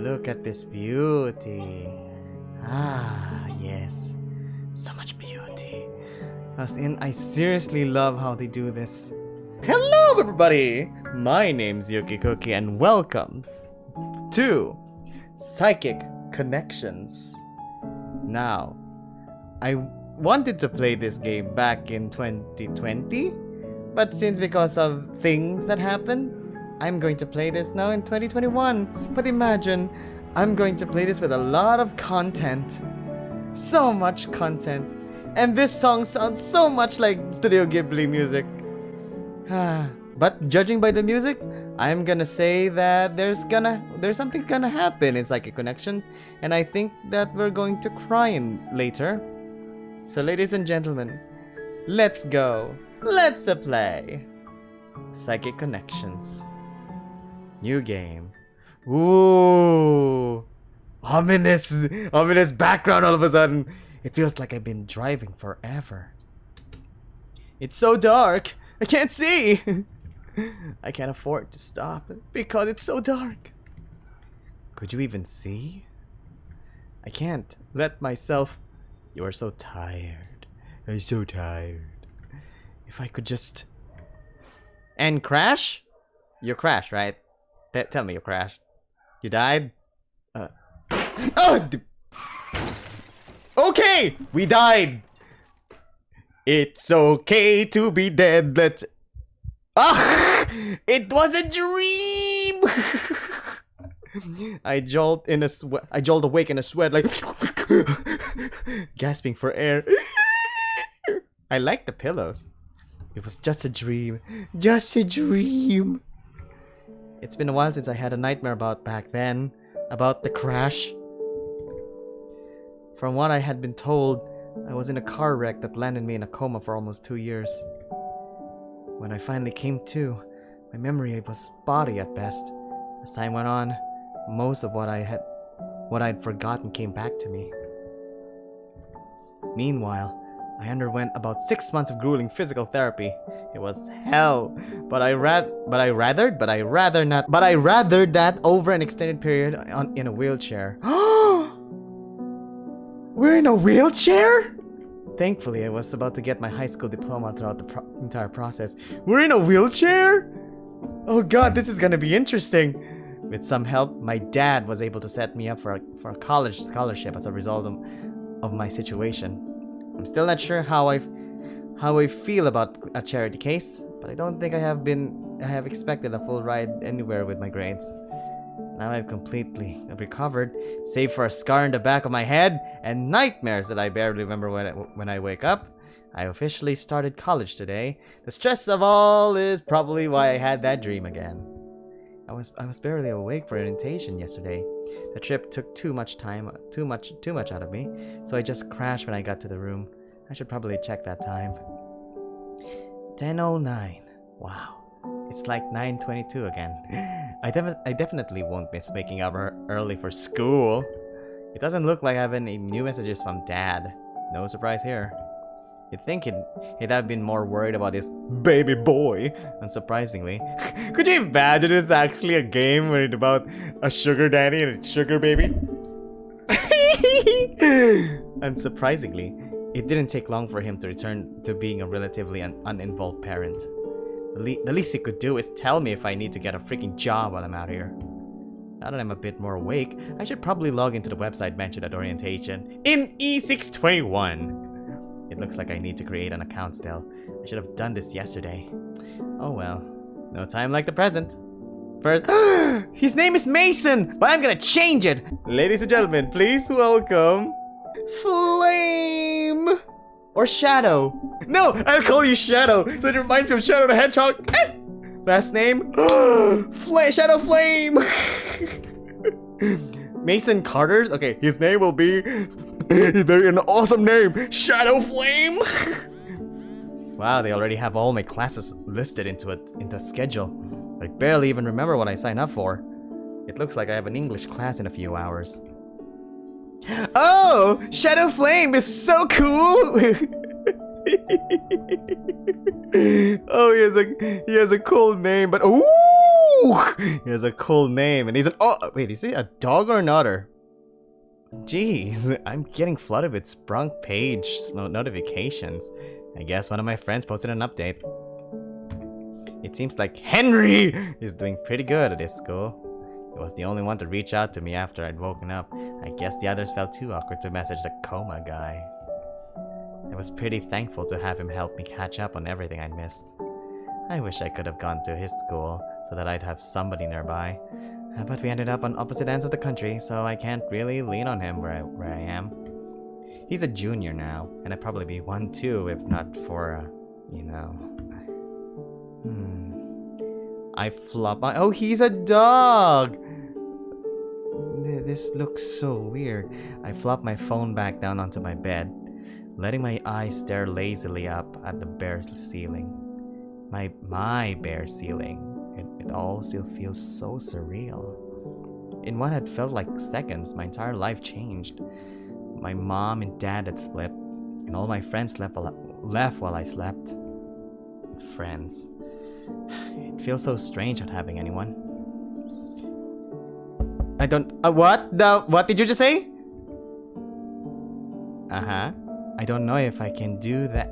look at this beauty. Ah, yes. So much beauty. As in, I seriously love how they do this. Hello, everybody! My name's Yuki Cookie, and welcome to Psychic Connections. Now, I wanted to play this game back in 2020, but because of things that happened, I'm going to play this now in 2021. But imagine, I'm going to play this with a lot of content. So much content. And this song sounds so much like Studio Ghibli music. But judging by the music, I'm gonna say that there's something gonna happen in Psychic Connections, and I think that we're going to cry in later. So ladies and gentlemen, let's go. Let's play Psychic Connections. New game. Ooh, ominous background all of a sudden. It feels like I've been driving forever. It's so dark. I can't see. I can't afford to stop because it's so dark. Could you even see? I can't let myself. You are so tired. I'm so tired. If I could just. And crash? You crashed, right? Tell me you crashed. You died? Oh! Okay! We died! It's okay to be dead. Let's. Ah! It was a dream! I jolt awake in a sweat, like gasping for air. I like the pillows. It was just a dream. Just a dream. It's been a while since I had a nightmare about back then. About the crash. From what I had been told, I was in a car wreck that landed me in a coma for almost 2 years. When I finally came to, my memory was spotty at best. As time went on, most of what I'd forgotten came back to me. Meanwhile, I underwent about 6 months of grueling physical therapy. It was hell, but I rathered that over an extended period in a wheelchair. We're in a wheelchair? Thankfully, I was about to get my high school diploma throughout the entire process. We're in a wheelchair? Oh god, this is gonna be interesting. With some help, my dad was able to set me up for a college scholarship as a result of my situation. I'm still not sure how I feel about a charity case, but I don't think I have expected a full ride anywhere with my grades. Now I've completely recovered, save for a scar in the back of my head and nightmares that I barely remember when I wake up. I officially started college today. The stress of all is probably why I had that dream again. I was barely awake for orientation yesterday. The trip took too much out of me, so I just crashed when I got to the room. I should probably check that time. 10:09. Wow. It's like 9:22 again. I definitely won't miss waking up early for school. It doesn't look like I have any new messages from Dad. No surprise here. You'd think he'd have been more worried about his baby boy. Unsurprisingly. Could you imagine it's actually a game where it's about a sugar daddy and a sugar baby? Unsurprisingly, it didn't take long for him to return to being a relatively uninvolved parent. The least he could do is tell me if I need to get a freaking job while I'm out here. Now that I'm a bit more awake, I should probably log into the website mentioned at orientation in E621. It looks like I need to create an account still. I should have done this yesterday. Oh well, no time like the present. First, his name is Mason, but I'm gonna change it. Ladies and gentlemen, please welcome Flame or Shadow. No, I'll call you Shadow, so it reminds me of Shadow the Hedgehog. Last name, Shadow Flame. Mason Carter. Okay, his name will be. Very an awesome name, Shadow Flame. Wow, they already have all my classes listed into a schedule. I barely even remember what I signed up for. It looks like I have an English class in a few hours. Oh, Shadow Flame is so cool. Oh, he has a cool name, but ooh, Ooh! He has a cool name, and he's an— oh, wait, is he a dog or an otter? Jeez, I'm getting flooded with sprunk page notifications. I guess one of my friends posted an update. It seems like Henry is doing pretty good at his school. He was the only one to reach out to me after I'd woken up. I guess the others felt too awkward to message the coma guy. I was pretty thankful to have him help me catch up on everything I'd missed. I wish I could have gone to his school so that I'd have somebody nearby. But we ended up on opposite ends of the country, so I can't really lean on him where I am. He's a junior now, and I'd probably be one too if not for, you know. I flop my— oh, he's a dog! This looks so weird. I flop my phone back down onto my bed, letting my eyes stare lazily up at the bare ceiling. My bare ceiling. It all still feels so surreal. In what had felt like seconds, my entire life changed. My mom and dad had split, and all my friends left while I slept. Friends. It feels so strange not having anyone. I don't— what did you just say? I don't know if I can do that.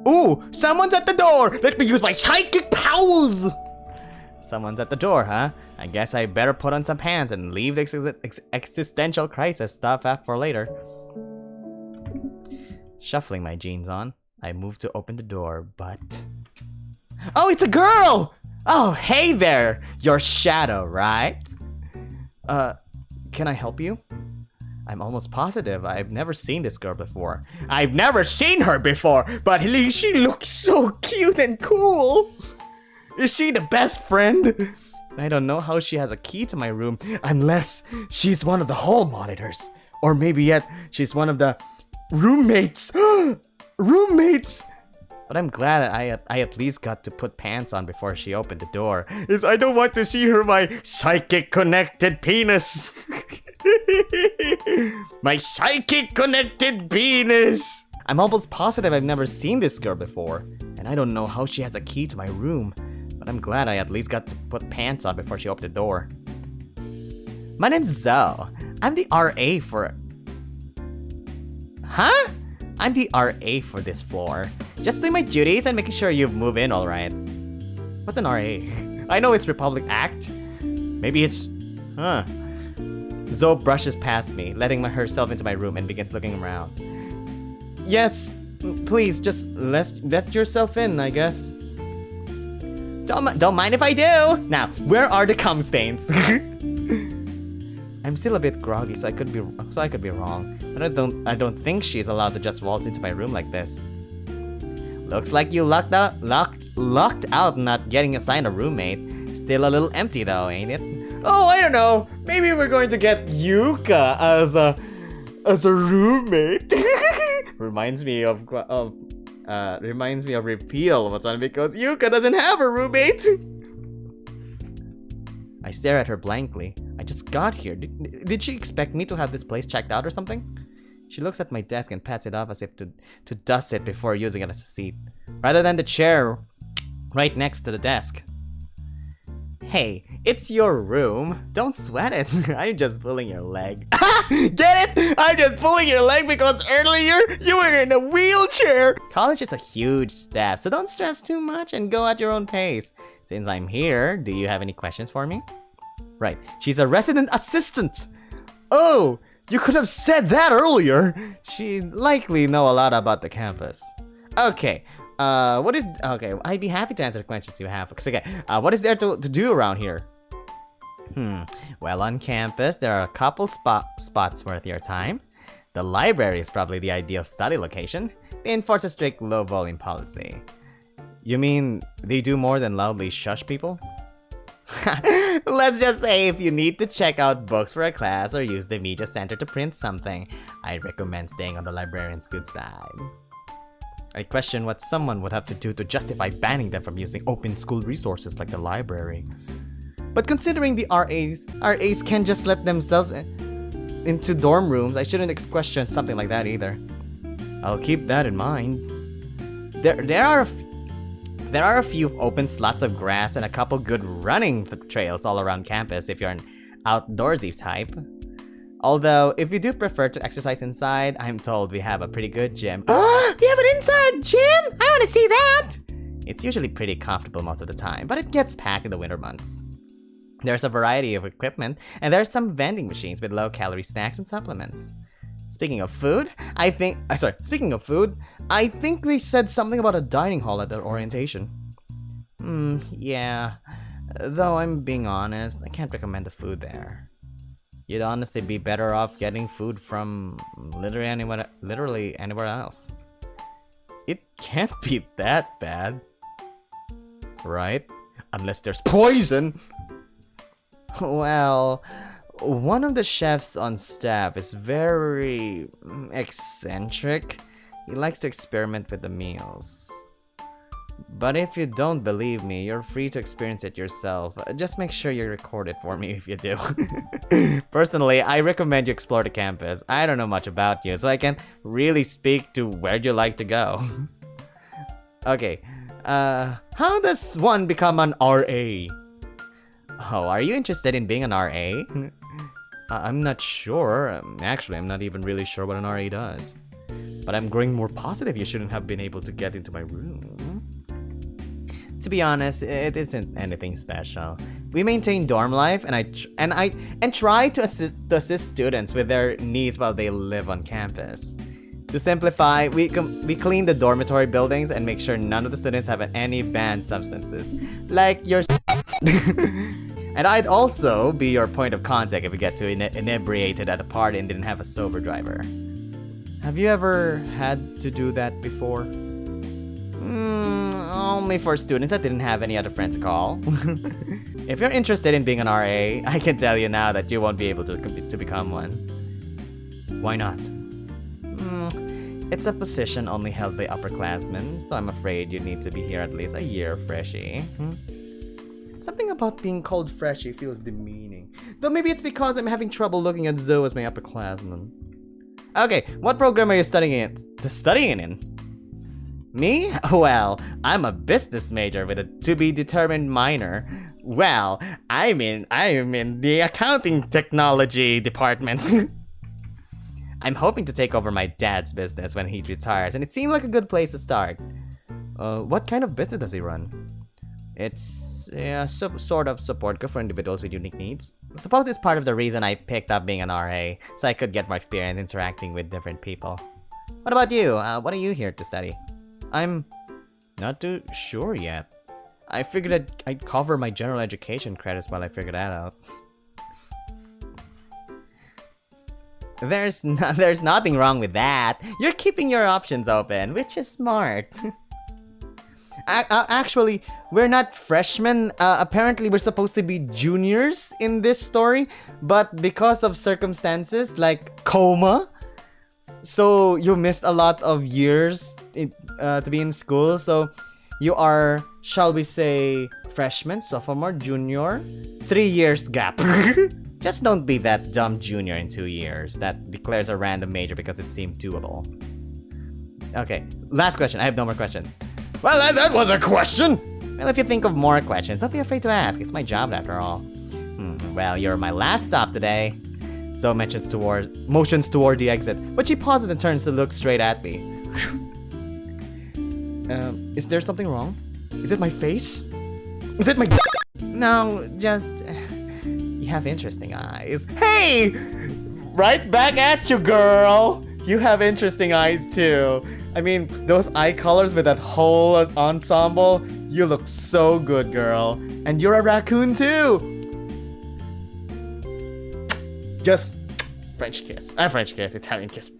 Ooh, someone's at the door! Let me use my psychic powers! Someone's at the door, huh? I guess I better put on some pants and leave the existential crisis stuff up for later. Shuffling my jeans on, I move to open the door, but... oh, it's a girl! Oh, hey there! Your shadow, right? Can I help you? I'm almost positive I've never seen this girl before. I've never seen her before, but she looks so cute and cool! Is she the best friend? I don't know how she has a key to my room unless she's one of the hall monitors. Or maybe yet she's one of the roommates. Roommates! But I'm glad I at least got to put pants on before she opened the door. I don't want to see her, my psychic connected penis. My psychic connected penis. I'm almost positive I've never seen this girl before. And I don't know how she has a key to my room. But I'm glad I at least got to put pants on before she opened the door. My name's Zoe. I'm the RA for... huh? I'm the RA for this floor. Just doing my duties and making sure you move in alright. What's an RA? I know it's Republic Act. Maybe it's... huh. Zoe brushes past me, letting herself into my room and begins looking around. Yes, please, just let yourself in, I guess. Don't mind if I do! Now, where are the cum stains? I'm still a bit groggy, so I could be wrong. But I don't think she's allowed to just waltz into my room like this. Looks like you lucked out not getting assigned a roommate. Still a little empty though, ain't it? Oh, I don't know. Maybe we're going to get Yuka as a roommate. Reminds me of Repeal what's on because Yuka doesn't have a roommate. I stare at her blankly. I just got here. Did she expect me to have this place checked out or something? She looks at my desk and pats it off as if to dust it before using it as a seat, rather than the chair right next to the desk. Hey, it's your room. Don't sweat it. I'm just pulling your leg. Get it? I'm just pulling your leg because earlier you were in a wheelchair. College is a huge step, so don't stress too much and go at your own pace. Since I'm here, do you have any questions for me? Right, she's a resident assistant. Oh, you could have said that earlier. She likely know a lot about the campus. Okay, I'd be happy to answer the questions you have. Okay, what is there to do around here? Well, on campus, there are a couple spots worth your time. The library is probably the ideal study location. They enforce a strict low-volume policy. You mean they do more than loudly shush people? Let's just say if you need to check out books for a class or use the media center to print something, I recommend staying on the librarian's good side. I question what someone would have to do to justify banning them from using open school resources like the library. But considering the RAs can just let themselves into dorm rooms, I shouldn't question something like that either. I'll keep that in mind. There are There are a few open slots of grass and a couple good running trails all around campus if you're an outdoorsy type. Although, if you do prefer to exercise inside, I'm told we have a pretty good gym. We have an inside gym? I want to see that! It's usually pretty comfortable most of the time, but it gets packed in the winter months. There's a variety of equipment, and there's some vending machines with low-calorie snacks and supplements. Speaking of food, I think they said something about a dining hall at their orientation. Yeah. Though I'm being honest, I can't recommend the food there. You'd honestly be better off getting food from literally anywhere else. It can't be that bad. Right? Unless there's poison! Well, one of the chefs on staff is very eccentric. He likes to experiment with the meals. But if you don't believe me, you're free to experience it yourself. Just make sure you record it for me if you do. Personally, I recommend you explore the campus. I don't know much about you, so I can really speak to where you like to go. Okay, how does one become an RA? Oh, are you interested in being an RA? I'm not sure. Actually, I'm not even really sure what an RA does. But I'm growing more positive you shouldn't have been able to get into my room. To be honest, it isn't anything special. We maintain dorm life, and try to assist students with their needs while they live on campus. To simplify, we clean the dormitory buildings and make sure none of the students have any banned substances, like your. And I'd also be your point of contact if we get too inebriated at a party and didn't have a sober driver. Have you ever had to do that before? Only for students that didn't have any other friends to call. If you're interested in being an RA, I can tell you now that you won't be able to become one. Why not? It's a position only held by upperclassmen, so I'm afraid you need to be here at least a year freshie. Something about being called freshie feels demeaning. Though maybe it's because I'm having trouble looking at Zoe as my upperclassman. Okay, what program are you studying in? Me? Well, I'm a business major with a to-be-determined minor. Well, I'm in the accounting technology department. I'm hoping to take over my dad's business when he retires, and it seemed like a good place to start. What kind of business does he run? It's sort of support group for individuals with unique needs. I suppose it's part of the reason I picked up being an RA, so I could get more experience interacting with different people. What about you? What are you here to study? I'm not too sure yet. I figured I'd cover my general education credits while I figure that out. There's nothing wrong with that. You're keeping your options open, which is smart. Actually, we're not freshmen. Apparently, we're supposed to be juniors in this story, but because of circumstances like coma, so you missed a lot of years to be in school. So you are, shall we say, freshman, sophomore, junior, 3 years gap. Just don't be that dumb junior in 2 years that declares a random major because it seemed doable. Okay, last question. I have no more questions. Well, that was a question! Well, if you think of more questions, don't be afraid to ask. It's my job after all. Well, you're my last stop today. Zoe motions toward the exit, but she pauses and turns to look straight at me. Is there something wrong? Is it my face? Is it my... No, just... You have interesting eyes. Hey! Right back at you, girl! You have interesting eyes, too. I mean, those eye colors with that whole ensemble, you look so good, girl. And you're a raccoon, too! Just French kiss. French kiss, Italian kiss.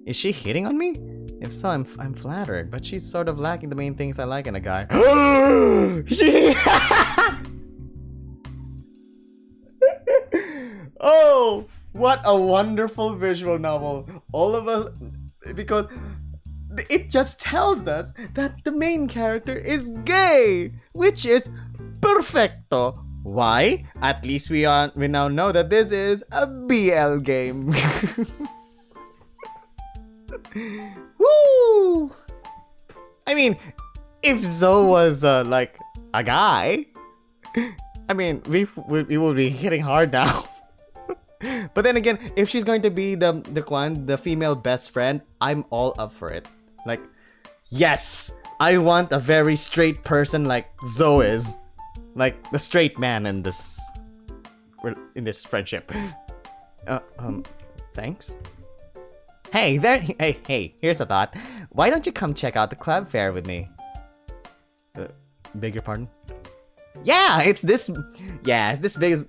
Is she hitting on me? If so, I'm flattered, but she's sort of lacking the main things I like in a guy. Oh, what a wonderful visual novel. All of us, because it just tells us that the main character is gay, which is perfecto. Why? At least we now know that this is a BL game. Woo! I mean, if Zoe was like a guy, I mean, we will be hitting hard now. But then again, if she's going to be the female best friend, I'm all up for it. Like, yes, I want a very straight person like Zoe is, like the straight man in this friendship. Thanks. Hey there. Hey. Here's a thought. Why don't you come check out the club fair with me? Beg your pardon? Yeah, it's this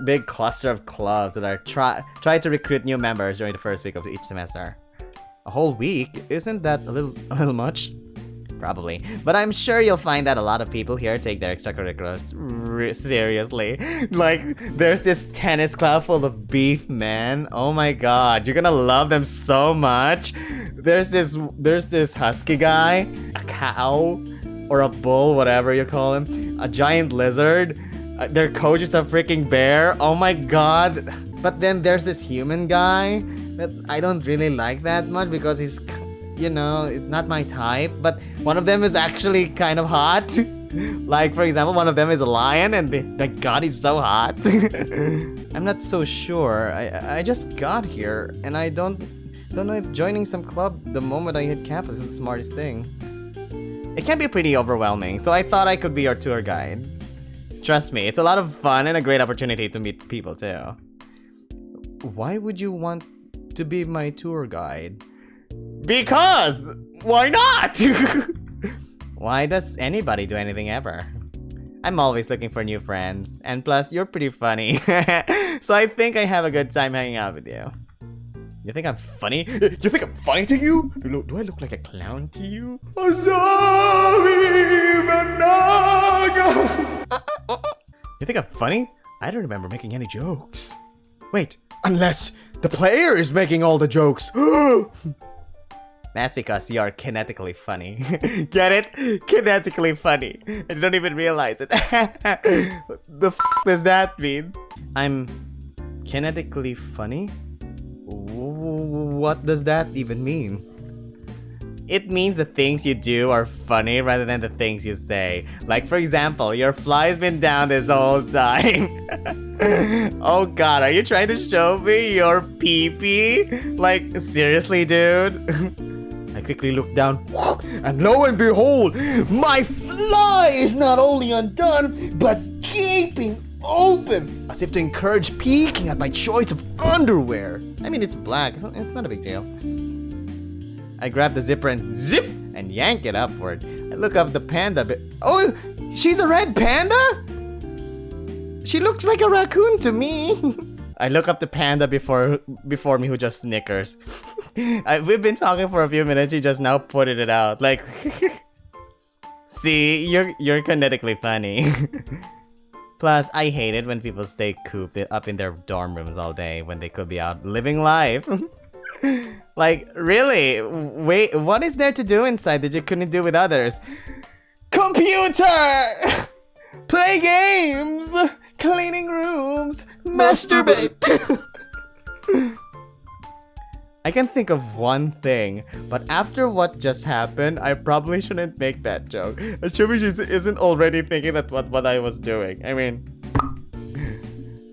big cluster of clubs that are try to recruit new members during the first week of each semester. A whole week? Isn't that a little much? Probably, but I'm sure you'll find that a lot of people here take their extracurriculars seriously. Like, there's this tennis club full of beef men. Oh my god, you're gonna love them so much. There's this husky guy, a cow, or a bull, whatever you call him, a giant lizard. Their coach is a freaking bear. Oh my god. But then there's this human guy that I don't really like that much because he's, you know, it's not my type. But one of them is actually kind of hot. Like, for example, one of them is a lion, and my god, he's so hot. I'm not so sure. I just got here, and I don't know if joining some club the moment I hit campus is the smartest thing. It can be pretty overwhelming, so I thought I could be your tour guide. Trust me, it's a lot of fun and a great opportunity to meet people too. Why would you want to be my tour guide? Because! Why not? Why does anybody do anything ever? I'm always looking for new friends, and plus you're pretty funny. So I think I have a good time hanging out with you. You think I'm funny? You think I'm funny to you? Do I look like a clown to you? You think I'm funny? I don't remember making any jokes. Wait, unless the player is making all the jokes. That's because you are kinetically funny. Get it? Kinetically funny. I don't even realize it. The f does that mean? I'm kinetically funny? What does that even mean? It means the things you do are funny rather than the things you say. Like, for example, your fly's been down this whole time. Oh god, are you trying to show me your pee-pee? Like, seriously, dude? I quickly looked down, and lo and behold, my fly is not only undone, but gaping open, as if to encourage peeking at my choice of underwear. I mean, it's black, it's not a big deal. I grab the zipper and zip and yank it upward. I look up the panda oh, she's a red panda? She looks like a raccoon to me. I look up the panda before me who just snickers. We've been talking for a few minutes, he just now putted it out. Like, see, you're kinetically funny. Plus, I hate it when people stay cooped up in their dorm rooms all day when they could be out living life. Like, really? Wait, what is there to do inside that you couldn't do with others? Computer! Play games! Cleaning rooms! Masturbate! I can think of one thing, but after what just happened, I probably shouldn't make that joke. Assuming she isn't already thinking that what I was doing. I mean,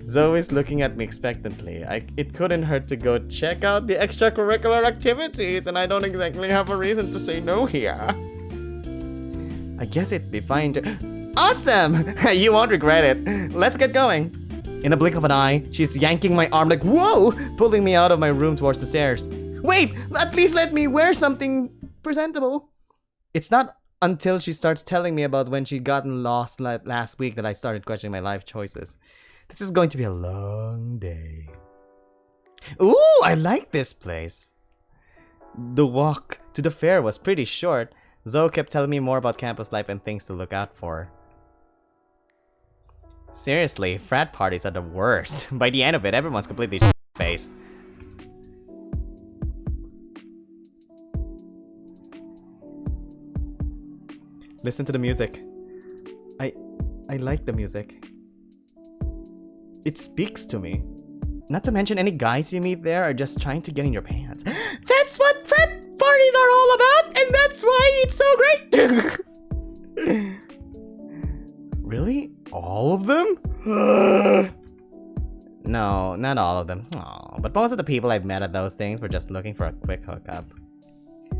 Zoe's looking at me expectantly. It couldn't hurt to go check out the extracurricular activities, and I don't exactly have a reason to say no here. I guess it'd be fine to... Awesome! You won't regret it. Let's get going. In a blink of an eye, she's yanking my arm like, whoa! Pulling me out of my room towards the stairs. Wait! At least let me wear something presentable. It's not until she starts telling me about when she'd gotten lost last week that I started questioning my life choices. This is going to be a long day. Ooh, I like this place. The walk to the fair was pretty short. Zoe kept telling me more about campus life and things to look out for. Seriously, frat parties are the worst. By the end of it, everyone's completely faced. Listen to the music. I like the music. It speaks to me. Not to mention any guys you meet there are just trying to get in your pants. That's what frat parties are all about, and that's why it's so great. Really? All of them? No, not all of them. Aw, but most of the people I've met at those things were just looking for a quick hookup.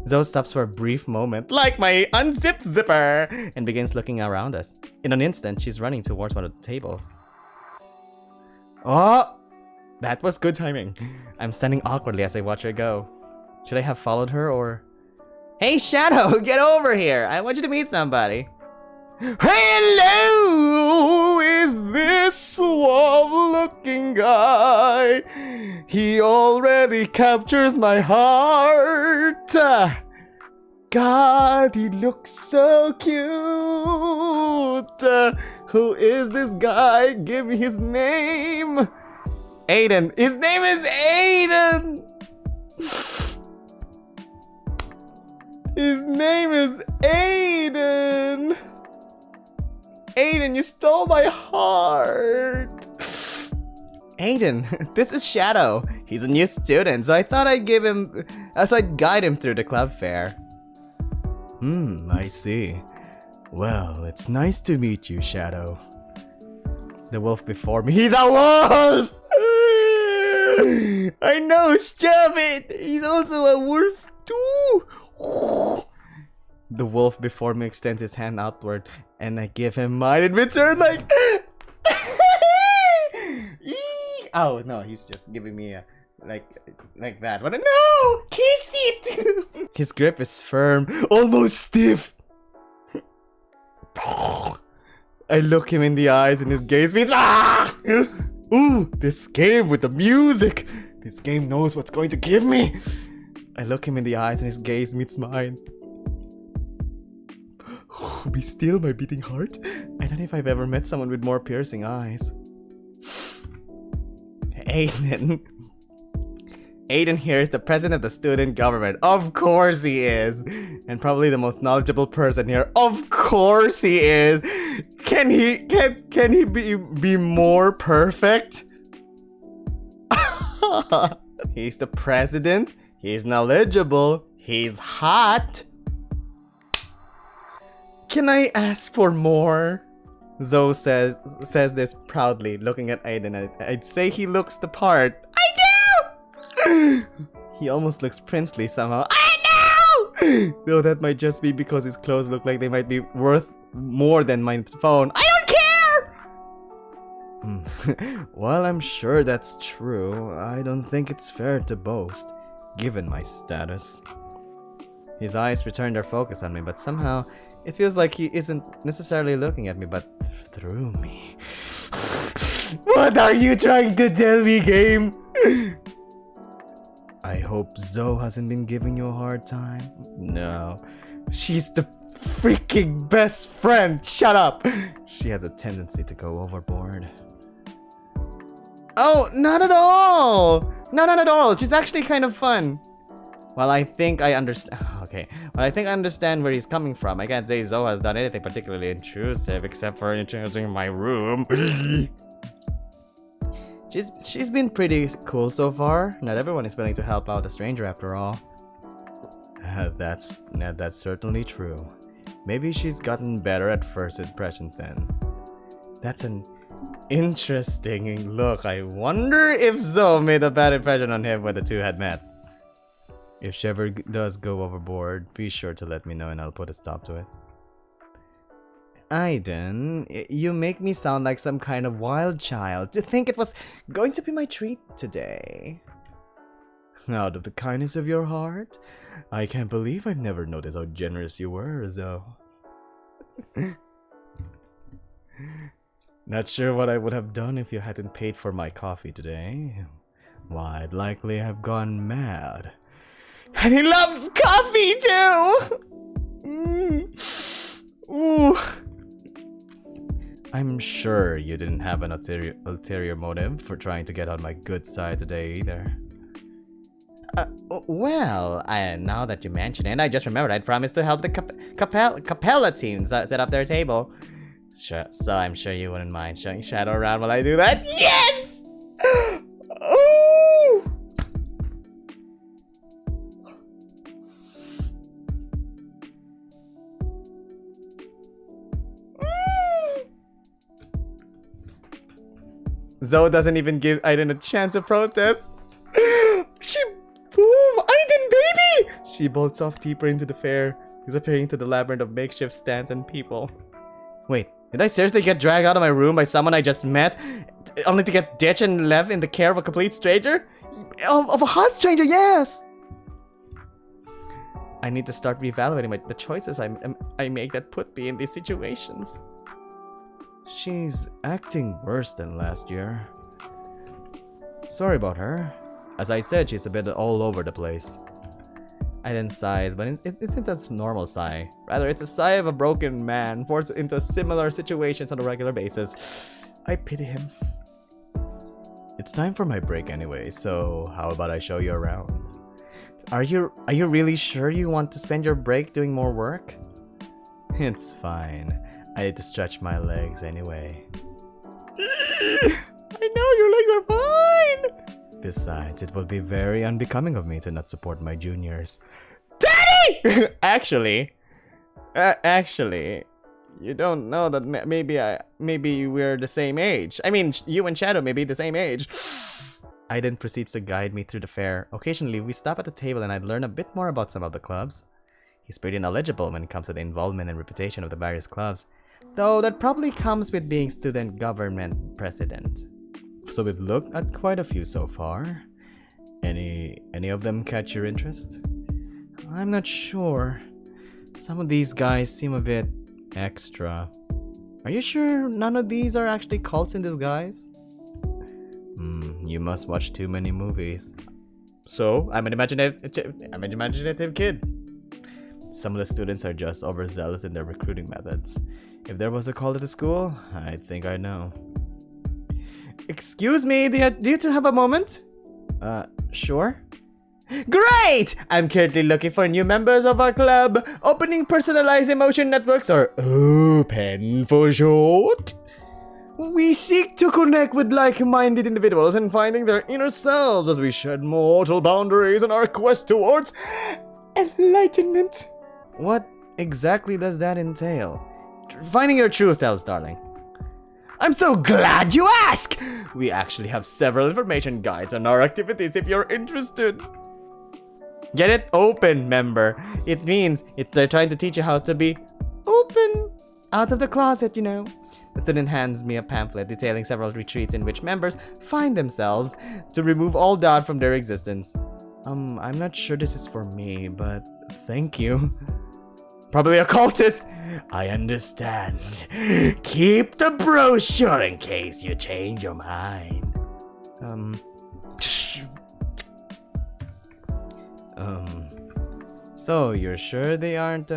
Zoe stops for a brief moment, like my unzipped zipper, and begins looking around us. In an instant, she's running towards one of the tables. Oh! That was good timing. I'm standing awkwardly as I watch her go. Should I have followed her or... Hey Shadow, get over here! I want you to meet somebody. Hello! Is this suave-looking guy? He already captures my heart. God, he looks so cute. Who is this guy? Give me his name. Aiden. His name is Aiden. His name is Aiden. Aiden, you stole my heart. Aiden, this is Shadow. He's a new student, so I thought I'd guide him through the club fair. I see. Well, it's nice to meet you, Shadow. The wolf before me. He's a wolf! I know, stop it! He's also a wolf too! The wolf before me extends his hand outward, and I give him mine in return like... Oh, no, he's just giving me a... Like that. But no! Kiss it! His grip is firm, almost stiff. I look him in the eyes and his gaze means... Ooh, this game with the music! This game knows what's going to give me! I look him in the eyes and his gaze meets mine. Be still, my beating heart. I don't know if I've ever met someone with more piercing eyes. Aiden. Aiden here is the president of the student government. Of course he is. And probably the most knowledgeable person here. Of course he is. Can he be more perfect? He's the president. He's knowledgeable. He's hot. Can I ask for more? Zoe says this proudly, looking at Aiden. I'd say he looks the part. I do! He almost looks princely somehow. I know! Though that might just be because his clothes look like they might be worth more than my phone. I don't care! Well, I'm sure that's true. I don't think it's fair to boast, given my status. His eyes return their focus on me, but somehow it feels like he isn't necessarily looking at me, but through me. What are you trying to tell me, game? I hope Zoe hasn't been giving you a hard time. No. She's the freaking best friend. Shut up. She has a tendency to go overboard. Oh, not at all. No, not at all. She's actually kind of fun. Well, I think I understand. Okay. Well, I think I understand where he's coming from. I can't say Zoe has done anything particularly intrusive except for intruding my room. She's been pretty cool so far. Not everyone is willing to help out a stranger after all. That's certainly true. Maybe she's gotten better at first impressions then. That's an interesting look. I wonder if Zoe made a bad impression on him when the two had met. If she ever does go overboard, be sure to let me know and I'll put a stop to it. Aiden, you make me sound like some kind of wild child. To think it was going to be my treat today. Out of the kindness of your heart, I can't believe I've never noticed how generous you were, Zoe. Not sure what I would have done if you hadn't paid for my coffee today. Why, I'd likely have gone mad. And he loves coffee too! Ooh. I'm sure you didn't have an ulterior motive for trying to get on my good side today either. Well, now that you mention it, I just remembered I'd promised to help the Capella team set up their table. Sure, so I'm sure you wouldn't mind showing Shadow around while I do that. Yes! Ooh! Zoe doesn't even give Aiden a chance to protest. She... Boom! Aiden, baby! She bolts off deeper into the fair, disappearing to the labyrinth of makeshift stands and people. Wait, did I seriously get dragged out of my room by someone I just met, only to get ditched and left in the care of a complete stranger? Of a hot stranger, yes! I need to start reevaluating the choices I make that put me in these situations. She's acting worse than last year. Sorry about her. As I said, she's a bit all over the place. I then sighed, but it isn't a normal sigh. Rather, it's a sigh of a broken man forced into similar situations on a regular basis. I pity him. It's time for my break anyway, so how about I show you around? Are you really sure you want to spend your break doing more work? It's fine. I need to stretch my legs anyway. I know your legs are fine! Besides, it will be very unbecoming of me to not support my juniors. Daddy! Actually, you don't know that maybe we're the same age. I mean, you and Shadow may be the same age. Aiden proceeds to guide me through the fair. Occasionally, we stop at the table and I'd learn a bit more about some of the clubs. He's pretty knowledgeable when it comes to the involvement and reputation of the various clubs, though that probably comes with being student government president. So we've looked at quite a few so far. Any of them catch your interest? I'm not sure. Some of these guys seem a bit extra. Are you sure none of these are actually cults in disguise? You must watch too many movies. So, I'm an imaginative kid. Some of the students are just overzealous in their recruiting methods. If there was a call to the school, I think I know. Excuse me, do you two have a moment? Sure. Great! I'm currently looking for new members of our club. Opening personalized emotion networks, or OPEN for short. We seek to connect with like-minded individuals and finding their inner selves as we shed mortal boundaries on our quest towards enlightenment. What exactly does that entail? Finding your true selves, darling. I'm so glad you ask! We actually have several information guides on our activities if you're interested. Get it? Open, member. It means they're trying to teach you how to be open. Out of the closet, you know. The student hands me a pamphlet detailing several retreats in which members find themselves to remove all doubt from their existence. I'm not sure this is for me, but thank you. Probably a cultist. I understand. Keep the brochure in case you change your mind. So you're sure they aren't,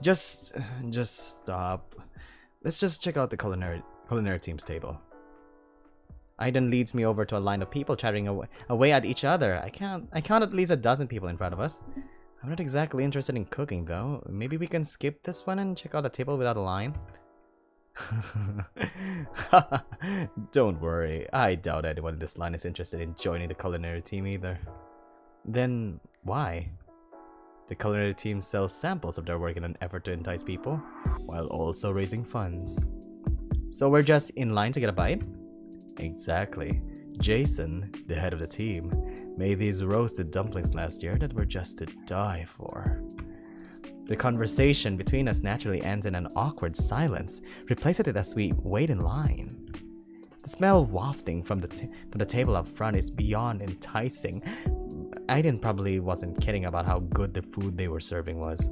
just stop. Let's just check out the culinary team's table. Aiden leads me over to a line of people chatting away at each other. I count at least a dozen people in front of us. I'm not exactly interested in cooking though. Maybe we can skip this one and check out the table without a line? Don't worry, I doubt anyone in this line is interested in joining the culinary team either. Then why? The culinary team sells samples of their work in an effort to entice people, while also raising funds. So we're just in line to get a bite? Exactly. Jason, the head of the team, made these roasted dumplings last year that were just to die for. The conversation between us naturally ends in an awkward silence, replacing it as we wait in line. The smell wafting from the table up front is beyond enticing. Aiden probably wasn't kidding about how good the food they were serving was.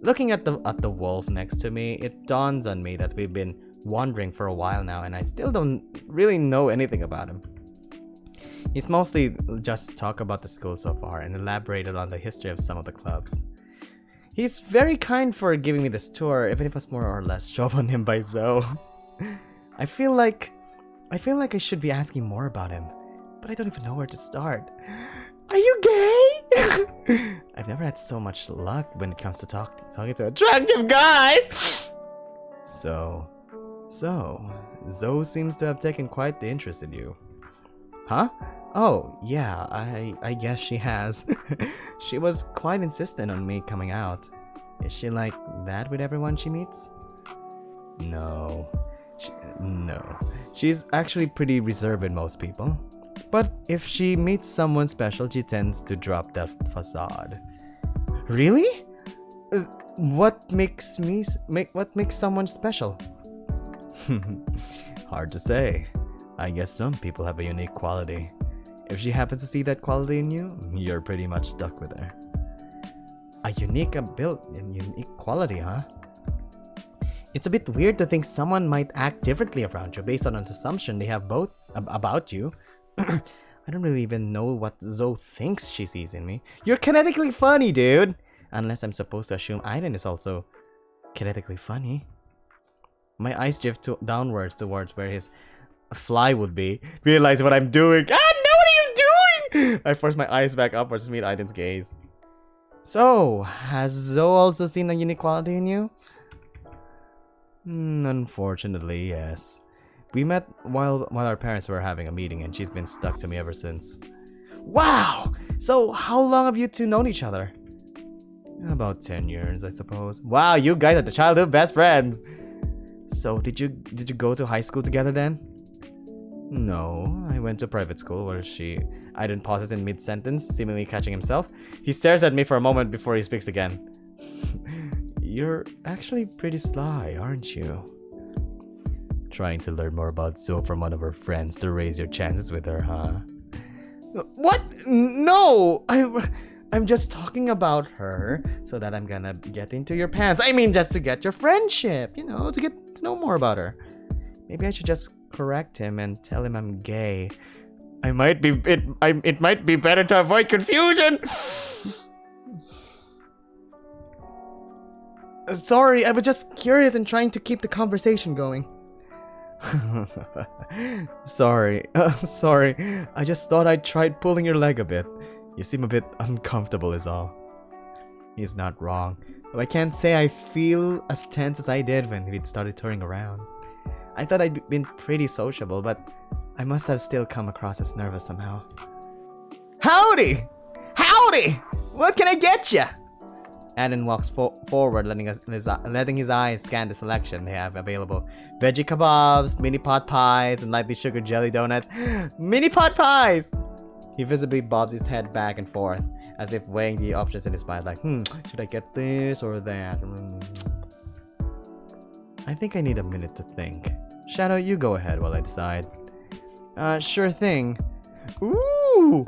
Looking at the wolf next to me, it dawns on me that we've been wandering for a while now and I still don't really know anything about him. He's mostly just talked about the school so far and elaborated on the history of some of the clubs. He's very kind for giving me this tour, even if it was more or less shoved on him by Zoe. I feel like I should be asking more about him, but I don't even know where to start. Are you gay? I've never had so much luck when it comes to talking to attractive guys. So, Zoe seems to have taken quite the interest in you. Huh? Oh, yeah, I guess she has. She was quite insistent on me coming out. Is she like that with everyone she meets? No. No. She's actually pretty reserved with most people. But if she meets someone special, she tends to drop that facade. Really? What makes someone special? Hard to say. I guess some people have a unique quality. If she happens to see that quality in you, you're pretty much stuck with her. A unique quality, huh? It's a bit weird to think someone might act differently around you based on an assumption they have both about you. I don't really even know what Zoe thinks she sees in me. You're kinetically funny, dude! Unless I'm supposed to assume Aiden is also kinetically funny. My eyes drift downwards towards where his fly would be. Realize what I'm doing. Ah, no, what are you doing? I force my eyes back upwards to meet Aiden's gaze. So, has Zoe also seen a unique quality in you? Unfortunately, yes. We met while our parents were having a meeting and she's been stuck to me ever since. Wow! So, how long have you two known each other? About 10 years, I suppose. Wow, you guys are the childhood best friends! So, did you go to high school together then? No, I went to private school where Aiden pauses in mid-sentence, seemingly catching himself. He stares at me for a moment before he speaks again. You're actually pretty sly, aren't you? Trying to learn more about Zoe from one of her friends to raise your chances with her, huh? What? No! I'm just talking about her so that I'm gonna get into your pants. I mean, just to get your friendship, you know, to get to know more about her. Maybe I should just correct him and tell him I'm gay. It might be better to avoid confusion. Sorry, I was just curious and trying to keep the conversation going. Sorry. I just thought I'd tried pulling your leg a bit. You seem a bit uncomfortable is all. He's not wrong. But I can't say I feel as tense as I did when we started touring around. I thought I'd been pretty sociable, but I must have still come across as nervous somehow. Howdy! Howdy! What can I get ya? Aiden walks forward, letting his eyes scan the selection they have available. Veggie kebabs, mini pot pies, and lightly sugared jelly donuts. Mini pot pies! He visibly bobs his head back and forth, as if weighing the options in his mind, like, should I get this or that? I think I need a minute to think. Shadow, you go ahead while I decide. Sure thing. Ooh!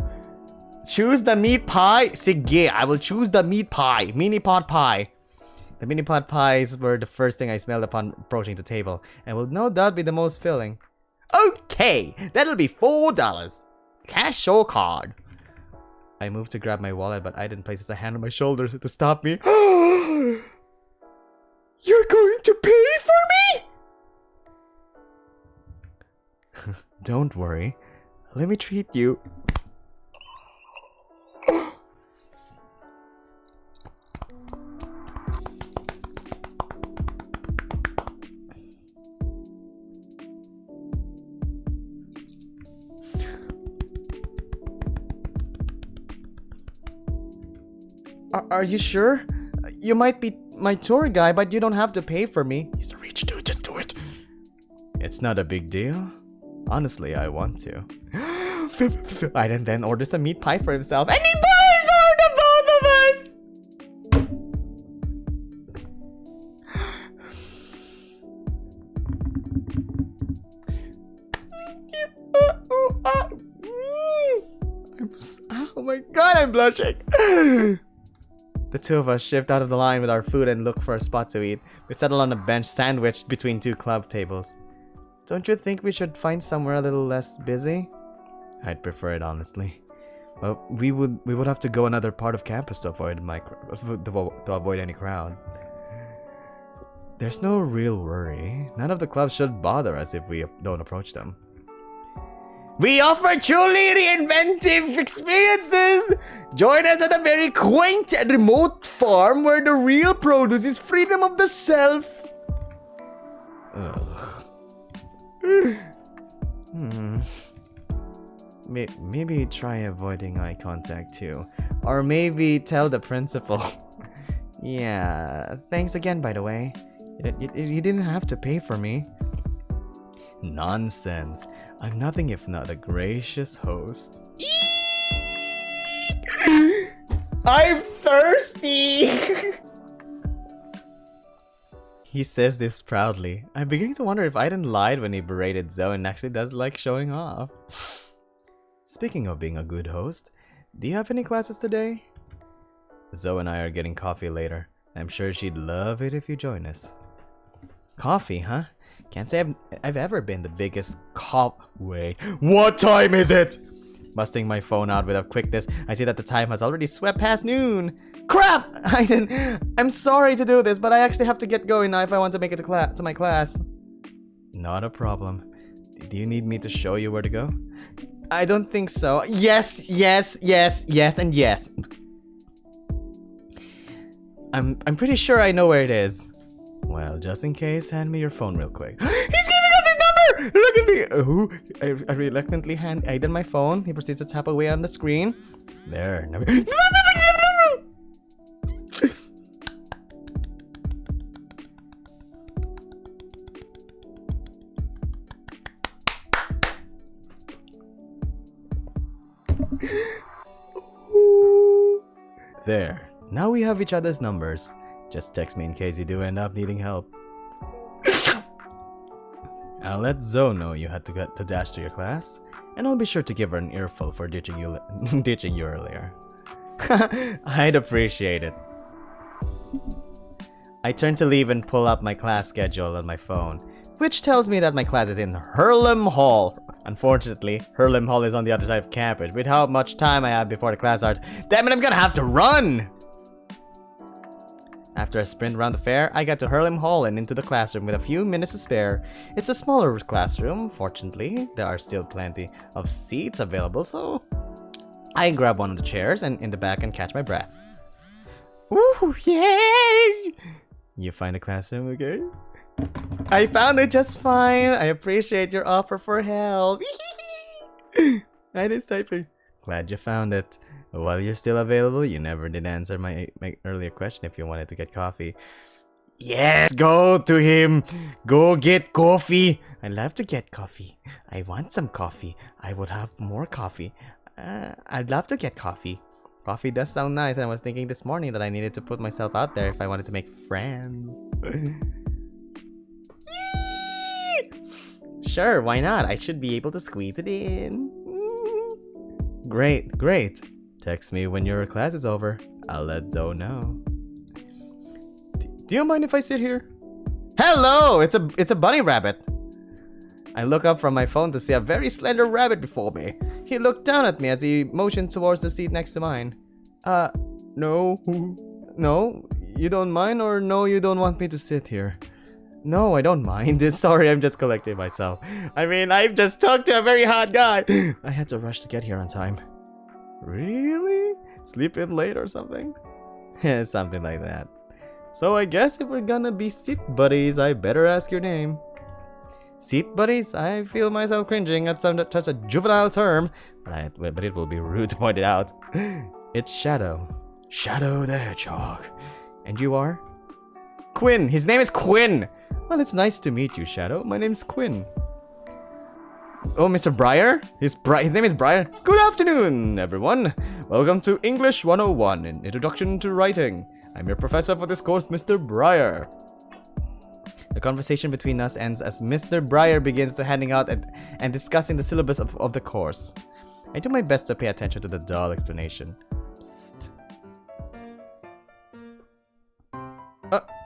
Choose the meat pie? Sige, I will choose the meat pie. Mini pot pie. The mini pot pies were the first thing I smelled upon approaching the table, and will no doubt be the most filling. Okay, that'll be $4. Cash or card? I moved to grab my wallet, but I didn't place a hand on my shoulders to stop me. You're going to pay for me? Don't worry. Let me treat you. Are you sure? You might be my tour guide, but you don't have to pay for me. He's a rich dude, just do it. It's not a big deal. Honestly, I want to. Aiden then orders a meat pie for himself, and he buys for the both of us! Oh my god, I'm blushing. The two of us shift out of the line with our food and look for a spot to eat. We settle on a bench sandwiched between two club tables. Don't you think we should find somewhere a little less busy? I'd prefer it, honestly. Well, we would have to go another part of campus to avoid any crowd. There's no real worry. None of the clubs should bother us if we don't approach them. We offer truly inventive experiences! Join us at a very quaint and remote farm where the real produce is freedom of the self. Ugh. Maybe try avoiding eye contact too. Or maybe tell the principal. Yeah, thanks again, by the way. You didn't have to pay for me. Nonsense. I'm nothing if not a gracious host. I'm thirsty! He says this proudly. I'm beginning to wonder if Aiden lied when he berated Zoe and actually does like showing off. Speaking of being a good host, do you have any classes today? Zoe and I are getting coffee later. I'm sure she'd love it if you join us. Coffee, huh? Can't say I've ever been the biggest Wait, what time is it? Busting my phone out with a quickness, I see that the time has already swept past noon. Crap! I'm sorry to do this, but I actually have to get going now if I want to make it to my class. Not a problem. Do you need me to show you where to go? I don't think so. Yes, yes, yes, yes, and yes. I'm pretty sure I know where it is. Well, just in case, hand me your phone real quick. He's giving us his number! Look at me! I reluctantly hand Aiden my phone. He proceeds to tap away on the screen. There. There. Now we have each other's numbers. Just text me in case you do end up needing help. I'll let Zoe know you had to dash to your class, and I'll be sure to give her an earful for ditching you earlier. I'd appreciate it. I turn to leave and pull up my class schedule on my phone, which tells me that my class is in Hurlem Hall. Unfortunately, Hurlem Hall is on the other side of campus. With how much time I have before the class starts, damn it, I'm gonna have to run! After a sprint around the fair, I got to Hurlem Hall and into the classroom with a few minutes to spare. It's a smaller classroom, fortunately. There are still plenty of seats available, so I grab one of the chairs and in the back and catch my breath. Ooh, yes! You find the classroom, okay? I found it just fine. I appreciate your offer for help. I did typing. Glad you found it. While you're still available, you never did answer my earlier question if you wanted to get coffee. Yes, go to him. Go get coffee. I love to get coffee. I want some coffee. I would have more coffee. I'd love to get coffee. Coffee does sound nice. I was thinking this morning that I needed to put myself out there if I wanted to make friends. Sure, why not? I should be able to squeeze it in. Great, great. Text me when your class is over. I'll let Zoe know. Do you mind if I sit here? Hello! It's a bunny rabbit. I look up from my phone to see a very slender rabbit before me. He looked down at me as he motioned towards the seat next to mine. No. No? You don't mind, or no, you don't want me to sit here? No, I don't mind. Sorry, I'm just collecting myself. I mean, I've just talked to a very hot guy. I had to rush to get here on time. Really? Sleep in late or something? Something like that. So I guess if we're gonna be seat buddies, I better ask your name. Seat buddies? I feel myself cringing at such a juvenile term, but it will be rude to point it out. It's Shadow. Shadow the Hedgehog. And you are? Quinn. His name is Quinn. Well, it's nice to meet you, Shadow. My name's Quinn. Oh, Mr. Breyer? His name is Breyer. Good afternoon, everyone. Welcome to English 101, an introduction to writing. I'm your professor for this course, Mr. Breyer. The conversation between us ends as Mr. Breyer begins to handing out and discussing the syllabus of the course. I do my best to pay attention to the dull explanation. Psst.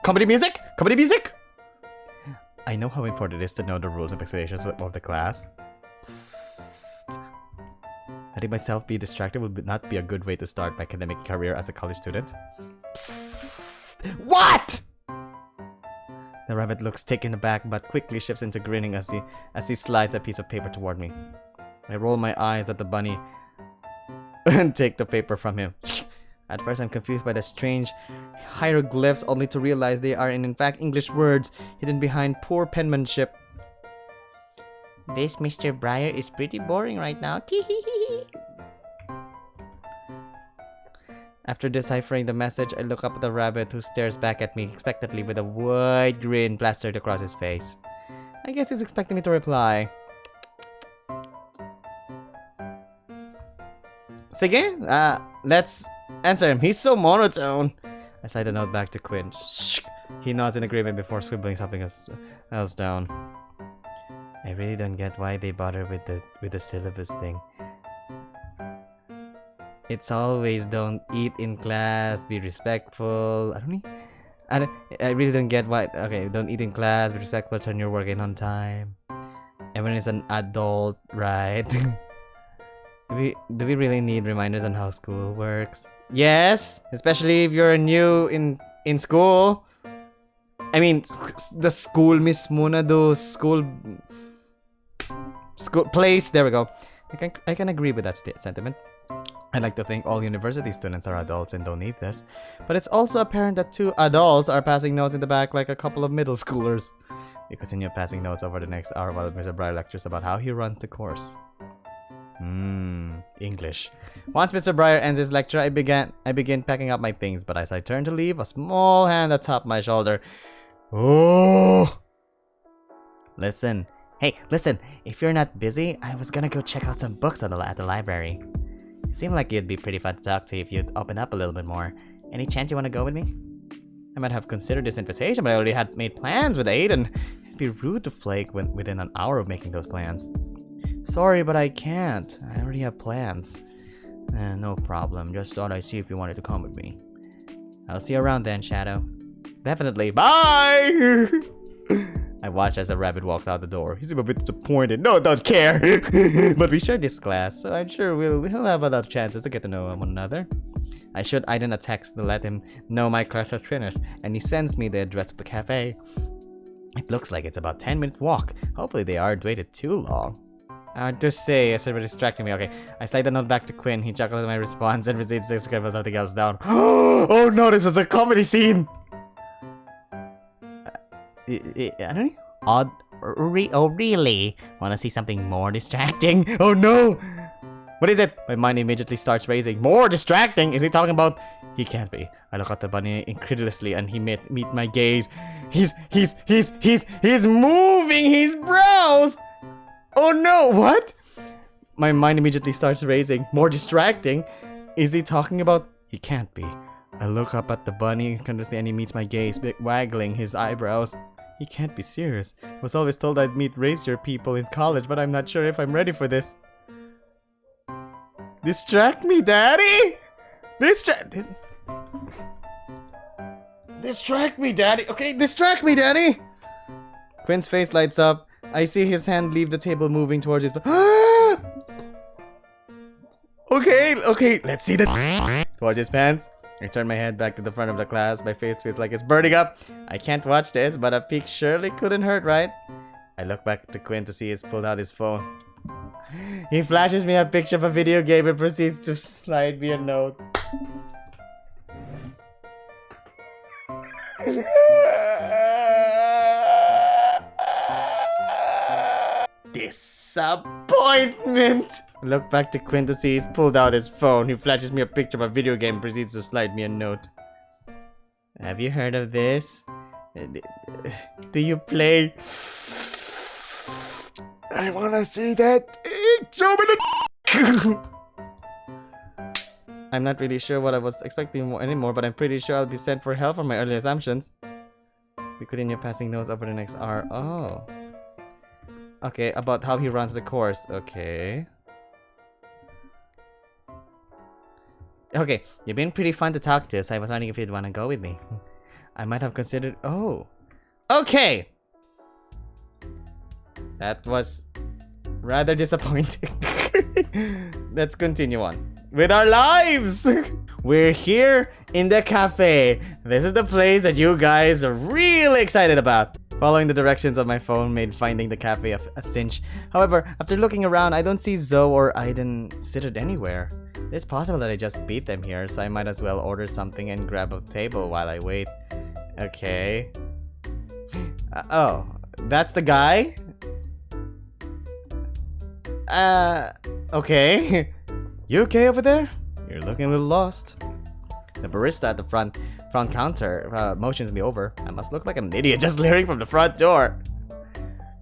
Comedy music? Comedy music? I know how important it is to know the rules and expectations of the class. Psst. Letting myself be distracted would not be a good way to start my academic career as a college student. Psst. What? The rabbit looks taken aback but quickly shifts into grinning as he slides a piece of paper toward me. I roll my eyes at the bunny and take the paper from him. At first I'm confused by the strange hieroglyphs, only to realize they are in fact English words hidden behind poor penmanship. This Mr. Breyer is pretty boring right now. After deciphering the message, I look up at the rabbit, who stares back at me expectantly with a wide grin plastered across his face. I guess he's expecting me to reply. Sige, let's answer him. He's so monotone. I slide a note back to Quinn. Shh. He nods in agreement before scribbling something else down. I really don't get why they bother with the syllabus thing. It's always don't eat in class, be respectful. I really don't get why. Okay, don't eat in class, be respectful, turn your work in on time. Everyone is an adult, right? Do we really need reminders on how school works? Yes, especially if you're new in school. I mean, the school mismo na do school place. There we go. I can agree with that sentiment. I'd like to think all university students are adults and don't need this, but it's also apparent that 2 adults are passing notes in the back like a couple of middle schoolers. We continue passing notes over the next hour while Mr. Breyer lectures about how he runs the course. English. Once Mr. Breyer ends his lecture, I begin packing up my things, but as I turn to leave, a small hand atop my shoulder. Oh! Listen. Hey, listen, if you're not busy, I was gonna go check out some books at the library. It seemed like it'd be pretty fun to talk to if you'd open up a little bit more. Any chance you want to go with me? I might have considered this invitation, but I already had made plans with Aiden. It'd be rude to flake within an hour of making those plans. Sorry, but I can't. I already have plans. No problem. Just thought I'd see if you wanted to come with me. I'll see you around then, Shadow. Definitely. Bye! I watch as the rabbit walks out the door. He seems a bit disappointed. No, don't care. But we share this class, so I'm sure we'll have a lot of chances to get to know one another. I shoot Aiden a text to let him know my class has finished, and he sends me the address of the cafe. It looks like it's about 10-minute walk. Hopefully they aren't waited too long. Just say, it's distracting me. Okay, I slide the note back to Quinn. He chuckles at my response and proceeds to scribble something else down. Oh no, this is a comedy scene! I don't know. Oh, really? Wanna see something more distracting? Oh no! What is it? My mind immediately starts racing. More distracting? Is he talking about? He can't be. I look at the bunny incredulously and he meet my gaze. He's moving his brows! Oh no, what? My mind immediately starts racing. More distracting? Is he talking about? He can't be. I look up at the bunny incredulously and he meets my gaze, waggling his eyebrows. He can't be serious. I was always told I'd meet racier people in college, but I'm not sure if I'm ready for this. Distract me, Daddy! Distract me, Daddy! Okay, distract me, Daddy! Quinn's face lights up. I see his hand leave the table, moving towards his... Okay, let's see the... Towards his pants. I turn my head back to the front of the class. My face feels like it's burning up. I can't watch this, but a peek surely couldn't hurt, right? I look back to Quinn to see he's pulled out his phone. He flashes me a picture of a video game and proceeds to slide me a note. Disappointment! Look back to Quinn to see he's pulled out his phone. He flashes me a picture of a video game and proceeds to slide me a note. Have you heard of this? Do you play? I wanna see that. Show me the. I'm not really sure what I was expecting anymore, but I'm pretty sure I'll be sent for help from my early assumptions. We continue passing notes over the next hour. Oh. Okay, about how he runs the course. Okay. Okay, you've been pretty fun to talk to, so I was wondering if you'd want to go with me. I might have considered... Oh. Okay! That was rather disappointing. Let's continue on with our lives! We're here in the cafe. This is the place that you guys are really excited about. Following the directions of my phone made finding the cafe a cinch. However, after looking around, I don't see Zoe or Aiden seated anywhere. It's possible that I just beat them here, so I might as well order something and grab a table while I wait. Okay. Oh, that's the guy? Okay. You okay over there? You're looking a little lost. The barista at the front counter motions me over. I must look like an idiot just leering from the front door.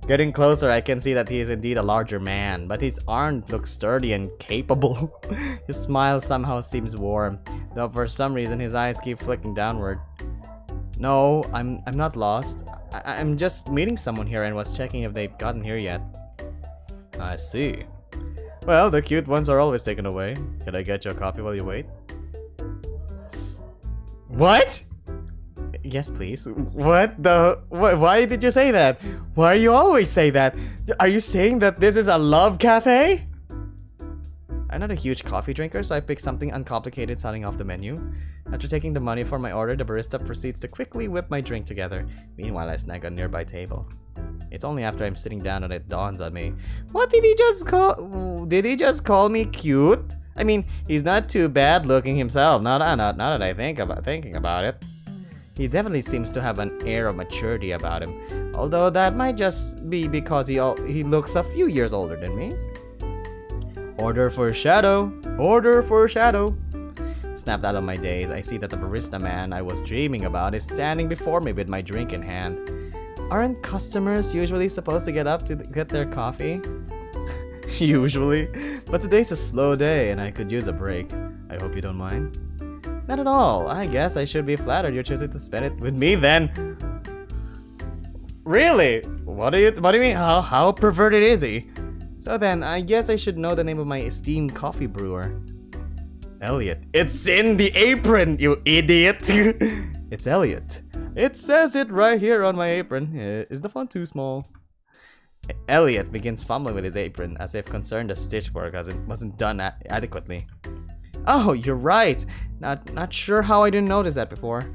Getting closer, I can see that he is indeed a larger man, but his arms look sturdy and capable. His smile somehow seems warm, though for some reason his eyes keep flicking downward. No, I'm not lost. I'm just meeting someone here and was checking if they've gotten here yet. I see. Well, the cute ones are always taken away. Can I get you a coffee while you wait? What? Yes, please. What the? Why did you say that? Why do you always say that? Are you saying that this is a love cafe? I'm not a huge coffee drinker, so I pick something uncomplicated sounding off the menu. After taking the money for my order, the barista proceeds to quickly whip my drink together. Meanwhile, I snag a nearby table. It's only after I'm sitting down that it dawns on me. What did he just call? Did he just call me cute? I mean, he's not too bad looking himself. Not that I thinking about it. He definitely seems to have an air of maturity about him, although that might just be because he looks a few years older than me. Order for Shadow! Order for Shadow! Snapped out of my daze, I see that the barista man I was dreaming about is standing before me with my drink in hand. Aren't customers usually supposed to get up to get their coffee? Usually, but today's a slow day and I could use a break. I hope you don't mind. Not at all. I guess I should be flattered you're choosing to spend it with me then. Really? What do you mean? How perverted is he? So then, I guess I should know the name of my esteemed coffee brewer. Elliot. It's in the apron, you idiot! It's Elliot. It says it right here on my apron. Is the font too small? Elliot begins fumbling with his apron, as if concerned the stitch work wasn't done adequately. Oh, you're right. Not sure how I didn't notice that before.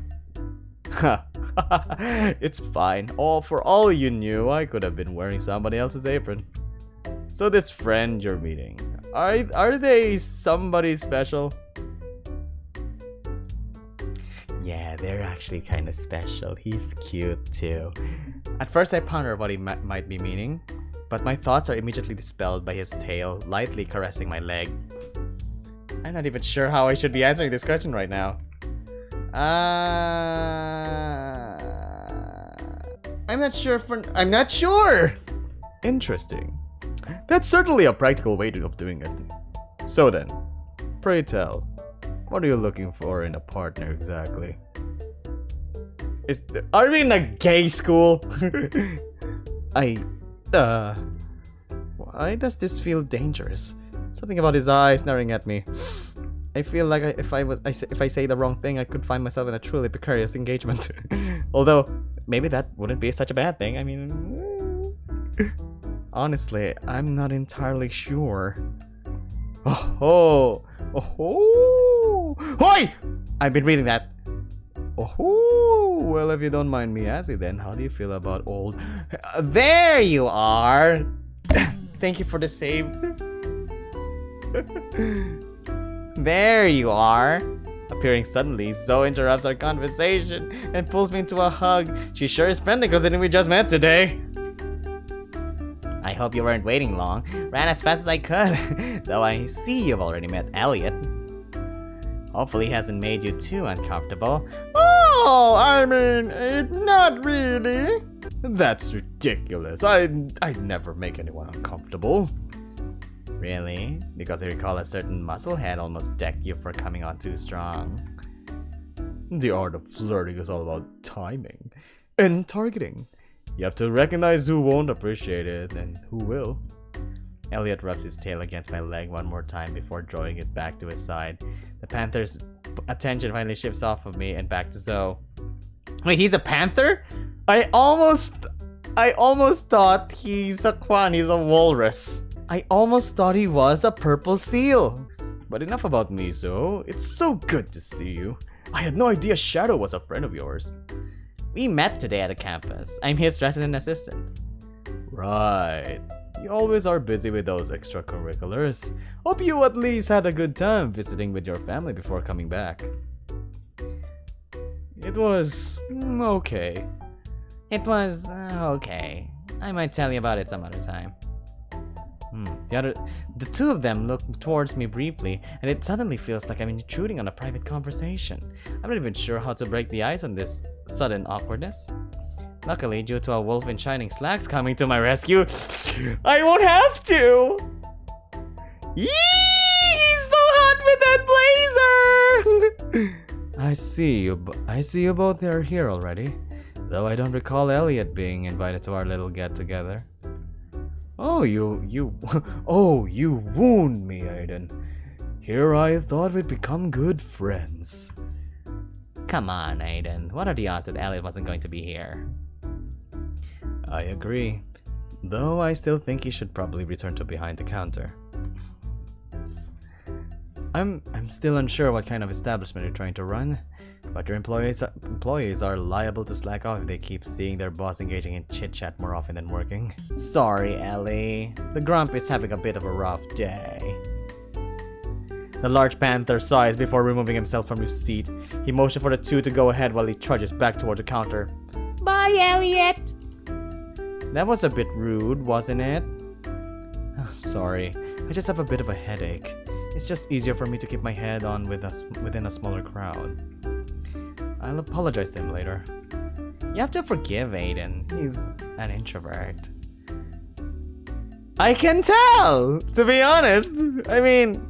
It's fine. For all you knew, I could have been wearing somebody else's apron. So this friend you're meeting, are they somebody special? Yeah, they're actually kind of special. He's cute too. At first I ponder what he might be meaning, but my thoughts are immediately dispelled by his tail lightly caressing my leg. I'm not even sure how I should be answering this question right now. I'm not sure! Interesting. That's certainly a practical way of doing it. So then, pray tell, what are you looking for in a partner exactly? Are we in a gay school? Why does this feel dangerous? Something about his eyes staring at me. I feel like if I say the wrong thing, I could find myself in a truly precarious engagement. Although, maybe that wouldn't be such a bad thing. I mean, honestly, I'm not entirely sure. Oh, Hoi! I've been reading that. Oh, well, if you don't mind me asking, then how do you feel about old? There you are. Thank you for the save. There you are. Appearing suddenly, Zoe interrupts our conversation and pulls me into a hug. She sure is friendly considering we just met today. I hope you weren't waiting long. Ran as fast as I could. Though I see you've already met Elliot. Hopefully he hasn't made you too uncomfortable. Oh, I mean, not really. That's ridiculous. I'd never make anyone uncomfortable. Really? Because I recall a certain musclehead almost decked you for coming on too strong. The art of flirting is all about timing and targeting. You have to recognize who won't appreciate it and who will. Elliot rubs his tail against my leg one more time before drawing it back to his side. The panther's attention finally shifts off of me and back to Zoe. Wait, he's a panther? I almost thought he's a walrus. I almost thought he was a purple seal. But enough about me, Zoe. It's so good to see you. I had no idea Shadow was a friend of yours. We met today at the campus. I'm his resident assistant. Right. You always are busy with those extracurriculars. Hope you at least had a good time visiting with your family before coming back. It was okay. It was okay. I might tell you about it some other time. The two of them look towards me briefly, and it suddenly feels like I'm intruding on a private conversation. I'm not even sure how to break the ice on this sudden awkwardness. Luckily, due to a wolf in shining slacks coming to my rescue, I won't have to! Yee! He's so hot with that blazer! I see you both are here already. Though I don't recall Elliot being invited to our little get-together. Oh, you wound me, Aiden. Here I thought we'd become good friends. Come on, Aiden. What are the odds that Elliot wasn't going to be here? I agree. Though I still think he should probably return to behind the counter. I'm still unsure what kind of establishment you're trying to run, but your employees are liable to slack off if they keep seeing their boss engaging in chit-chat more often than working. Sorry, Ellie. The Grump is having a bit of a rough day. The large panther sighs before removing himself from his seat. He motions for the two to go ahead while he trudges back toward the counter. Bye, Elliot! That was a bit rude, wasn't it? Oh, sorry, I just have a bit of a headache. It's just easier for me to keep my head on within a smaller crowd. I'll apologize to him later. You have to forgive Aiden. He's an introvert. I can tell! To be honest! I mean...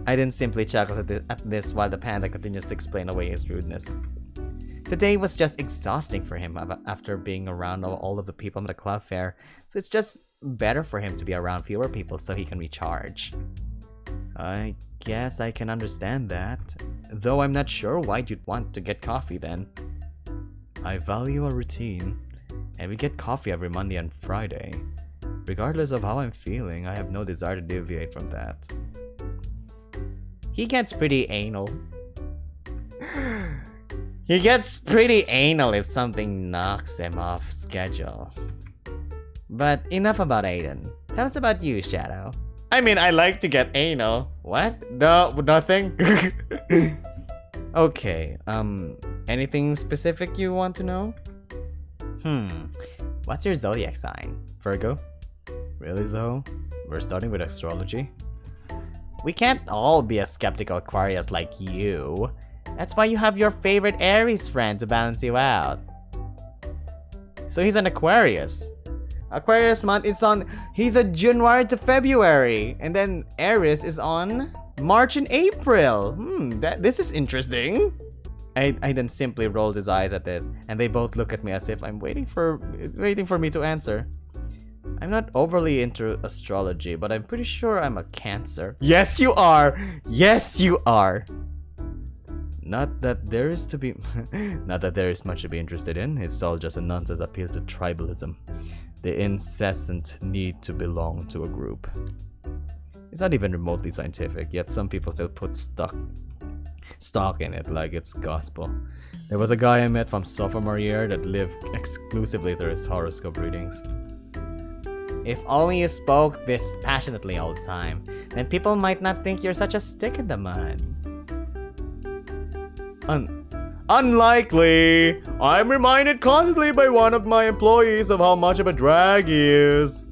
Aiden simply chuckles at this while the panda continues to explain away his rudeness. Today was just exhausting for him after being around all of the people at the club fair, so it's just better for him to be around fewer people so he can recharge. I guess I can understand that, though I'm not sure why you'd want to get coffee then. I value a routine, and we get coffee every Monday and Friday. Regardless of how I'm feeling, I have no desire to deviate from that. He gets pretty anal. He gets pretty anal if something knocks him off schedule. But enough about Aiden. Tell us about you, Shadow. I mean, I like to get anal. What? No, nothing? Okay, anything specific you want to know? What's your zodiac sign? Virgo? Really, Zoe? We're starting with astrology? We can't all be a skeptical Aquarius like you. That's why you have your favorite Aries friend to balance you out. So he's an Aquarius. Aquarius month is on... He's a January to February. And then Aries is on March and April. This is interesting. Aiden simply rolls his eyes at this, and they both look at me as if I'm waiting for me to answer. I'm not overly into astrology, but I'm pretty sure I'm a Cancer. Yes, you are! Yes, you are! Not that there is much to be interested in. It's all just a nonsense appeal to tribalism. The incessant need to belong to a group. It's not even remotely scientific, yet some people still put stock in it like it's gospel. There was a guy I met from sophomore year that lived exclusively through his horoscope readings. If only you spoke this passionately all the time, then people might not think you're such a stick in the mud. Unlikely! I'm reminded constantly by one of my employees of how much of a drag he is.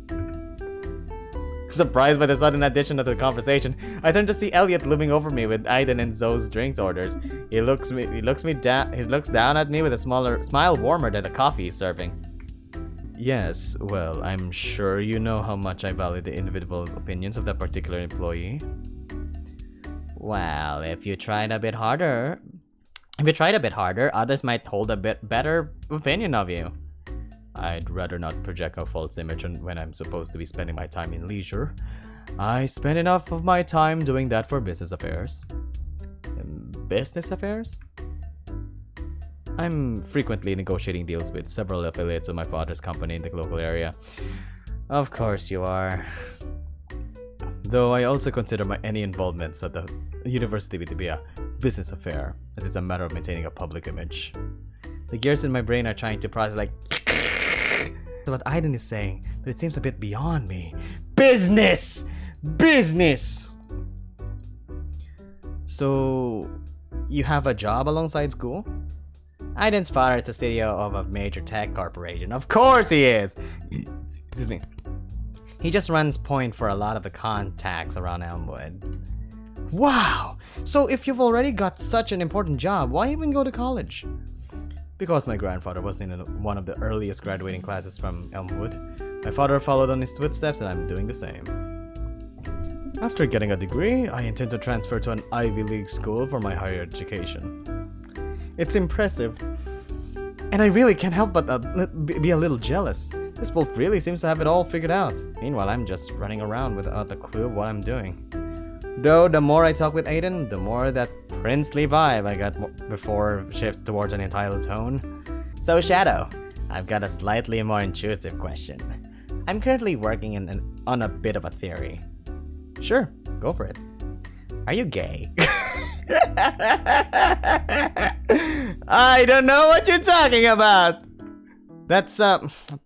Surprised by the sudden addition to the conversation, I turn to see Elliot looming over me with Aiden and Zoe's drinks orders. He looks down at me with a smile warmer than the coffee he's serving. Yes, well, I'm sure you know how much I value the individual opinions of that particular employee. Well, if you tried a bit harder, others might hold a bit better opinion of you. I'd rather not project a false image when I'm supposed to be spending my time in leisure. I spend enough of my time doing that for business affairs. Business affairs? I'm frequently negotiating deals with several affiliates of my father's company in the local area. Of course you are. Though I also consider any involvements at the university to be a business affair, as it's a matter of maintaining a public image. The gears in my brain are trying to process like... That's what Aiden is saying, but it seems a bit beyond me. Business! Business! So, you have a job alongside school? Aiden's father is the CEO of a major tech corporation. Of course he is! Excuse me. He just runs point for a lot of the contacts around Elmwood. Wow! So if you've already got such an important job, why even go to college? Because my grandfather was in one of the earliest graduating classes from Elmwood, my father followed on his footsteps and I'm doing the same. After getting a degree, I intend to transfer to an Ivy League school for my higher education. It's impressive, and I really can't help but be a little jealous. This wolf really seems to have it all figured out. Meanwhile, I'm just running around without a clue of what I'm doing. Though, the more I talk with Aiden, the more that princely vibe I got before shifts towards an entitled tone. So, Shadow, I've got a slightly more intrusive question. I'm currently working on a bit of a theory. Sure, go for it. Are you gay? I don't know what you're talking about! That's,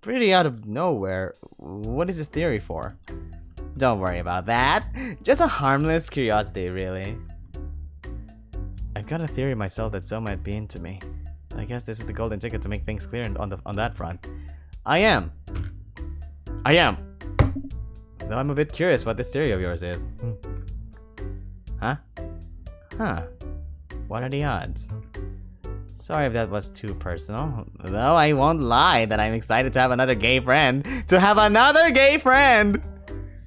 pretty out of nowhere. What is this theory for? Don't worry about that. Just a harmless curiosity, really. I've got a theory myself that Zoe might be into me. I guess this is the golden ticket to make things clear on that front. I am. Though I'm a bit curious what this theory of yours is. Huh? What are the odds? Sorry if that was too personal. Though I won't lie that I'm excited to have another gay friend.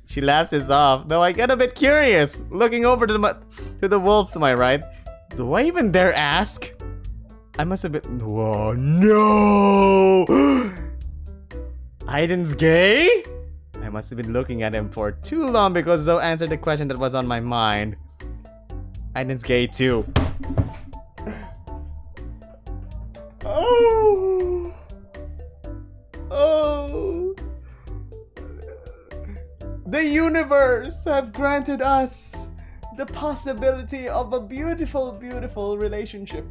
She laughs this off, though I get a bit curious, looking over to the wolf to my right. Do I even dare ask? I must have been. Whoa, no! Aiden's gay? I must have been looking at him for too long because Zoe answered the question that was on my mind. Aiden's gay too. Oh! The universe have granted us the possibility of a beautiful, beautiful relationship.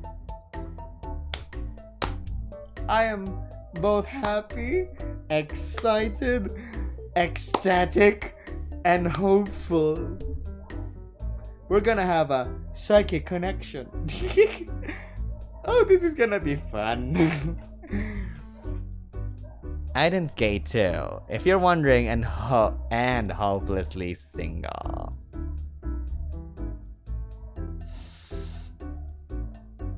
I am both happy, excited, ecstatic, and hopeful. We're gonna have a psychic connection. Oh, this is gonna be fun. Aiden's gay too, if you're wondering, and hopelessly single.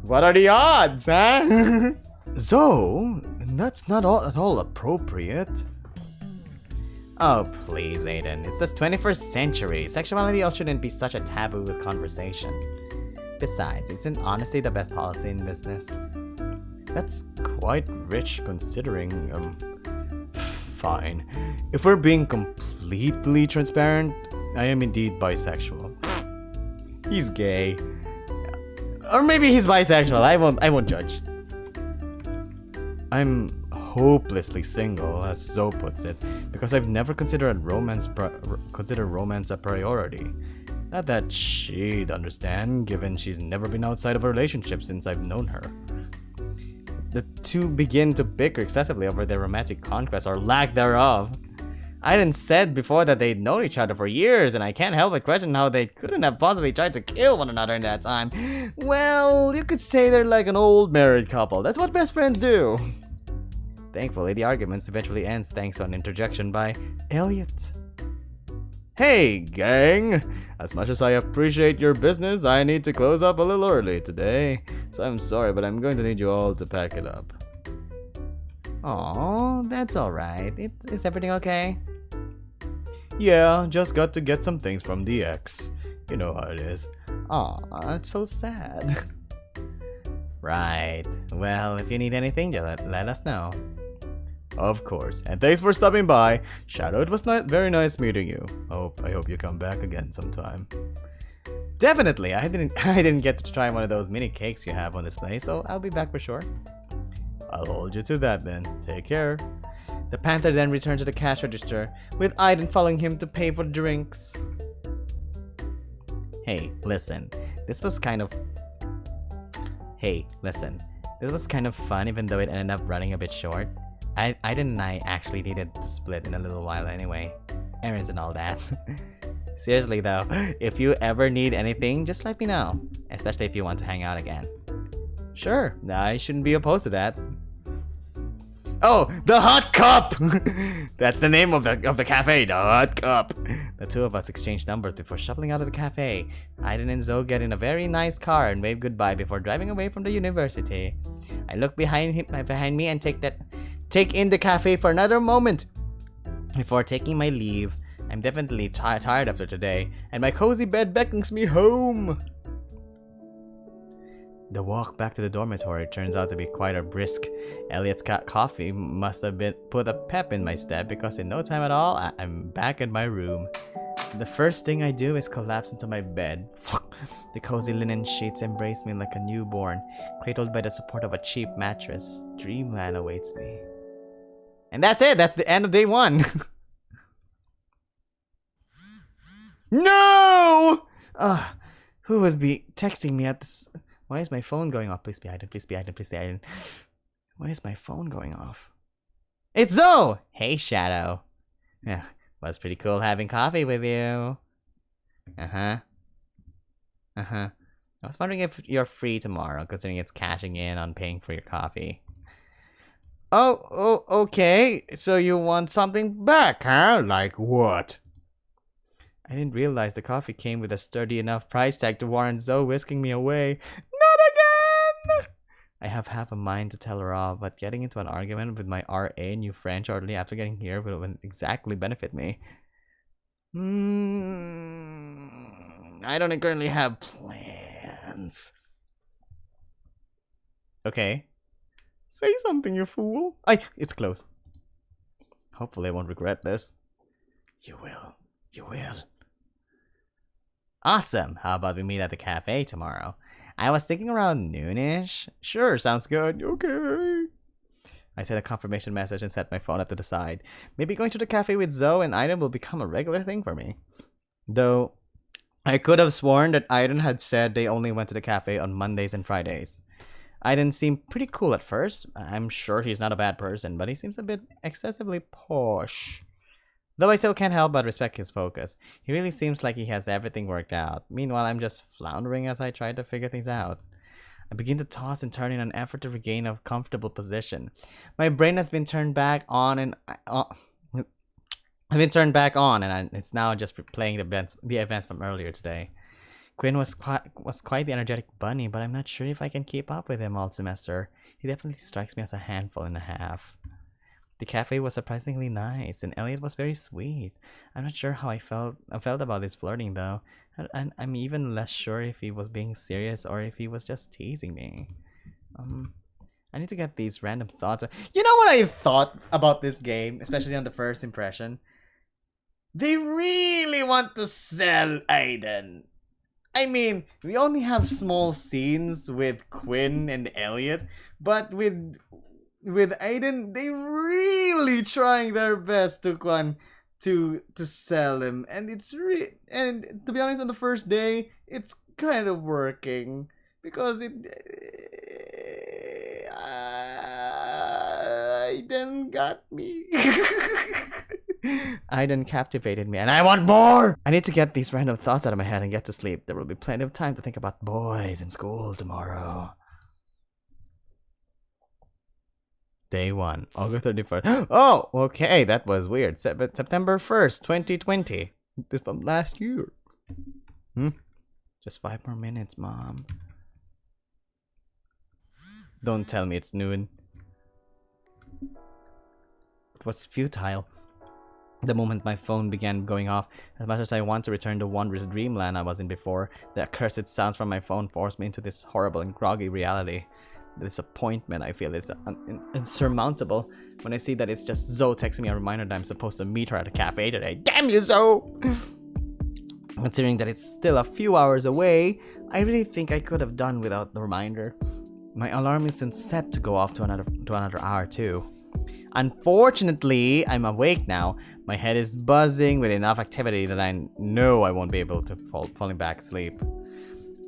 What are the odds, huh? Zoe, that's not at all appropriate. Oh, please, Aiden. It's the 21st century. Sexuality shouldn't be such a taboo conversation. Besides, isn't honesty the best policy in business? That's quite rich considering, fine. If we're being completely transparent, I am indeed bisexual. He's gay. Or maybe he's bisexual. I won't judge. I'm hopelessly single, as Zoe puts it, because I've never considered romance a priority. Not that she'd understand, given she's never been outside of a relationship since I've known her. The two begin to bicker excessively over their romantic conquest or lack thereof. Aiden said before that they'd known each other for years, and I can't help but question how they couldn't have possibly tried to kill one another in that time. Well, you could say they're like an old married couple. That's what best friends do. Thankfully, the arguments eventually ends thanks to an interjection by Elliot. Hey, gang! As much as I appreciate your business, I need to close up a little early today. So I'm sorry, but I'm going to need you all to pack it up. Aw, that's alright. Is everything okay? Yeah, just got to get some things from the ex. You know how it is. Aw, it's so sad. Right. Well, if you need anything, just let us know. Of course. And thanks for stopping by. Shadow, it was very nice meeting you. I hope you come back again sometime. Definitely. I didn't get to try one of those mini cakes you have on display, so I'll be back for sure. I'll hold you to that then. Take care. The Panther then returned to the cash register, with Aiden following him to pay for drinks. Hey, listen. This was kind of fun, even though it ended up running a bit short. Aiden and I actually needed to split in a little while anyway. Errands and all that. Seriously though, if you ever need anything, just let me know. Especially if you want to hang out again. Sure, I shouldn't be opposed to that. Oh, the hot cup! That's the name of the cafe, the hot cup. The two of us exchanged numbers before shuffling out of the cafe. Aiden and Zoe get in a very nice car and wave goodbye before driving away from the university. I look behind me and take in the cafe for another moment before taking my leave. I'm definitely tired after today, and my cozy bed beckons me home. The walk back to the dormitory turns out to be quite a brisk. Elliot's coffee must have put a pep in my step, because in no time at all, I'm back in my room. The first thing I do is collapse into my bed. The cozy linen sheets embrace me like a newborn, cradled by the support of a cheap mattress. Dreamland awaits me. And that's it! That's the end of day 1! No! Who would be texting me at this... Why is my phone going off? Please be Aiden, please be Aiden, please be Aiden. Why is my phone going off? It's Zoe! Hey, Shadow. Yeah, was pretty cool having coffee with you. I was wondering if you're free tomorrow, considering it's cashing in on paying for your coffee. Oh, okay. So you want something back, huh? Like what? I didn't realize the coffee came with a sturdy enough price tag to warrant Zoe whisking me away. Not again! I have half a mind to tell her off, but getting into an argument with my RA new friend shortly after getting here wouldn't exactly benefit me. I don't currently have plans. Okay. Say something, you fool. It's closed. Hopefully I won't regret this. You will. You will. Awesome. How about we meet at the cafe tomorrow? I was thinking around noonish. Sure, sounds good. Okay. I sent a confirmation message and set my phone to the side. Maybe going to the cafe with Zoe and Aiden will become a regular thing for me. Though, I could have sworn that Aiden had said they only went to the cafe on Mondays and Fridays. Aiden seemed pretty cool at first. I'm sure he's not a bad person, but he seems a bit excessively posh. Though I still can't help but respect his focus. He really seems like he has everything worked out. Meanwhile, I'm just floundering as I try to figure things out. I begin to toss and turn in an effort to regain a comfortable position. My brain has been turned back on and it's now just replaying the events from earlier today. Quinn was quite the energetic bunny, but I'm not sure if I can keep up with him all semester. He definitely strikes me as a handful and a half. The cafe was surprisingly nice, and Elliot was very sweet. I'm not sure how I felt about his flirting, though. And I'm even less sure if he was being serious or if he was just teasing me. I need to get these random thoughts. You know what I thought about this game, especially on the first impression? They really want to sell Aiden. I mean, we only have small scenes with Quinn and Elliot, but with Aiden, they really trying their best to sell him, and and to be honest, on the first day, it's kind of working because Aiden got me. Aiden captivated me, and I want more! I need to get these random thoughts out of my head and get to sleep. There will be plenty of time to think about boys in school tomorrow. Day 1, August 31st. Oh, okay, that was weird. September 1st, 2020. This from last year. Just 5 more minutes, Mom. Don't tell me it's noon. It was futile. The moment my phone began going off, as much as I want to return to wondrous dreamland I was in before, the accursed sounds from my phone forced me into this horrible and groggy reality. The disappointment I feel is insurmountable when I see that it's just Zoe texting me a reminder that I'm supposed to meet her at a cafe today. Damn you, Zoe! Considering that it's still a few hours away, I really think I could have done without the reminder. My alarm isn't set to go off to another hour too. Unfortunately, I'm awake now. My head is buzzing with enough activity that I know I won't be able to falling back asleep.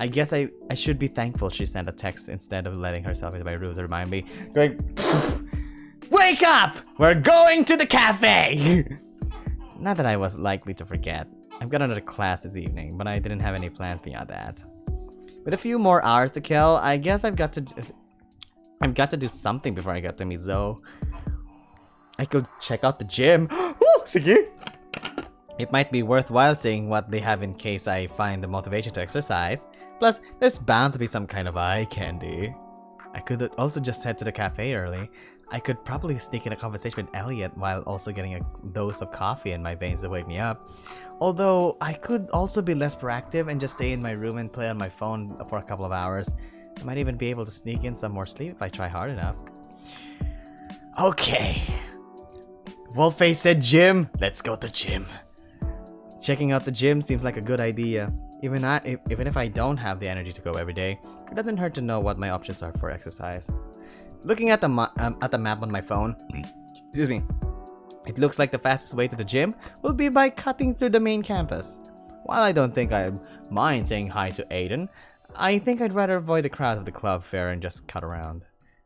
I guess I should be thankful she sent a text instead of letting herself into my room to remind me, going, wake up! We're going to the cafe! Not that I was likely to forget. I've got another class this evening, but I didn't have any plans beyond that. With a few more hours to kill, I guess I've got to do something before I get to meet Zoe. I could check out the gym. Woo! Sige! It might be worthwhile seeing what they have in case I find the motivation to exercise. Plus, there's bound to be some kind of eye candy. I could also just head to the cafe early. I could probably sneak in a conversation with Elliot while also getting a dose of coffee in my veins to wake me up. Although, I could also be less proactive and just stay in my room and play on my phone for a couple of hours. I might even be able to sneak in some more sleep if I try hard enough. Okay. Wolfface said gym. Let's go to gym. Checking out the gym seems like a good idea. Even if I don't have the energy to go every day, it doesn't hurt to know what my options are for exercise. Looking at the map on my phone, excuse me, it looks like the fastest way to the gym will be by cutting through the main campus. While I don't think I'd mind saying hi to Aiden, I think I'd rather avoid the crowd of the club fair and just cut around.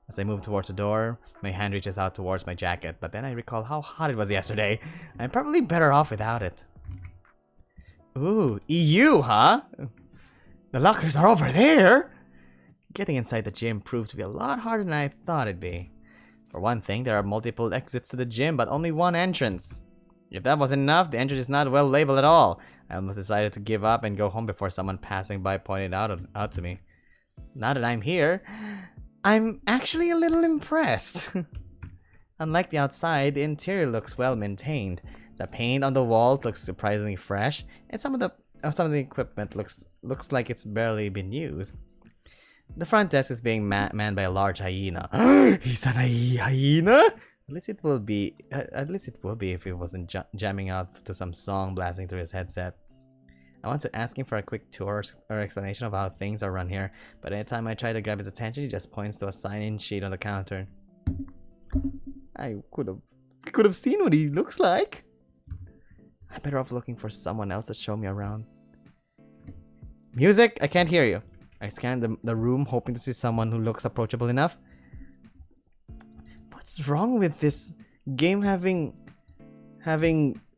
As I move towards the door, my hand reaches out towards my jacket, but then I recall how hot it was yesterday. I'm probably better off without it. Ooh, EU, huh? The lockers are over there! Getting inside the gym proved to be a lot harder than I thought it'd be. For one thing, there are multiple exits to the gym, but only one entrance. If that wasn't enough, the entrance is not well labeled at all. I almost decided to give up and go home before someone passing by pointed out to me. Now that I'm here, I'm actually a little impressed. Unlike the outside, the interior looks well maintained. The paint on the walls looks surprisingly fresh, and some of the equipment looks like it's barely been used. The front desk is being manned by a large hyena. He's an hyena? At least it will be if he wasn't jamming out to some song blasting through his headset. I want to ask him for a quick tour or explanation of how things are run here, but anytime I try to grab his attention, he just points to a sign-in sheet on the counter. I could have seen what he looks like. I'm better off looking for someone else to show me around. Music? I can't hear you. I scanned the room, hoping to see someone who looks approachable enough. What's wrong with this game having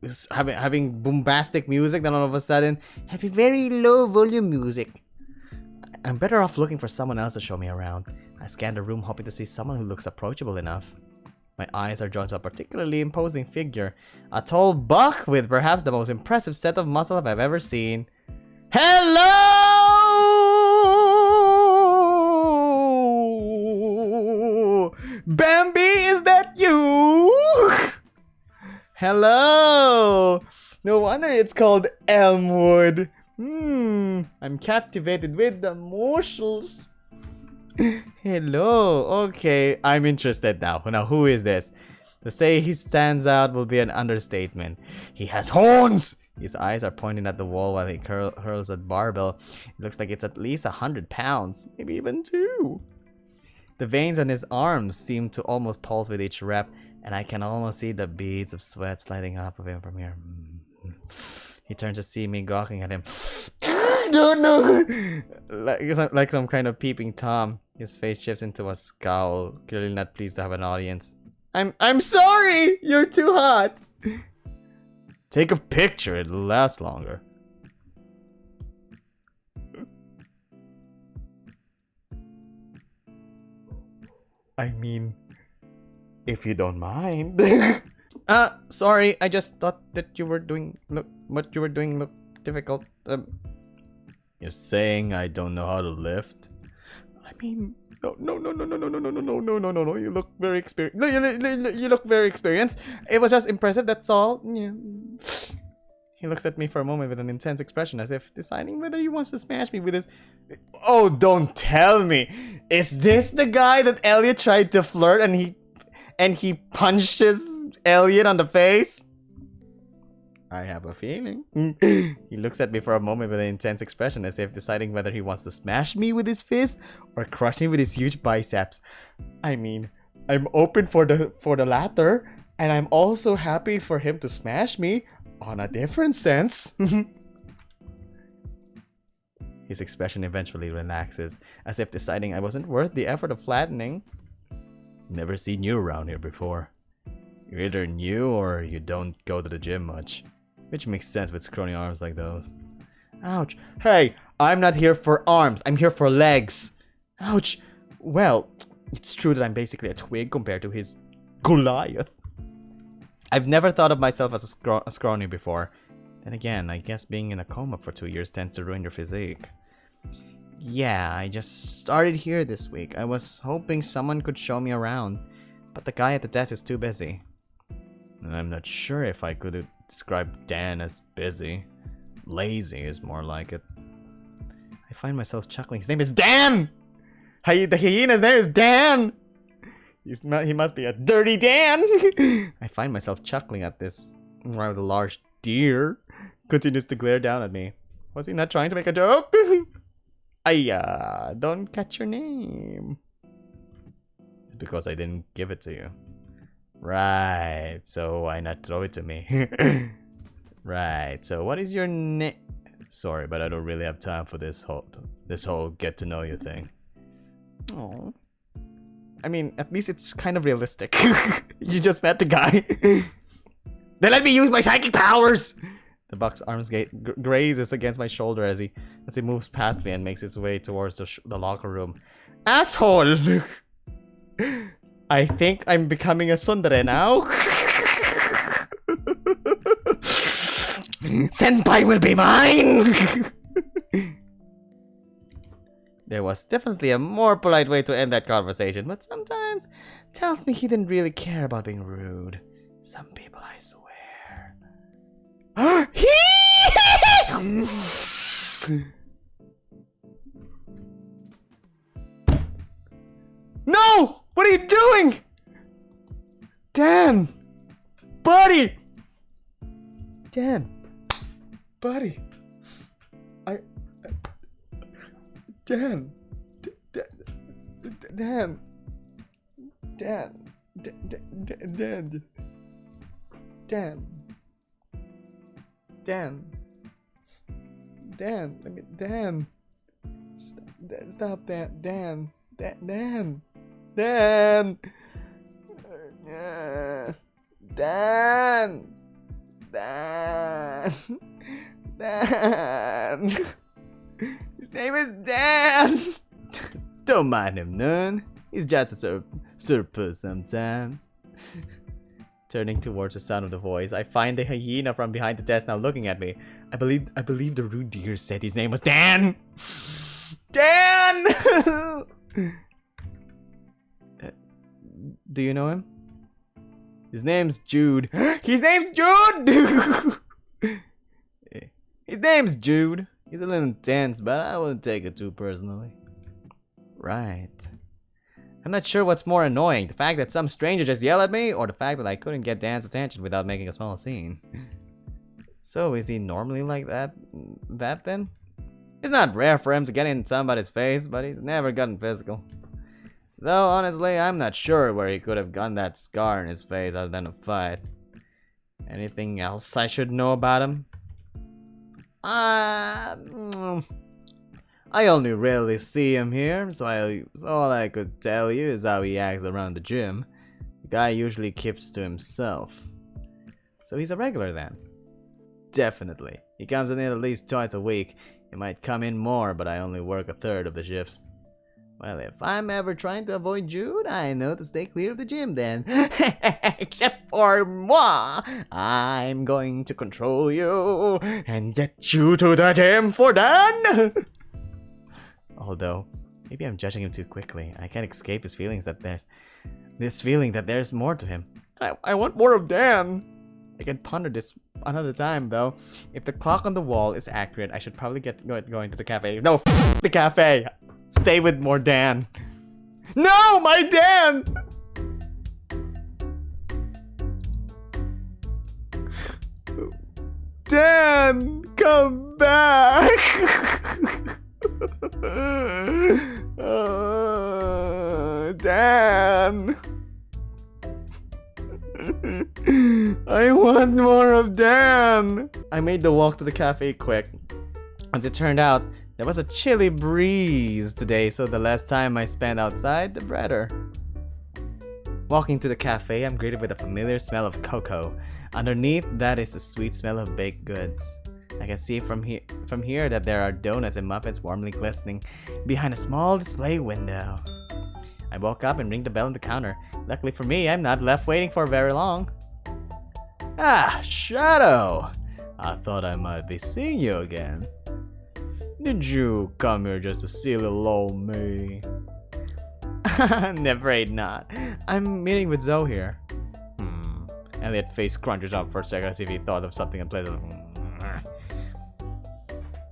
bombastic music, then all of a sudden having very low volume music? I'm better off looking for someone else to show me around. I scanned the room, hoping to see someone who looks approachable enough. My eyes are drawn to a particularly imposing figure. A tall buck with perhaps the most impressive set of muscle I've ever seen. Hello! Bambi, is that you? Hello! No wonder it's called Elmwood. I'm captivated with the morsels. Hello. Okay, I'm interested now. Now, who is this? To say he stands out will be an understatement. He has horns! His eyes are pointing at the wall while he hurls a barbell. It looks like it's at least 100 pounds, maybe even 2. The veins on his arms seem to almost pulse with each rep, and I can almost see the beads of sweat sliding off of him from here. He turns to see me gawking at him. No. Like some kind of peeping Tom. His face shifts into a scowl, clearly not pleased to have an audience. I'm sorry! You're too hot! Take a picture, it'll last longer. I mean, if you don't mind. Sorry, I just thought that what you were doing looked difficult. You're saying I don't know how to lift? I mean, no. You look very experienced. You look very experienced. It was just impressive, that's all. Yeah. He looks at me for a moment with an intense expression, as if deciding whether he wants to smash me with his... Oh, don't tell me! Is this the guy that Elliot tried to flirt and he punches Elliot on the face? I have a feeling. He looks at me for a moment with an intense expression, as if deciding whether he wants to smash me with his fist or crush me with his huge biceps. I mean, I'm open for the latter, and I'm also happy for him to smash me on a different sense. His expression eventually relaxes, as if deciding I wasn't worth the effort of flattening. Never seen you around here before. You're either new or you don't go to the gym much. Which makes sense with scrawny arms like those. Ouch. Hey, I'm not here for arms. I'm here for legs. Ouch. Well, it's true that I'm basically a twig compared to his Goliath. I've never thought of myself as a scrawny before. Then again, I guess being in a coma for 2 years tends to ruin your physique. Yeah, I just started here this week. I was hoping someone could show me around, but the guy at the desk is too busy. And I'm not sure if I could describe Dan as busy. Lazy is more like it. I find myself chuckling. His name is Dan! The hyena's name is Dan! He must be a dirty Dan! I find myself chuckling at this rather large deer continues to glare down at me. Was he not trying to make a joke? Don't catch your name. It's because I didn't give it to you. Right, so why not throw it to me? Right, so what is your name? Sorry, but I don't really have time for this whole get to know you thing. Oh. I mean, at least it's kind of realistic. You just met the guy. Then let me use my psychic powers! The buck's arms grazes against my shoulder as he moves past me and makes his way towards the locker room. Asshole! I think I'm becoming a tsundere now. Senpai will be mine! There was definitely a more polite way to end that conversation, but sometimes tells me he didn't really care about being rude. Some people, I swear. No! What are you doing? Dan! Buddy! Dan! Buddy! Dan! Dan! Dan! Dan! Dan! Dan! Dan! I mean, Dan! Stop that! Dan! Dan! Dan! Dan! Dan! Dan! His name is Dan! Don't mind him none. He's just a surplus sometimes. Turning towards the sound of the voice, I find the hyena from behind the desk now looking at me. I believe the rude deer said his name was Dan! Dan! Do you know him? His name's Jude. His name's Jude! His name's Jude. He's a little intense, but I wouldn't take it too personally. Right. I'm not sure what's more annoying, the fact that some stranger just yelled at me, or the fact that I couldn't get Dan's attention without making a small scene. So is he normally like that then? It's not rare for him to get in somebody's face, but he's never gotten physical. Though honestly, I'm not sure where he could have gotten that scar in his face other than a fight. Anything else I should know about him? I only rarely see him here, so all I could tell you is how he acts around the gym. The guy usually keeps to himself. So he's a regular then? Definitely. He comes in at least twice a week. He might come in more, but I only work a third of the shifts. Well, if I'm ever trying to avoid Jude, I know to stay clear of the gym then. Except for moi. I'm going to control you and get you to the gym for Dan. Although, maybe I'm judging him too quickly. I can't escape his feelings that there's more to him. I want more of Dan. I can ponder this another time though. If the clock on the wall is accurate, I should probably get going to the cafe. No, the cafe. Stay with more Dan. No, my Dan! Dan, come back! Dan! I want more of Dan! I made the walk to the cafe quick. As it turned out, there was a chilly breeze today, so the less time I spend outside, the better. Walking to the cafe, I'm greeted with a familiar smell of cocoa. Underneath that is the sweet smell of baked goods. I can see from here that there are donuts and muffins warmly glistening behind a small display window. I woke up and ring the bell on the counter. Luckily for me, I'm not left waiting for very long. Ah, Shadow! I thought I might be seeing you again. Did you come here just to see little old me? Afraid not. I'm meeting with Zoe here. Elliot's face crunches up for a second as if he thought of something unpleasant.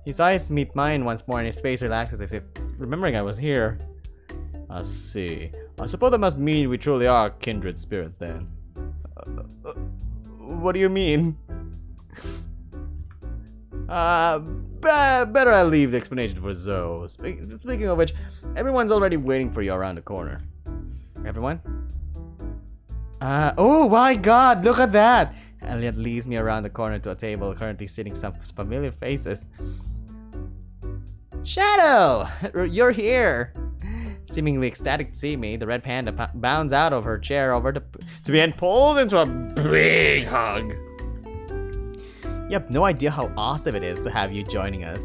His eyes meet mine once more and his face relaxes as if remembering I was here. I see. I suppose that must mean we truly are kindred spirits then. What do you mean? Better I leave the explanation for Zoe. Speaking of which, everyone's already waiting for you around the corner. Everyone? Oh my god, look at that! Elliot leads me around the corner to a table, currently sitting some familiar faces. Shadow! You're here! Seemingly ecstatic to see me, the red panda bounds out of her chair over to be pulled into a big hug. You have no idea how awesome it is to have you joining us.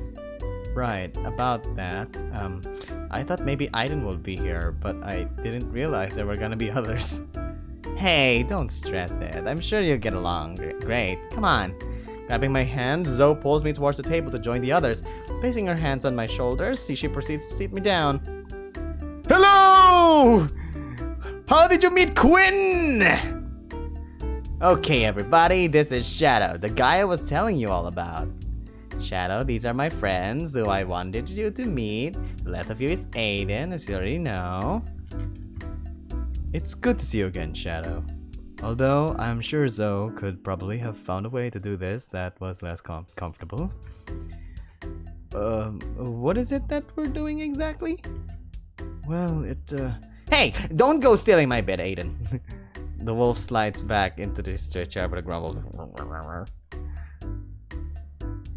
Right, about that, I thought maybe Aiden would be here, but I didn't realize there were gonna be others. Hey, don't stress it. I'm sure you'll get along great. Come on. Grabbing my hand, Zoe pulls me towards the table to join the others. Placing her hands on my shoulders, she proceeds to sit me down. Hello! How did you meet Quinn? Okay, everybody, this is Shadow, the guy I was telling you all about. Shadow, these are my friends who I wanted you to meet. The left of you is Aiden, as you already know. It's good to see you again, Shadow. Although, I'm sure Zoe could probably have found a way to do this that was less comfortable. What is it that we're doing exactly? Well, Hey! Don't go stealing my bed, Aiden! The wolf slides back into the chair with a grumble.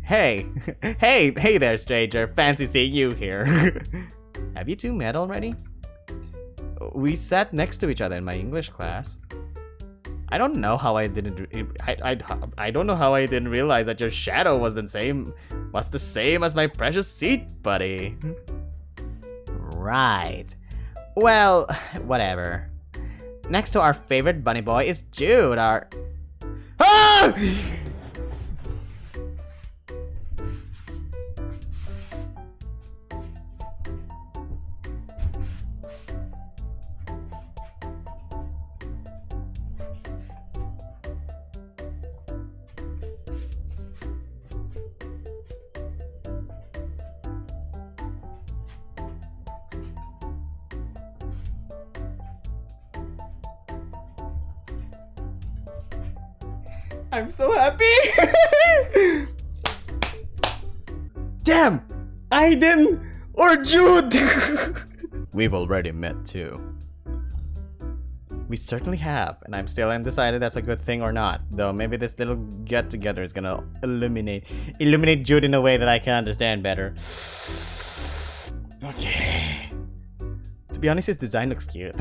Hey! Hey there, stranger! Fancy seeing you here! Have you two met already? We sat next to each other in my English class. I don't know how I didn't. I don't know how I didn't realize that your shadow was the same as my precious seat, buddy. Right. Well, whatever. Next to our favorite bunny boy is Jude, our. Ah! I'm so happy! Damn! Aiden or Jude! We've already met too. We certainly have, and I'm still undecided that's a good thing or not. Though maybe this little get-together is gonna illuminate Jude in a way that I can understand better. Okay. To be honest, his design looks cute.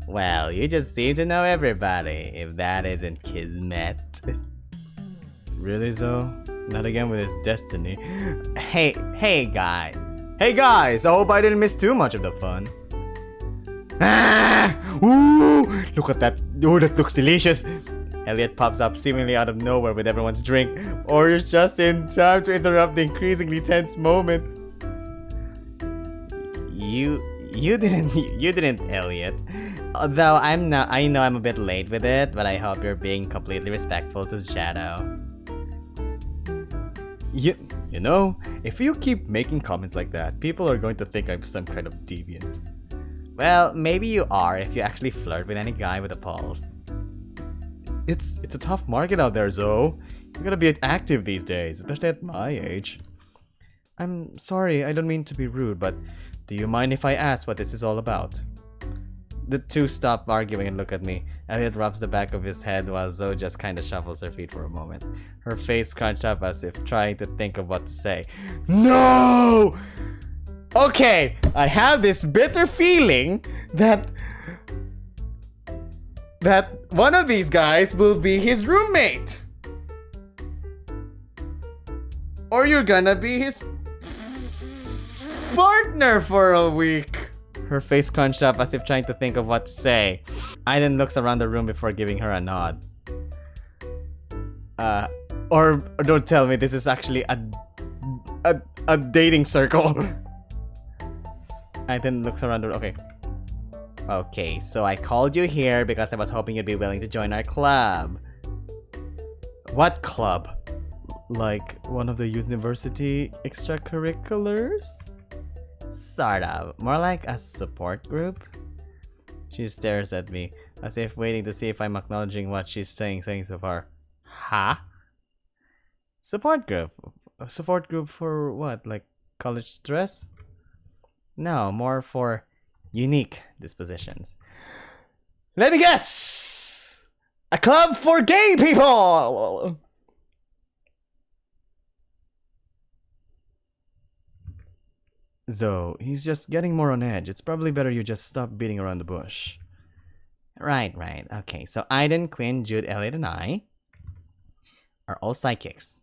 Well, you just seem to know everybody, if that isn't kismet. Really, Zoe? Not again with his destiny. Hey guys, I hope I didn't miss too much of the fun. Ah! Ooh! Look at that. Oh, that looks delicious. Elliot pops up seemingly out of nowhere with everyone's drink. Or you're just in time to interrupt the increasingly tense moment. You didn't, Elliot. Although I know I'm a bit late with it, but I hope you're being completely respectful to Shadow. You know, if you keep making comments like that, people are going to think I'm some kind of deviant. Well, maybe you are if you actually flirt with any guy with a pulse. It's a tough market out there, Zoe. You gotta be active these days, especially at my age. I'm sorry, I don't mean to be rude, but do you mind if I ask what this is all about? The two stop arguing and look at me. Elliot rubs the back of his head while Zoe just kinda shuffles her feet for a moment. Her face scrunched up as if trying to think of what to say. No! Okay, I have this bitter feeling that one of these guys will be his roommate. Or you're gonna be his partner for a week. Her face scrunched up as if trying to think of what to say. Aiden looks around the room before giving her a nod. Or don't tell me this is actually a dating circle. I then looks around. Okay. Okay, so I called you here because I was hoping you'd be willing to join our club. What club? Like one of the university extracurriculars? Sort of. More like a support group. She stares at me as if waiting to see if I'm acknowledging what she's saying so far. Huh? Support group? A support group for what? Like college stress? No, more for unique dispositions. Let me guess! A club for gay people! So, he's just getting more on edge. It's probably better you just stop beating around the bush. Right. Okay, so Aiden, Quinn, Jude, Elliot, and I are all psychics.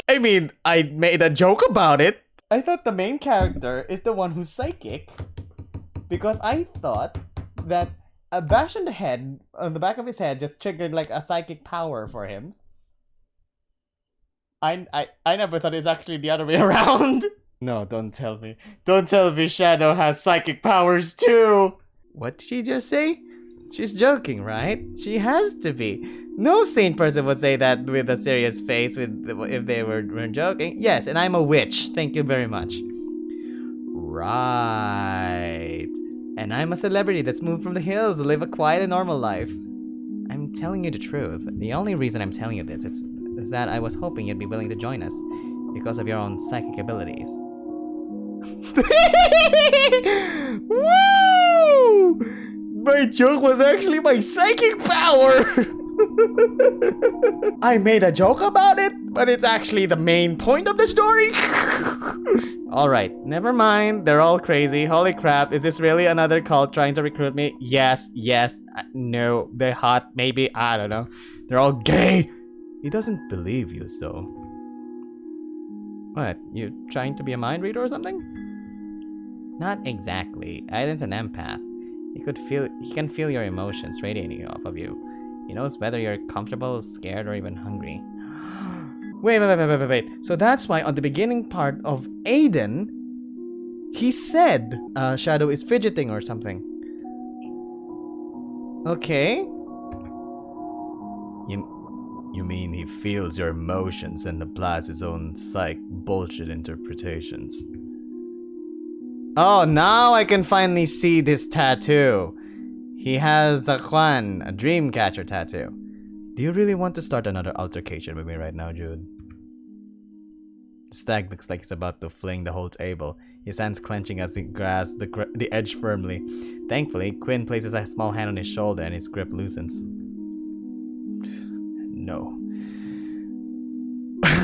I mean, I made a joke about it. I thought the main character is the one who's psychic. Because I thought that a bash on the head, on the back of his head, just triggered like a psychic power for him. I never thought it's actually the other way around. No, don't tell me. Don't tell me Shadow has psychic powers too. What did she just say? She's joking, right? She has to be. No sane person would say that with a serious face if they weren't joking. Yes, and I'm a witch. Thank you very much. Right. And I'm a celebrity that's moved from the hills to live a quiet and normal life. I'm telling you the truth. The only reason I'm telling you this is that I was hoping you'd be willing to join us because of your own psychic abilities. Woo! My joke was actually my psychic power! I made a joke about it, but it's actually the main point of the story. Alright, never mind. They're all crazy. Holy crap, is this really another cult trying to recruit me? Yes, no, they're hot, maybe, I don't know. They're all gay! He doesn't believe you, so... What, you trying to be a mind reader or something? Not exactly. Aiden's an empath. He can feel your emotions radiating off of you. He knows whether you're comfortable, scared, or even hungry. Wait. So that's why on the beginning part of Aiden, he said Shadow is fidgeting or something. Okay. You mean he feels your emotions and applies his own psych bullshit interpretations? Oh, now I can finally see this tattoo. He has a Juan, a dream catcher tattoo. Do you really want to start another altercation with me right now, Jude? The stag looks like he's about to fling the whole table, his hands clenching as he grasps the edge firmly. Thankfully, Quinn places a small hand on his shoulder and his grip loosens. No.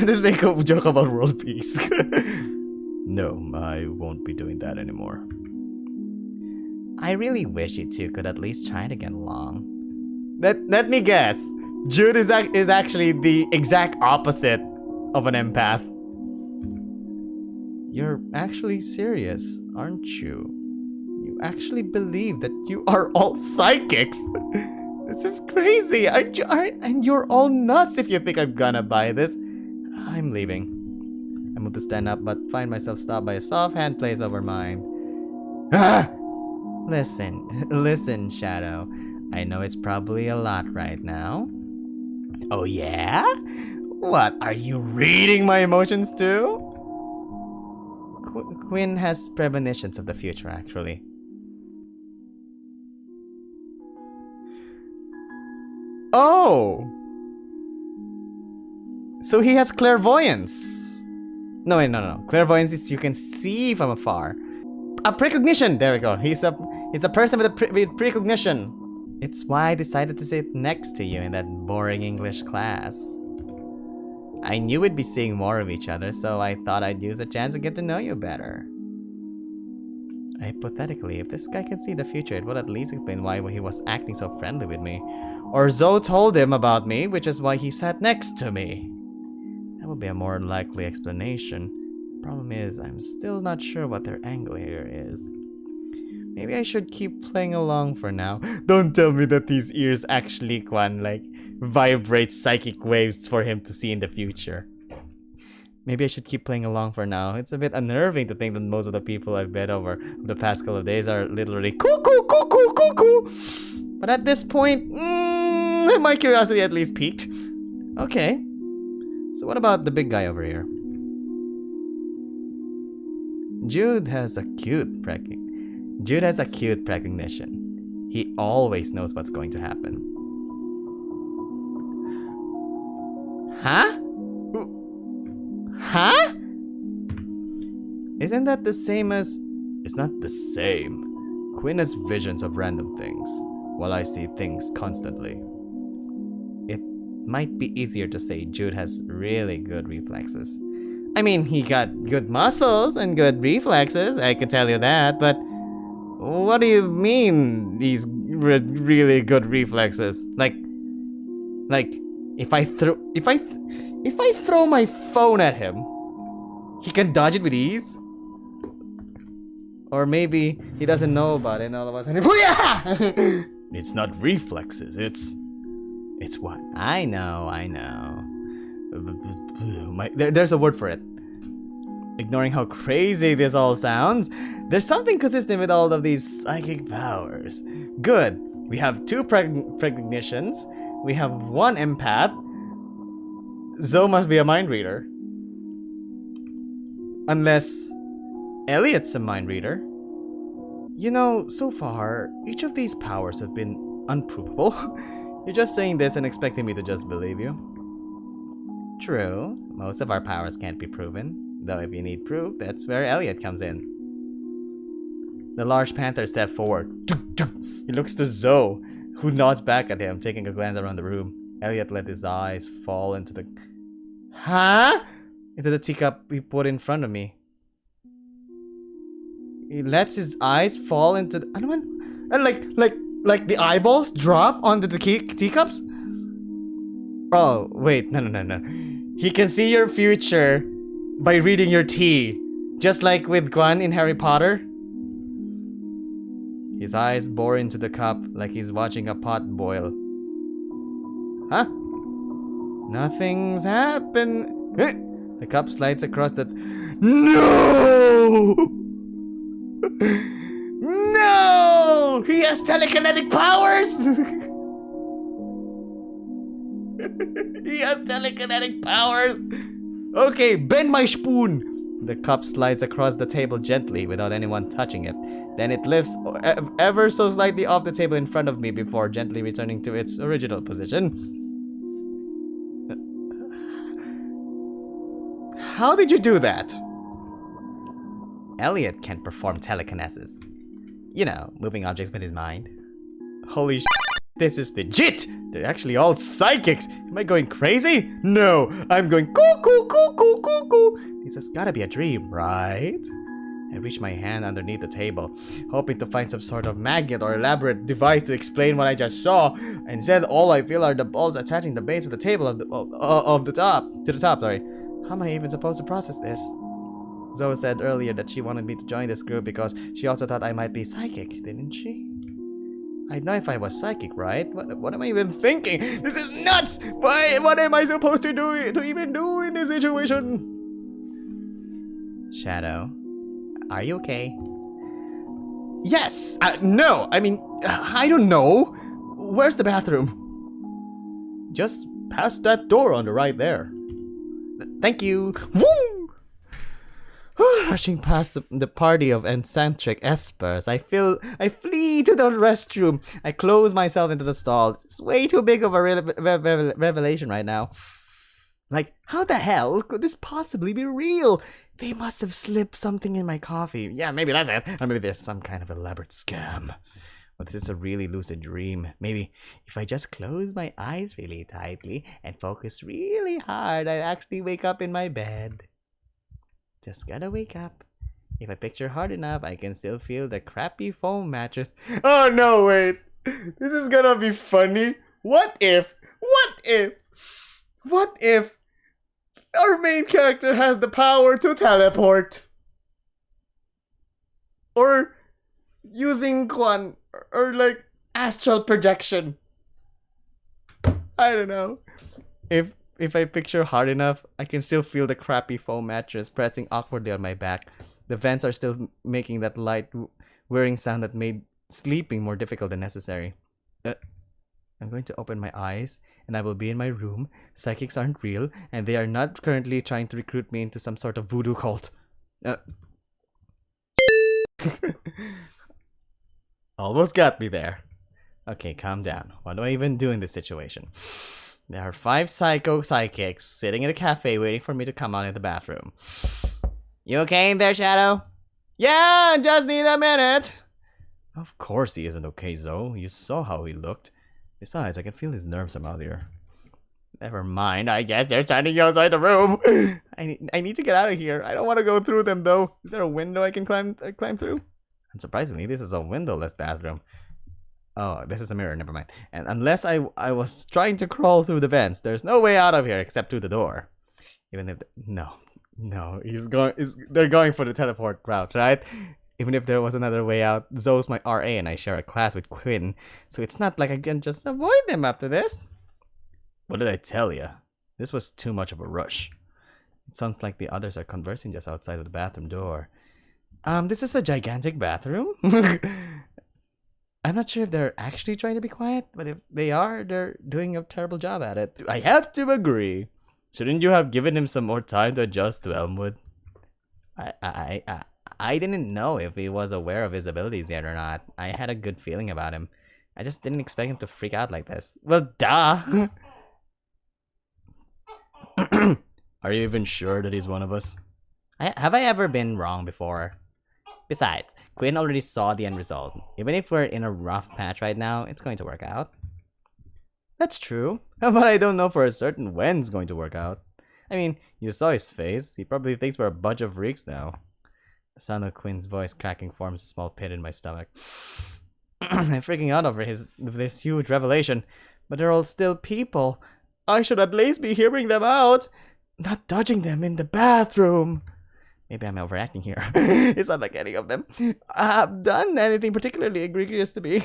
Just make a joke about world peace. No, I won't be doing that anymore. I really wish you two could at least try to get along. Let me guess. Jude is actually the exact opposite of an empath. You're actually serious, aren't you? You actually believe that you are all psychics. This is crazy. And you're all nuts if you think I'm gonna buy this. I'm leaving. I move to stand up, but find myself stopped by a soft hand placed over mine. Ah! Listen, Shadow. I know it's probably a lot right now. Oh yeah? What, are you reading my emotions too? Quinn has premonitions of the future, actually. Oh! So he has clairvoyance. No. Clairvoyance is you can see from afar. A precognition! There we go. He's a person with precognition. It's why I decided to sit next to you in that boring English class. I knew we'd be seeing more of each other, so I thought I'd use the chance to get to know you better. Hypothetically, if this guy can see the future, it would at least explain why he was acting so friendly with me. Or Zoe told him about me, which is why he sat next to me. That would be a more likely explanation. Problem is, I'm still not sure what their angle here is. Maybe I should keep playing along for now. Don't tell me that these ears actually, vibrate psychic waves for him to see in the future. Maybe I should keep playing along for now. It's a bit unnerving to think that most of the people I've met over the past couple of days are literally cuckoo, cuckoo, cuckoo. But at this point, my curiosity at least peaked. Okay. So what about the big guy over here? Jude has acute precognition. He always knows what's going to happen. Huh? Huh? Isn't that the same as... It's not the same. Quinn has visions of random things, while I see things constantly. It might be easier to say Jude has really good reflexes. I mean, he got good muscles and good reflexes, I can tell you that, but... What do you mean, these really good reflexes? Like, if I throw my phone at him, he can dodge it with ease? Or maybe he doesn't know about it and all of a sudden, booyah! It's not reflexes, it's what? I know. There's a word for it. Ignoring how crazy this all sounds, there's something consistent with all of these psychic powers. Good. We have 2 precognitions. We have 1 empath. Zoe must be a mind reader. Unless Elliot's a mind reader. You know, so far, each of these powers have been unprovable. You're just saying this and expecting me to just believe you. True, most of our powers can't be proven. Though if you need proof, that's where Elliot comes in. The large panther stepped forward. He looks to Zoe, who nods back at him, taking a glance around the room. Elliot let his eyes fall into the... Huh? Into the teacup he put in front of me. He lets his eyes fall into the... Like the eyeballs drop onto the teacups? Oh, wait, no. He can see your future by reading your tea. Just like with Gwen in Harry Potter. His eyes bore into the cup like he's watching a pot boil. Huh? Nothing's happened. The cup slides across the... No! No! He has telekinetic powers! He has telekinetic powers! Okay, bend my spoon! The cup slides across the table gently without anyone touching it. Then it lifts ever so slightly off the table in front of me before gently returning to its original position. How did you do that? Elliot can perform telekinesis. You know, moving objects with his mind. Holy sh**, this is legit! They're actually all psychics! Am I going crazy? No, I'm going cuckoo, cuckoo, cuckoo! This has gotta be a dream, right? I reach my hand underneath the table, hoping to find some sort of magnet or elaborate device to explain what I just saw. Instead, all I feel are the balls attaching the base of the table to the top. How am I even supposed to process this? Zoe said earlier that she wanted me to join this group because she also thought I might be psychic, didn't she? I'd know if I was psychic, right? What am I even thinking? This is nuts! What am I supposed to even do in this situation? Shadow, are you okay? Yes! No! I mean, I don't know. Where's the bathroom? Just past that door on the right there. Thank you. Woo! Rushing past the party of eccentric espers, I flee to the restroom. I close myself into the stall. It's way too big of a revelation right now. Like, how the hell could this possibly be real? They must have slipped something in my coffee. Yeah, maybe that's it. Or maybe there's some kind of elaborate scam. But this is a really lucid dream. Maybe if I just close my eyes really tightly and focus really hard, I'd actually wake up in my bed. Just gotta wake up. If I picture hard enough, I can still feel the crappy foam mattress. Oh no, wait. This is gonna be funny. What if our main character has the power to teleport? Or using Quan or like astral projection. I don't know. If I picture hard enough, I can still feel the crappy foam mattress pressing awkwardly on my back. The vents are still making that light whirring sound that made sleeping more difficult than necessary. I'm going to open my eyes, and I will be in my room. Psychics aren't real, and they are not currently trying to recruit me into some sort of voodoo cult. Almost got me there. Okay, calm down. What do I even do in this situation? There are 5 psychics sitting in a cafe waiting for me to come out in the bathroom. You okay in there, Shadow? Yeah, just need a minute. Of course he isn't okay, Zoe. You saw how he looked. Besides, I can feel his nerves from out here. Never mind, I guess they're standing outside the room. I need to get out of here. I don't want to go through them, though. Is there a window I can climb through? Unsurprisingly, this is a windowless bathroom. Oh, this is a mirror, never mind. And unless I was trying to crawl through the vents, there's no way out of here except through the door. Even if... No, they're going for the teleport route, right? Even if there was another way out, Zoe's my RA and I share a class with Quinn, so it's not like I can just avoid them after this. What did I tell you? This was too much of a rush. It sounds like the others are conversing just outside of the bathroom door. This is a gigantic bathroom? I'm not sure if they're actually trying to be quiet, but if they are, they're doing a terrible job at it. I have to agree. Shouldn't you have given him some more time to adjust to Elmwood? I didn't know if he was aware of his abilities yet or not. I had a good feeling about him. I just didn't expect him to freak out like this. Well, duh! Are you even sure that he's one of us? Have I ever been wrong before? Besides, Quinn already saw the end result. Even if we're in a rough patch right now, it's going to work out. That's true, but I don't know for a certain when it's going to work out. I mean, you saw his face. He probably thinks we're a bunch of freaks now. The sound of Quinn's voice cracking forms a small pit in my stomach. I'm freaking out over this huge revelation, but they're all still people. I should at least be hearing them out, not dodging them in the bathroom. Maybe I'm overacting here. It's not like any of them have done anything particularly egregious to me.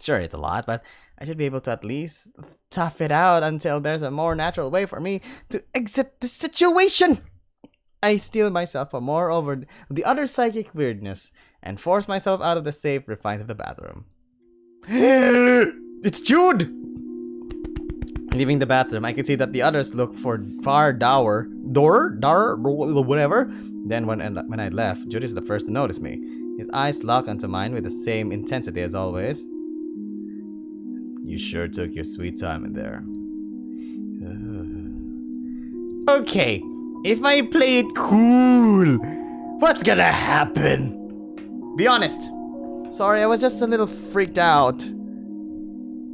Sure, it's a lot, but I should be able to at least tough it out until there's a more natural way for me to exit the situation. I steel myself for more over the other psychic weirdness and force myself out of the safe refines of the bathroom. It's Jude! Leaving the bathroom, I can see that the others look for far whatever. Then when I left, Jude is the first to notice me. His eyes lock onto mine with the same intensity as always. You sure took your sweet time in there. Okay, if I play it cool, what's gonna happen? Be honest. Sorry, I was just a little freaked out.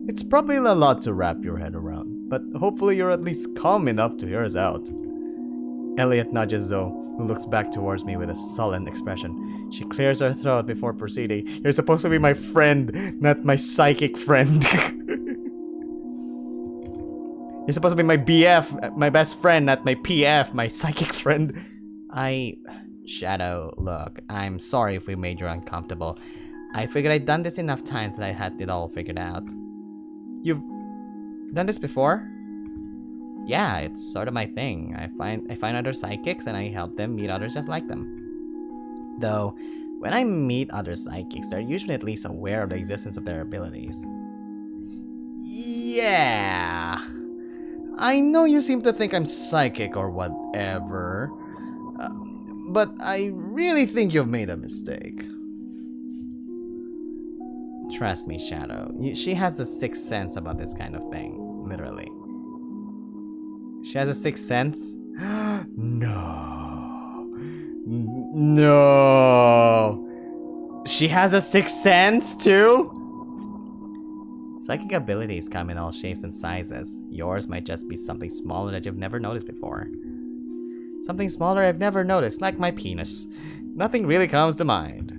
It's probably a lot to wrap your head around, but hopefully you're at least calm enough to hear us out. Elliot nudges Zoe, who looks back towards me with a sullen expression. She clears her throat before proceeding. You're supposed to be my friend, not my psychic friend. You're supposed to be my BF, my best friend, not my PF, my psychic friend. Shadow, look, I'm sorry if we made you uncomfortable. I figured I'd done this enough times that I had it all figured out. You've done this before? Yeah, it's sort of my thing. I find other psychics and I help them meet others just like them. Though, when I meet other psychics, they're usually at least aware of the existence of their abilities. Yeah. I know you seem to think I'm psychic or whatever, but I really think you've made a mistake. Trust me, Shadow. She has a sixth sense about this kind of thing. Literally. She has a sixth sense? No. No. She has a sixth sense too? Psychic abilities come in all shapes and sizes. Yours might just be something smaller that you've never noticed before. Something smaller I've never noticed, like my penis. Nothing really comes to mind.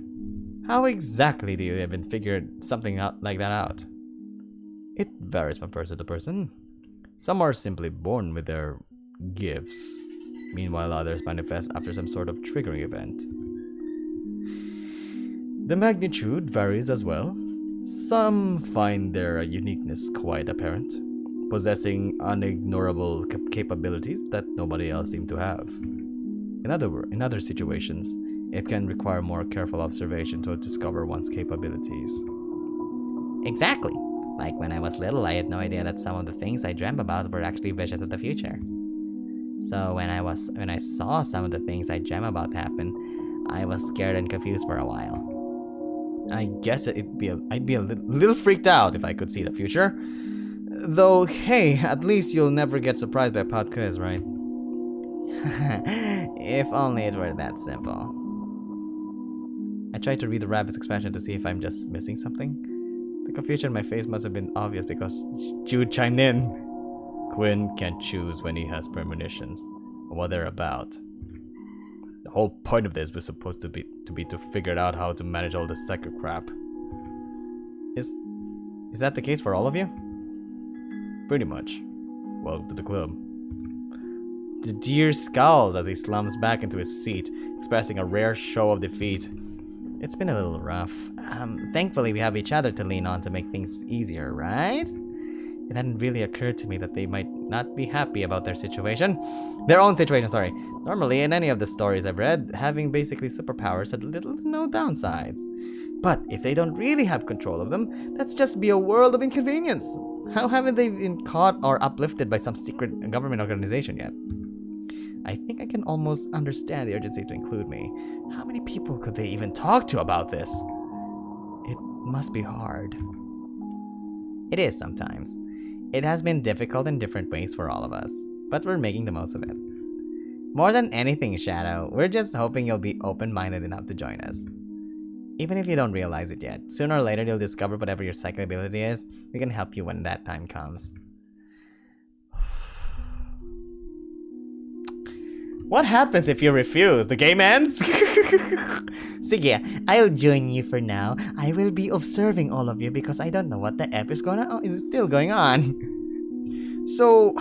How exactly do you even figure something out like that out? It varies from person to person. Some are simply born with their gifts. Meanwhile, others manifest after some sort of triggering event. The magnitude varies as well. Some find their uniqueness quite apparent, possessing unignorable capabilities that nobody else seems to have. In other situations, it can require more careful observation to discover one's capabilities. Exactly. Like when I was little, I had no idea that some of the things I dreamt about were actually visions of the future. So when I saw some of the things I dreamt about happen, I was scared and confused for a while. I guess I'd be a little freaked out if I could see the future. Though, hey, at least you'll never get surprised by a pop quiz, right? If only it were that simple. I tried to read the rabbit's expression to see if I'm just missing something. The confusion on my face must have been obvious because Jude chimed in. Quinn can't choose when he has premonitions or what they're about. The whole point of this was supposed to be to figure out how to manage all this psychic crap. Is that the case for all of you? Pretty much. Welcome to the club. The deer scowls as he slumps back into his seat, expressing a rare show of defeat. It's been a little rough. Thankfully we have each other to lean on to make things easier, right? It hadn't really occurred to me that they might not be happy about their own situation, sorry. Normally, in any of the stories I've read, having basically superpowers had little to no downsides. But if they don't really have control of them, that's just be a world of inconvenience. How haven't they been caught or uplifted by some secret government organization yet? I think I can almost understand the urgency to include me. How many people could they even talk to about this? It must be hard. It is sometimes. It has been difficult in different ways for all of us, but we're making the most of it. More than anything, Shadow, we're just hoping you'll be open-minded enough to join us. Even if you don't realize it yet, sooner or later you'll discover whatever your psychic ability is. We can help you when that time comes. What happens if you refuse? The game ends? Sige, I'll join you for now. I will be observing all of you because I don't know what the F is still going on. So,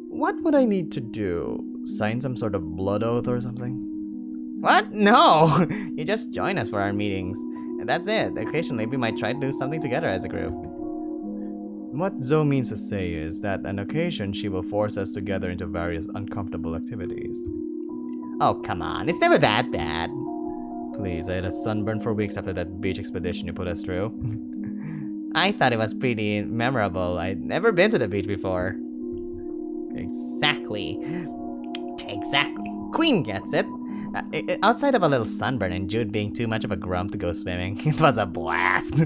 what would I need to do? Sign some sort of blood oath or something? What? No! You just join us for our meetings. And that's it. Occasionally we might try to do something together as a group. What Zoe means to say is that on occasion she will force us together into various uncomfortable activities. Oh, come on. It's never that bad. Please, I had a sunburn for weeks after that beach expedition you put us through. I thought it was pretty memorable. I'd never been to the beach before. Exactly. Queen gets it. Outside of a little sunburn and Jude being too much of a grump to go swimming, it was a blast.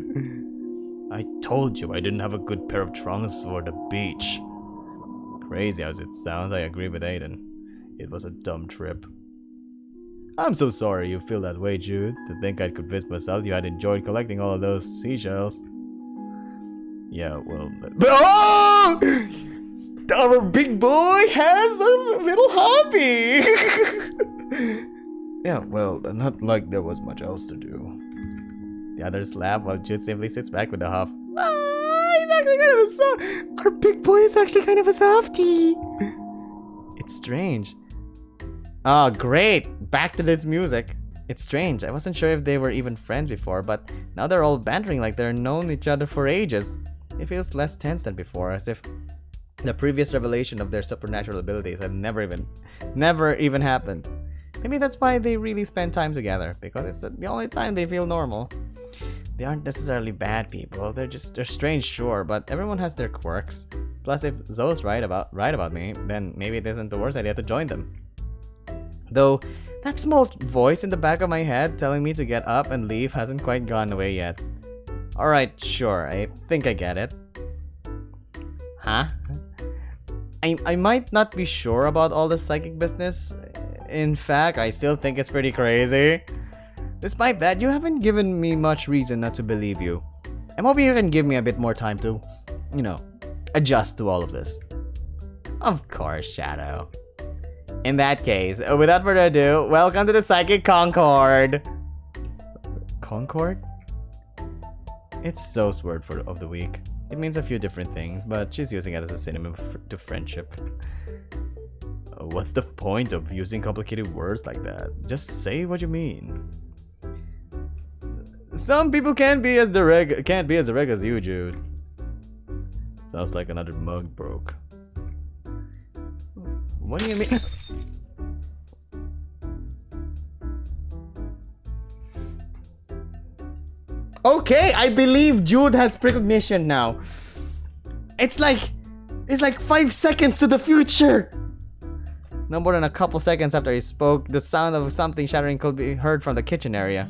I told you I didn't have a good pair of trunks for the beach. Crazy as it sounds, I agree with Aiden. It was a dumb trip. I'm so sorry you feel that way, Jude. To think I'd convinced myself you had enjoyed collecting all of those seashells. Yeah, well... Oh! Our big boy has a little hobby! Yeah, well, not like there was much else to do. The others laugh while Jude simply sits back with a huff. He's actually kind of a Our big boy is actually kind of a softie. It's strange. Oh, great! Back to this music. It's strange. I wasn't sure if they were even friends before, but now they're all bantering like they've known each other for ages. It feels less tense than before, as if the previous revelation of their supernatural abilities had never even happened. Maybe that's why they really spend time together, because it's the only time they feel normal. They aren't necessarily bad people. They're strange, sure, but everyone has their quirks. Plus, if Zoe's right about me, then maybe it isn't the worst idea to join them. Though, that small voice in the back of my head telling me to get up and leave hasn't quite gone away yet. Alright, sure, I think I get it. Huh? I might not be sure about all the psychic business. In fact, I still think it's pretty crazy. Despite that, you haven't given me much reason not to believe you. I'm hoping you can give me a bit more time to, adjust to all of this. Of course, Shadow. In that case, without further ado, welcome to the Psychic Concord. Concord? It's Zoe's word of the week. It means a few different things, but she's using it as a synonym to friendship. What's the point of using complicated words like that? Just say what you mean. Some people can't be as direct as you, Jude. Sounds like another mug broke. What do you mean? Okay, I believe Jude has precognition now. It's like 5 seconds to the future. No more than a couple seconds after he spoke, the sound of something shattering could be heard from the kitchen area.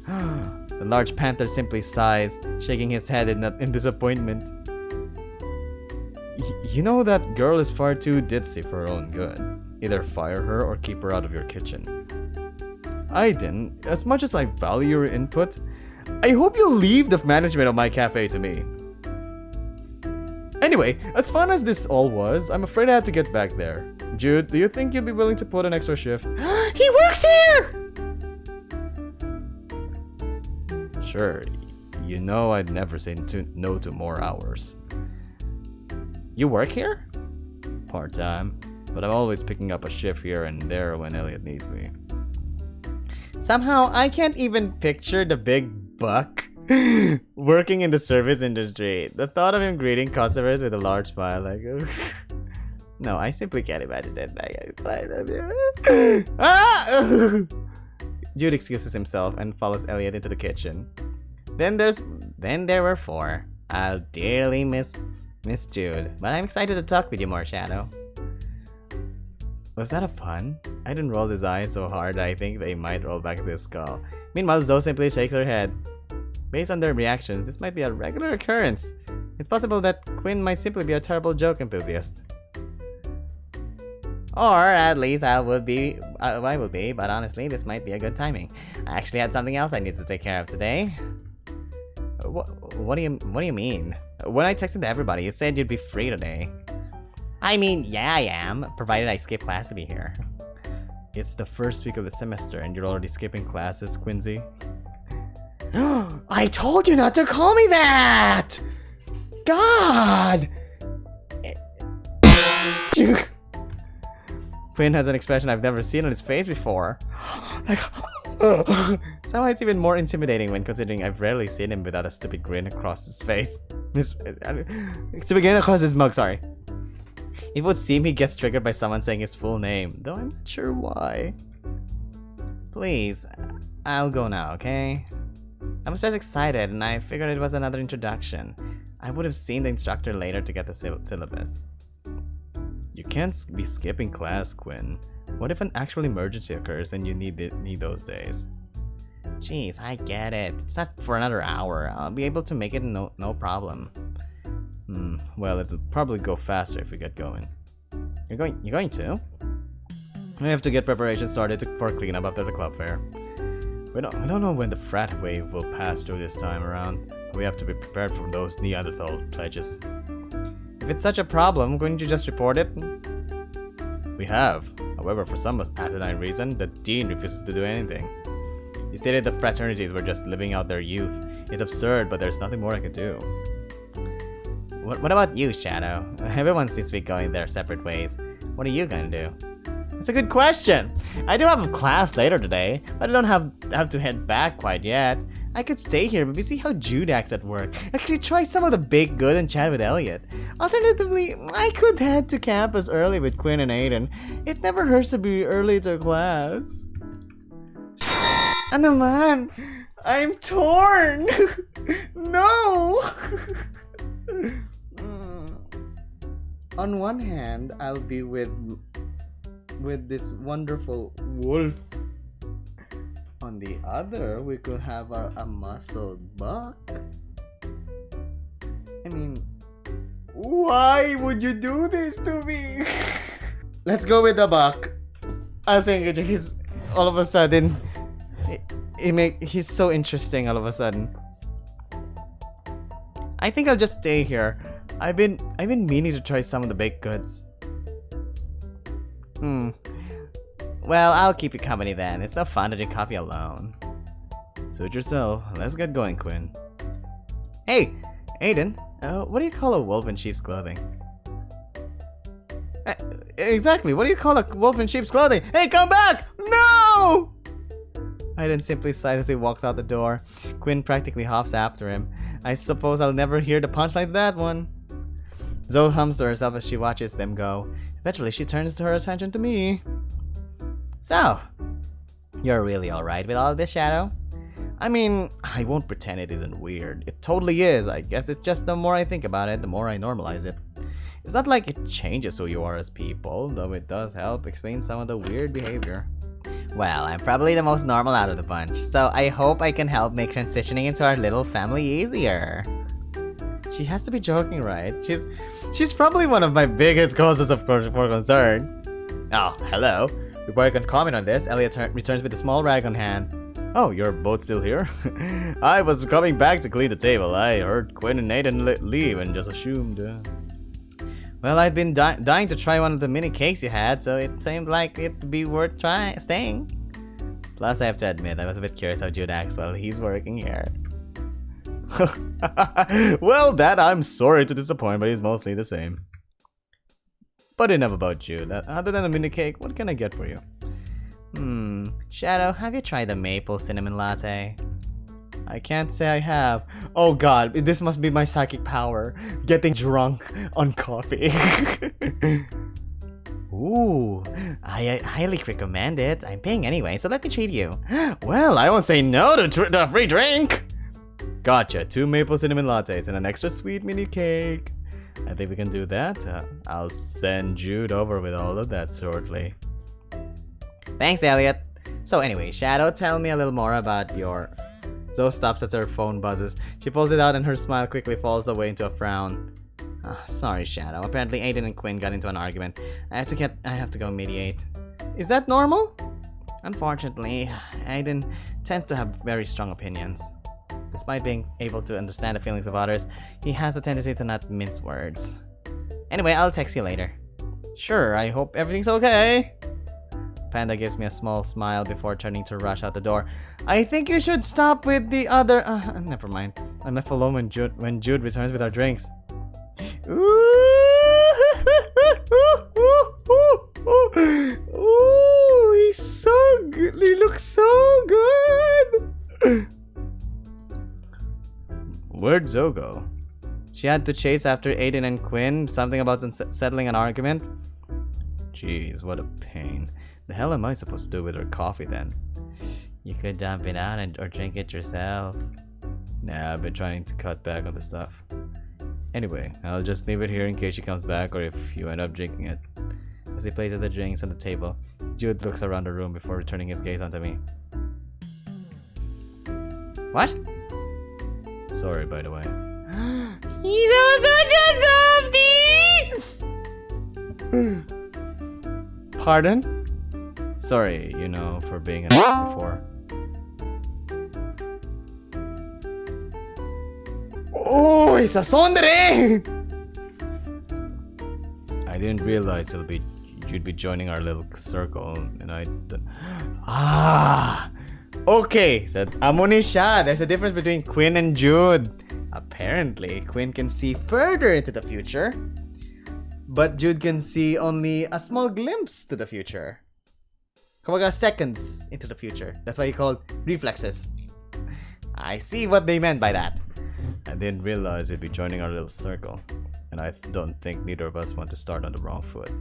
The large panther simply sighs, shaking his head in disappointment. You know that girl is far too ditzy for her own good. Either fire her or keep her out of your kitchen. Aiden, as much as I value your input, I hope you'll leave the management of my cafe to me. Anyway, as fun as this all was, I'm afraid I have to get back there. Jude, do you think you'd be willing to put an extra shift? He works here! Sure, you know I'd never say no to more hours. You work here? Part-time, but I'm always picking up a shift here and there when Elliot needs me. Somehow, I can't even picture the big buck working in the service industry. The thought of him greeting customers with a large smile like... No, I simply can't imagine that. Jude excuses himself and follows Elliot into the kitchen. Then there were four. I'll dearly miss Jude, but I'm excited to talk with you more, Shadow. Was that a pun? I didn't roll his eyes so hard that I think they might roll back his skull. Meanwhile, Zoe simply shakes her head. Based on their reactions, this might be a regular occurrence. It's possible that Quinn might simply be a terrible joke enthusiast. Or at least I will be, but honestly, this might be a good timing. I actually had something else I need to take care of today. What do you mean? When I texted everybody, you said you'd be free today. I mean, yeah, I am, provided I skip class to be here. It's the first week of the semester and you're already skipping classes, Quincy. I told you not to call me that! God! Quinn has an expression I've never seen on his face before. Like, somehow it's even more intimidating when considering I've rarely seen him without a stupid grin across his face. Stupid grin across his mug, sorry. It would seem he gets triggered by someone saying his full name, though I'm not sure why. Please, I'll go now, okay? I was just excited and I figured it was another introduction. I would have seen the instructor later to get the syllabus. You can't be skipping class, Quinn. What if an actual emergency occurs and you need those days? Jeez, I get it. It's not for another hour. I'll be able to make it no problem. Well, it'll probably go faster if we get going. You're going to? We have to get preparations started for cleanup after the club fair. We don't know when the frat wave will pass through this time around. We have to be prepared for those Neanderthal pledges. If it's such a problem, couldn't you just report it? We have. However, for some asinine reason, the dean refuses to do anything. He stated the fraternities were just living out their youth. It's absurd, but there's nothing more I could do. What about you, Shadow? Everyone seems to be going their separate ways. What are you gonna do? It's a good question. I do have a class later today, but I don't have to head back quite yet. I could stay here, maybe see how Jude acts at work. Actually try some of the baked good and chat with Elliot. Alternatively, I could head to campus early with Quinn and Aiden. It never hurts to be early to class. Ano man? I'm torn! No! On one hand, I'll be with this wonderful wolf. On the other, we could have a muscled buck. I mean, why would you do this to me? Let's go with the buck. I think he's all of a sudden, he's so interesting all of a sudden. I think I'll just stay here. I've been meaning to try some of the baked goods. Well, I'll keep you company then. It's so fun to drink coffee alone. Suit yourself. Let's get going, Quinn. Hey, Aiden. What do you call a wolf in sheep's clothing? Exactly. What do you call a wolf in sheep's clothing? Hey, come back! No! Aiden simply sighs as he walks out the door. Quinn practically hops after him. I suppose I'll never hear the punchline to that one. Zoe hums to herself as she watches them go. Eventually, she turns her attention to me. So, you're really alright with all this, Shadow? I mean, I won't pretend it isn't weird. It totally is. I guess it's just the more I think about it, the more I normalize it. It's not like it changes who you are as people, though it does help explain some of the weird behavior. Well, I'm probably the most normal out of the bunch, so I hope I can help make transitioning into our little family easier. She has to be joking, right? She's probably one of my biggest causes of concern. Oh, hello. Before I can comment on this, Elliot returns with a small rag on hand. Oh, you're both still here? I was coming back to clean the table. I heard Quinn and Nathan leave and just assumed. Well, I'd been dying to try one of the mini cakes you had, so it seemed like it'd be worth staying. Plus, I have to admit, I was a bit curious how Jude acts while he's working here. Well, that I'm sorry to disappoint, but he's mostly the same. But enough about Jude. Other than a mini cake, what can I get for you? Shadow, have you tried the maple cinnamon latte? I can't say I have. Oh god, this must be my psychic power. Getting drunk on coffee. Ooh, I highly recommend it. I'm paying anyway, so let me treat you. Well, I won't say no to a free drink. Gotcha, 2 maple cinnamon lattes and an extra sweet mini cake. I think we can do that. I'll send Jude over with all of that shortly. Thanks, Elliot. So anyway, Shadow, tell me a little more about your... Zoe stops as her phone buzzes. She pulls it out and her smile quickly falls away into a frown. Sorry, Shadow. Apparently Aiden and Quinn got into an argument. I have to go mediate. Is that normal? Unfortunately, Aiden tends to have very strong opinions. Despite being able to understand the feelings of others, he has a tendency to not mince words. Anyway, I'll text you later. Sure, I hope everything's okay. Panda gives me a small smile before turning to rush out the door. I think you should stop with the other... never mind. I'm left alone when Jude returns with our drinks. Ooh, he's so good. He looks so good. Where'd Zoe go? She had to chase after Aiden and Quinn. Something about them settling an argument. Jeez, what a pain. The hell am I supposed to do with her coffee then? You could dump it out or drink it yourself. Nah, I've been trying to cut back on the stuff. Anyway, I'll just leave it here in case she comes back or if you end up drinking it. As he places the drinks on the table, Jude looks around the room before returning his gaze onto me. What? Sorry, by the way. He's also just softy! Pardon? Sorry, you know, for being an before. Oh, it's a sondere! I didn't realize you'd be joining our little circle, and I don't... Okay, said Amonisha. There's a difference between Quinn and Jude. Apparently, Quinn can see further into the future, but Jude can see only a small glimpse to the future. Kumbaga, seconds into the future. That's why he called reflexes. I see what they meant by that. I didn't realize we'd be joining our little circle, and I don't think neither of us want to start on the wrong foot.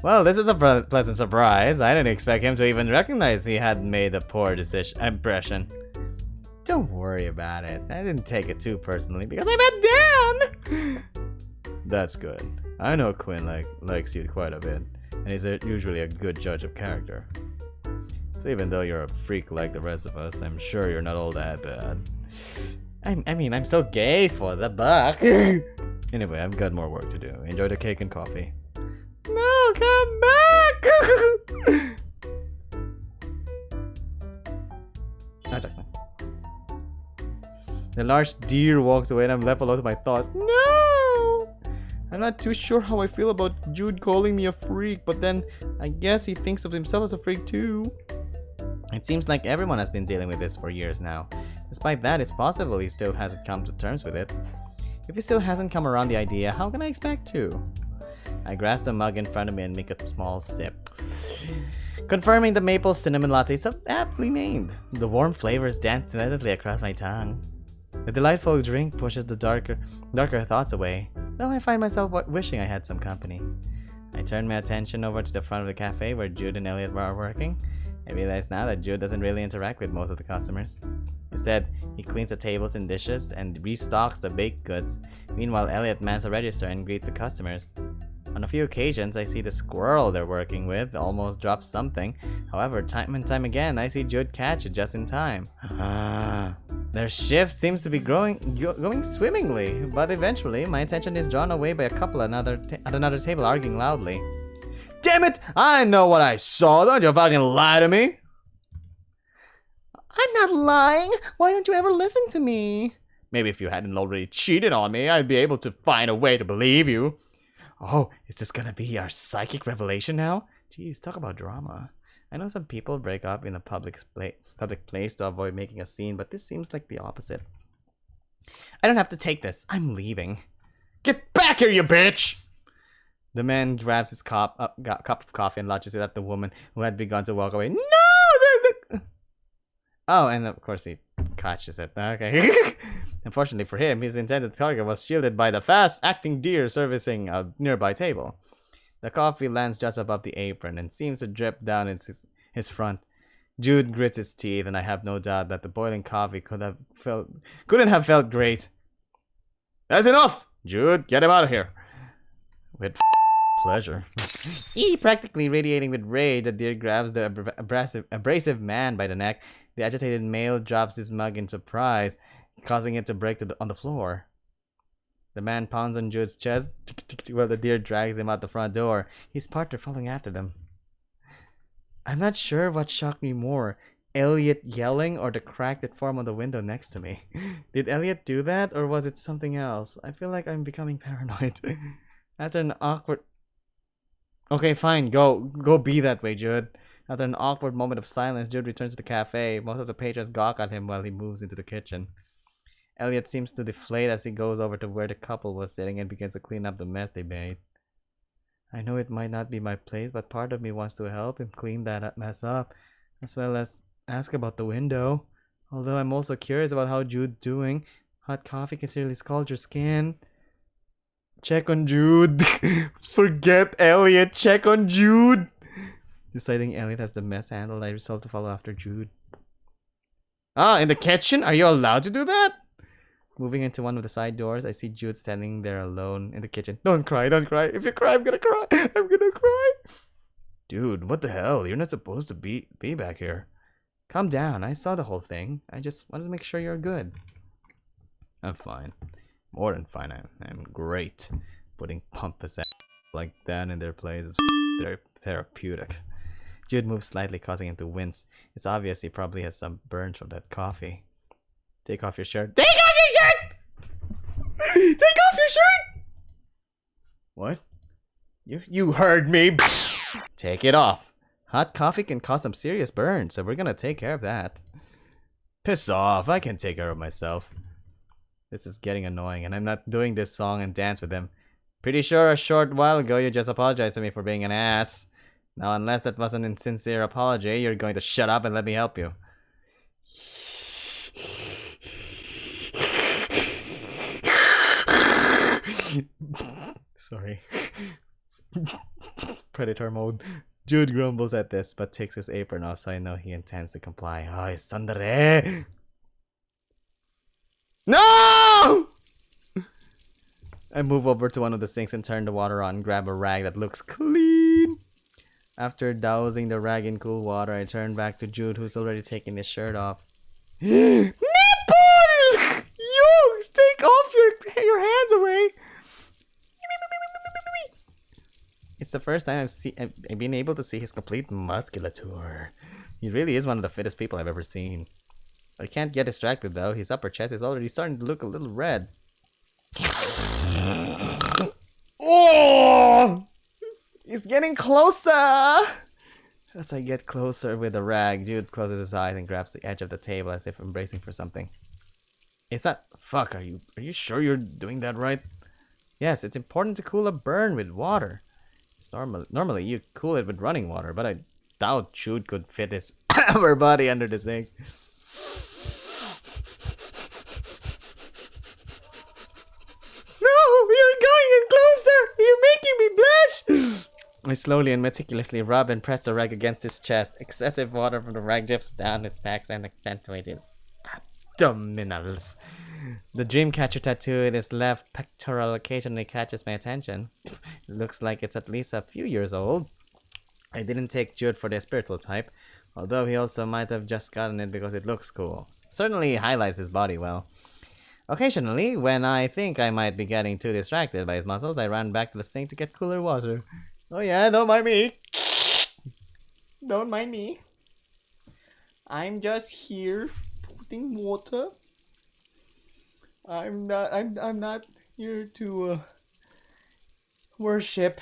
Well, this is a pleasant surprise. I didn't expect him to even recognize he had made a poor impression. Don't worry about it. I didn't take it too personally because I met Dan! That's good. I know Quinn likes you quite a bit, and he's usually a good judge of character. So even though you're a freak like the rest of us, I'm sure you're not all that bad. I mean, I'm so gay for the buck. Anyway, I've got more work to do. Enjoy the cake and coffee. No, come back! The large deer walks away and I'm left alone to my thoughts. No! I'm not too sure how I feel about Jude calling me a freak, but then I guess he thinks of himself as a freak too. It seems like everyone has been dealing with this for years now. Despite that, it's possible he still hasn't come to terms with it. If he still hasn't come around the idea, how can I expect to? I grasp the mug in front of me and make a small sip. Confirming the maple cinnamon latte is so aptly named. The warm flavors dance meditatively across my tongue. The delightful drink pushes the darker thoughts away, though I find myself wishing I had some company. I turn my attention over to the front of the cafe where Jude and Elliot are working. I realize now that Jude doesn't really interact with most of the customers. Instead, he cleans the tables and dishes and restocks the baked goods. Meanwhile, Elliot mans the register and greets the customers. On a few occasions, I see the squirrel they're working with almost drop something. However, time and time again, I see Jude catch it just in time. Their shift seems to be going swimmingly, but eventually, my attention is drawn away by a couple at another table arguing loudly. Damn it! I know what I saw! Don't you fucking lie to me! I'm not lying! Why don't you ever listen to me? Maybe if you hadn't already cheated on me, I'd be able to find a way to believe you. Oh, is this gonna be our psychic revelation now? Jeez, talk about drama. I know some people break up in a public place to avoid making a scene, but this seems like the opposite. I don't have to take this. I'm leaving. Get back here, you bitch! The man grabs his cup of coffee and launches it at the woman who had begun to walk away. No! Oh, and of course he catches it. Okay. Unfortunately for him, his intended target was shielded by the fast-acting deer servicing a nearby table. The coffee lands just above the apron and seems to drip down his front. Jude grits his teeth, and I have no doubt that the boiling coffee couldn't have felt great. That's enough! Jude, get him out of here! With pleasure. Practically radiating with rage, the deer grabs the abrasive man by the neck. The agitated male drops his mug in surprise, causing it to break on the floor. The man pounds on Jude's chest while the deer drags him out the front door, his partner following after them. I'm not sure what shocked me more, Elliot yelling or the crack that formed on the window next to me. Did Elliot do that, or was it something else? I feel like I'm becoming paranoid. After an awkward... Okay, fine, go be that way, Jude. After an awkward moment of silence, Jude returns to the cafe. Most of the patrons gawk at him while he moves into the kitchen. Elliot seems to deflate as he goes over to where the couple was sitting and begins to clean up the mess they made. I know it might not be my place, but part of me wants to help him clean that mess up, as well as ask about the window. Although I'm also curious about how Jude's doing. Hot coffee can seriously scald your skin. Check on Jude. Forget Elliot. Check on Jude. Deciding Elliot has the mess handled, I resolve to follow after Jude. Ah, in the kitchen? Are you allowed to do that? Moving into one of the side doors, I see Jude standing there alone in the kitchen. Don't cry, don't cry. If you cry, I'm gonna cry. I'm gonna cry. Dude, what the hell? You're not supposed to be back here. Calm down. I saw the whole thing. I just wanted to make sure you're good. I'm fine. More than fine. I'm great. Putting pompous ass like that in their place is very therapeutic. Jude moves slightly, causing him to wince. It's obvious he probably has some burns from that coffee. Take off your shirt. Take off your shirt! Take off your shirt! What? You heard me. Take it off. Hot coffee can cause some serious burns, so we're gonna take care of that. Piss off. I can take care of myself. This is getting annoying, and I'm not doing this song and dance with him. Pretty sure a short while ago you just apologized to me for being an ass. Now, unless that was an insincere apology, you're going to shut up and let me help you. Sorry. Predator mode. Jude grumbles at this, but takes his apron off, so I know he intends to comply. Ay, sandere! No! I move over to one of the sinks and turn the water on, grab a rag that looks clean. After dousing the rag in cool water, I turn back to Jude, who's already taking his shirt off. Nipple! You take off your hands away. It's the first time I've been able to see his complete musculature. He really is one of the fittest people I've ever seen. I can't get distracted though. His upper chest is already starting to look a little red. Oh! He's getting closer! As I get closer with the rag, Jude closes his eyes and grabs the edge of the table as if embracing for something. Is that... Fuck, are you sure you're doing that right? Yes, it's important to cool a burn with water. It's normally you cool it with running water, but doubt Jude could fit his upper body under the sink. No, you're going in closer! You're making me blush! I slowly and meticulously rub and press the rag against his chest. Excessive water from the rag drips down his back and accentuated abdominals. The dreamcatcher tattoo in his left pectoral occasionally catches my attention. It looks like it's at least a few years old. I didn't take Jude for the spiritual type, although he also might have just gotten it because it looks cool. Certainly highlights his body well. Occasionally, when I think I might be getting too distracted by his muscles, I run back to the sink to get cooler water. Oh yeah, don't mind me. Don't mind me. I'm just here putting water. I'm not here to worship.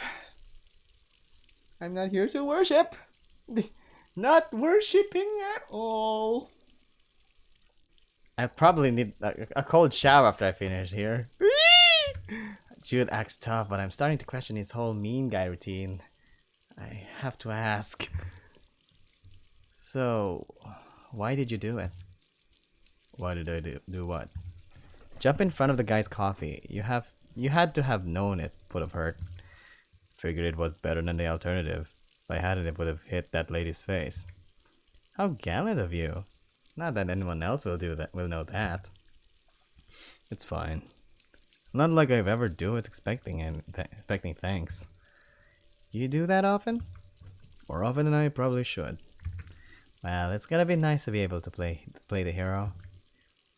I'm not here to worship. Not worshipping at all. I probably need a cold shower after I finish here. Jude acts tough, but I'm starting to question his whole mean guy routine. I have to ask. So, why did you do it? Why did I do what? Jump in front of the guy's coffee. You had to have known it would have hurt. Figured it was better than the alternative. If I hadn't, it would have hit that lady's face. How gallant of you. Not that anyone else will know that. It's fine. Not like I've ever do it expecting thanks. You do that often? More often than I probably should. Well, it's gonna be nice to be able to play the hero.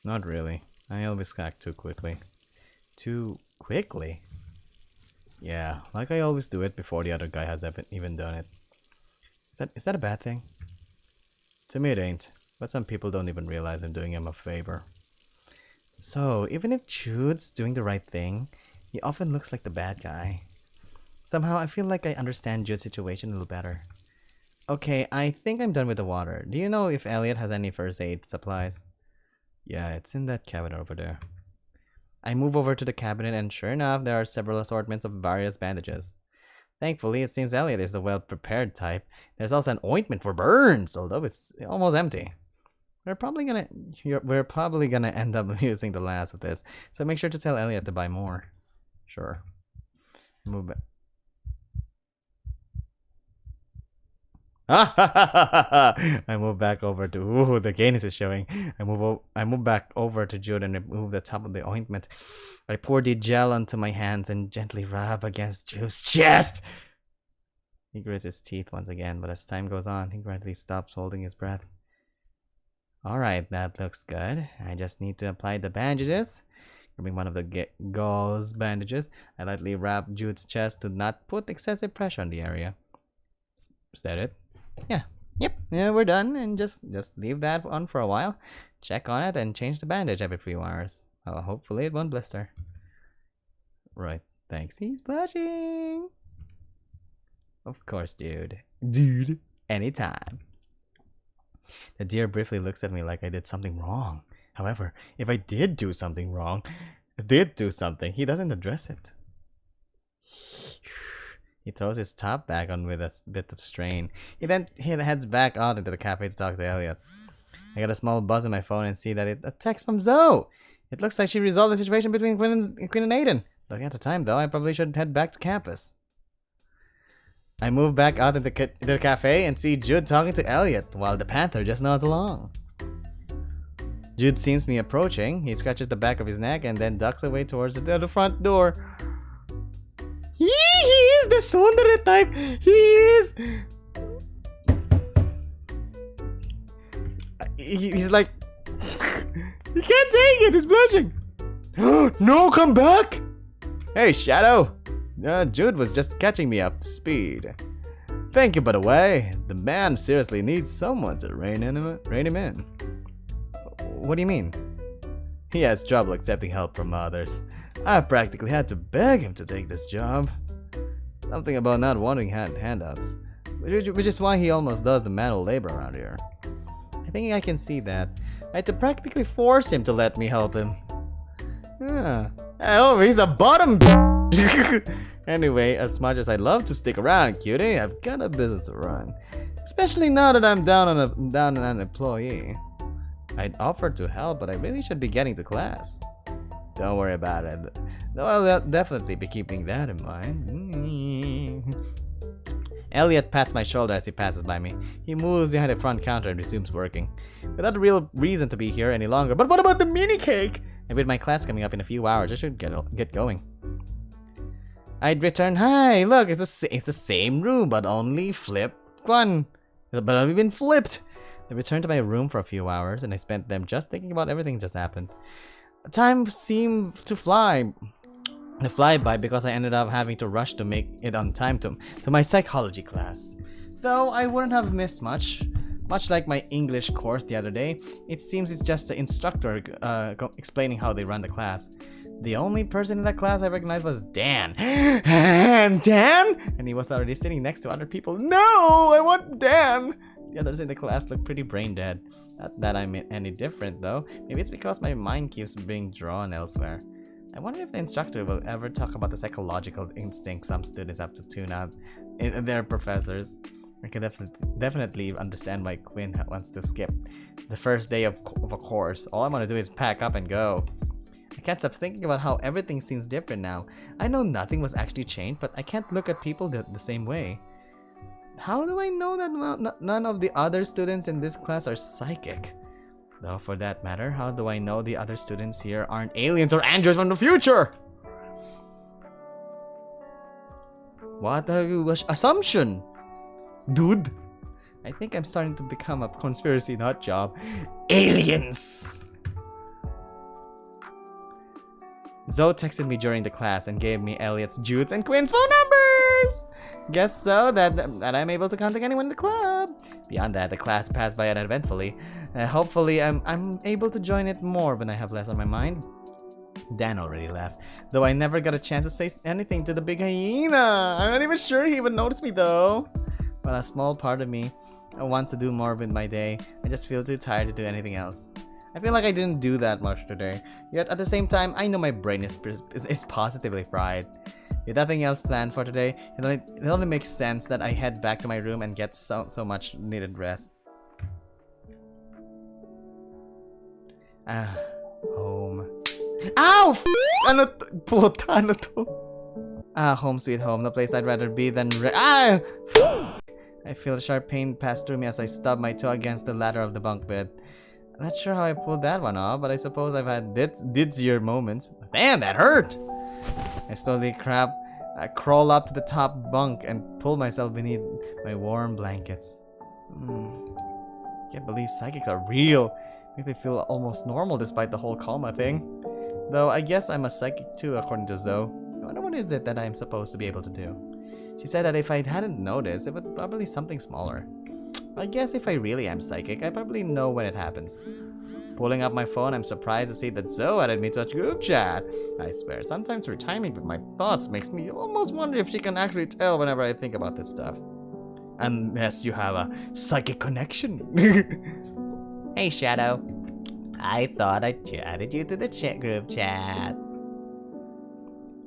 Not really. I always act too quickly. Too quickly? Yeah, like I always do it before the other guy has even done it. Is that a bad thing? To me it ain't, but some people don't even realize I'm doing him a favor. So, even if Jude's doing the right thing, he often looks like the bad guy. Somehow, I feel like I understand Jude's situation a little better. Okay, I think I'm done with the water. Do you know if Elliot has any first aid supplies? Yeah, it's in that cabinet over there. I move over to the cabinet and sure enough, there are several assortments of various bandages. Thankfully, it seems Elliot is the well-prepared type. There's also an ointment for burns, although it's almost empty. We're probably gonna end up using the last of this, so make sure to tell Elliot to buy more. Sure. Move it. I move back over to the gayness is showing. I move back over to Jude and remove the top of the ointment. I pour the gel onto my hands and gently rub against Jude's chest. He grits his teeth once again, but as time goes on, he gradually stops holding his breath. Alright, that looks good. I just need to apply the bandages. Grabbing one of the gauze bandages, I lightly wrap Jude's chest to not put excessive pressure on the area. Is that it? Yeah. Yep. Yeah, we're done. And just leave that on for a while. Check on it and change the bandage every few hours. Oh, hopefully it won't blister. Right. Thanks. He's blushing. Of course, dude. Dude. Anytime. The deer briefly looks at me like I did something wrong. However, if I did do something wrong, he doesn't address it. He throws his top back on with a bit of strain. He heads back out into the cafe to talk to Elliot. I get a small buzz on my phone and see that it's a text from Zoe. It looks like she resolved the situation between Quinn and Aiden. Looking at the time, though, I probably should head back to campus. I move back out into the cafe and see Jude talking to Elliot, while the Panther just nods along. Jude sees me approaching. He scratches the back of his neck and then ducks away towards the front door. He is the Sundere type. He is. He's like, he can't take it. He's blushing. No, come back. Hey, Shadow. Jude was just catching me up to speed. Thank you, by the way. The man seriously needs someone to rein him in. What do you mean? He has trouble accepting help from others. I practically had to beg him to take this job. Something about not wanting handouts, which is why he almost does the manual labor around here. I think I can see that. I had to practically force him to let me help him. Oh, he's a bottom. Anyway, as much as I'd love to stick around, cutie, I've got a business to run. Especially now that I'm down on an employee. I'd offered to help, but I really should be getting to class. Don't worry about it. Though I'll definitely be keeping that in mind. Elliot pats my shoulder as he passes by me. He moves behind the front counter and resumes working. Without a real reason to be here any longer. But what about the mini cake? And with my class coming up in a few hours, I should get going. I'd return. Hi, look, it's the same room, but only flip one. But I've been flipped. I returned to my room for a few hours, and I spent them just thinking about everything that just happened. Time seemed to fly by because I ended up having to rush to make it on time to my psychology class. Though I wouldn't have missed much. Much like my English course the other day, it seems it's just the instructor explaining how they run the class. The only person in that class I recognized was Dan. And Dan? And he was already sitting next to other people. No, I want Dan! The others in the class look pretty brain dead. Not that I'm any different though. Maybe it's because my mind keeps being drawn elsewhere. I wonder if the instructor will ever talk about the psychological instincts some students have to tune out in their professors. I can definitely understand why Quinn wants to skip the first day of a course. All I want to do is pack up and go. I can't stop thinking about how everything seems different now. I know nothing was actually changed, but I can't look at people the same way. How do I know that none of the other students in this class are psychic? Though for that matter, how do I know the other students here aren't aliens or androids from the future? What a assumption! Dude, I think I'm starting to become a conspiracy nut job. Aliens! Zoe texted me during the class and gave me Elliot's, Jude's, and Quinn's phone numbers! Guess so that I'm able to contact anyone in the club. Beyond that, the class passed by uneventfully. Hopefully, I'm able to join it more when I have less on my mind. Dan already left, though I never got a chance to say anything to the big hyena. I'm not even sure he would notice me though. While a small part of me wants to do more with my day, I just feel too tired to do anything else. I feel like I didn't do that much today, yet at the same time, I know my brain is positively fried. With nothing else planned for today, it only makes sense that I head back to my room and get so much needed rest. Home. Ow! Ano to? Puta, ano to? Home sweet home, the place I'd rather be than I feel a sharp pain pass through me as I stub my toe against the ladder of the bunk bed. Not sure how I pulled that one off, but I suppose I've had dizzier moments. Damn, that hurt! I slowly crawl up to the top bunk and pull myself beneath my warm blankets. Can't believe psychics are real. Make me feel almost normal despite the whole coma thing. Though I guess I'm a psychic too, according to Zoe. I wonder what is it that I'm supposed to be able to do. She said that if I hadn't noticed, it was probably something smaller. I guess if I really am psychic, I probably know when it happens. Pulling up my phone, I'm surprised to see that Zoe added me to a group chat. I swear, sometimes her timing with my thoughts makes me almost wonder if she can actually tell whenever I think about this stuff. Unless you have a psychic connection. Hey Shadow. I thought I added you to the group chat.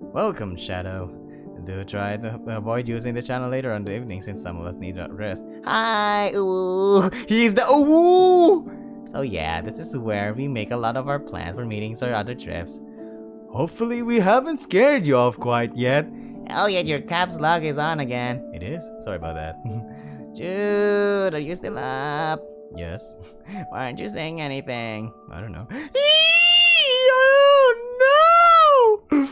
Welcome, Shadow. Do try to avoid using the channel later on the evening since some of us need rest. Hi, ooh, he's the ooh. So yeah, this is where we make a lot of our plans for meetings or other trips. Hopefully we haven't scared you off quite yet. Elliot, your caps lock is on again. It is? Sorry about that. Jude, are you still up? Yes. Why aren't you saying anything? I don't know. Oh no!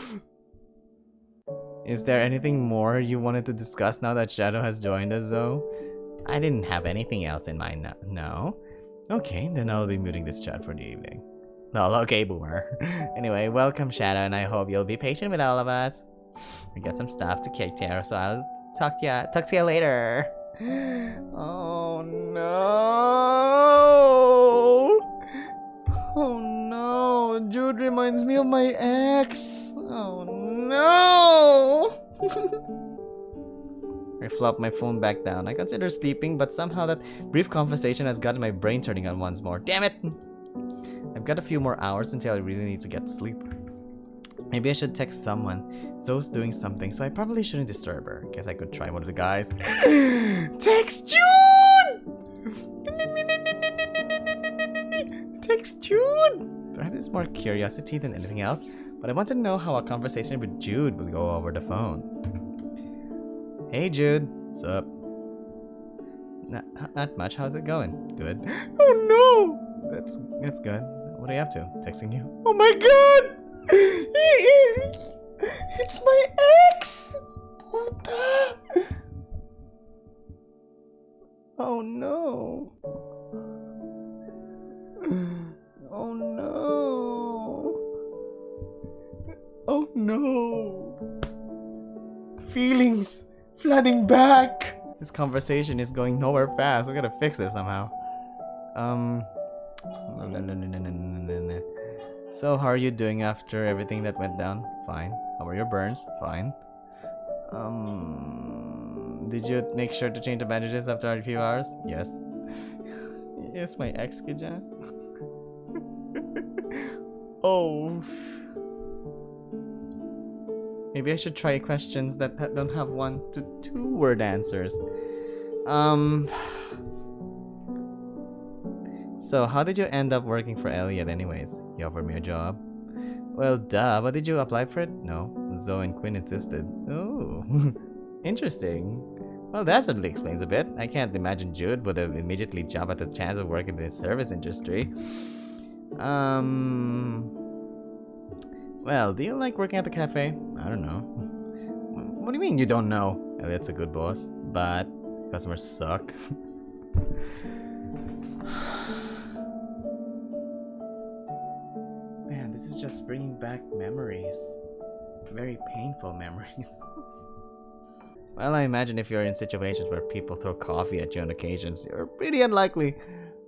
Is there anything more you wanted to discuss now that Shadow has joined us though? I didn't have anything else in mind, no? Okay, then I'll be muting this chat for the evening. No, okay, boomer. Anyway, welcome Shadow, and I hope you'll be patient with all of us. We got some stuff to take care of, so I'll talk to you later. Oh no! Oh no! Jude reminds me of my ex! Oh no! I flop my phone back down. I consider sleeping, but somehow that brief conversation has gotten my brain turning on once more. Damn it! I've got a few more hours until I really need to get to sleep. Maybe I should text someone. Zoe's doing something, so I probably shouldn't disturb her. Guess I could try one of the guys. Text Jude! Text Jude! Perhaps it's more curiosity than anything else, but I want to know how a conversation with Jude will go over the phone. Hey Jude, what's up? Not much, how's it going? Good. Oh no! That's good. What are you up to? Texting you? Oh my god! It's my ex! What the? Oh no. Oh no. Oh no. Feelings flooding back. This conversation is going nowhere fast. I gotta fix this somehow. So how are you doing after everything that went down? Fine. How are your burns? Fine. Did you make sure to change the bandages after a few hours? Yes. Yes, my ex Kija. Oh. Maybe I should try questions that don't have 1 to 2 word answers. So how did you end up working for Elliot anyways? He offered me a job. Well, duh, but did you apply for it? No. Zoe and Quinn insisted. Oh. Interesting. Well, that certainly explains a bit. I can't imagine Jude would have immediately jumped at the chance of working in the service industry. Well, do you like working at the cafe? I don't know. What do you mean you don't know? Elliot's a good boss, but customers suck. Man, this is just bringing back memories. Very painful memories. Well, I imagine if you're in situations where people throw coffee at you on occasions, you're pretty unlikely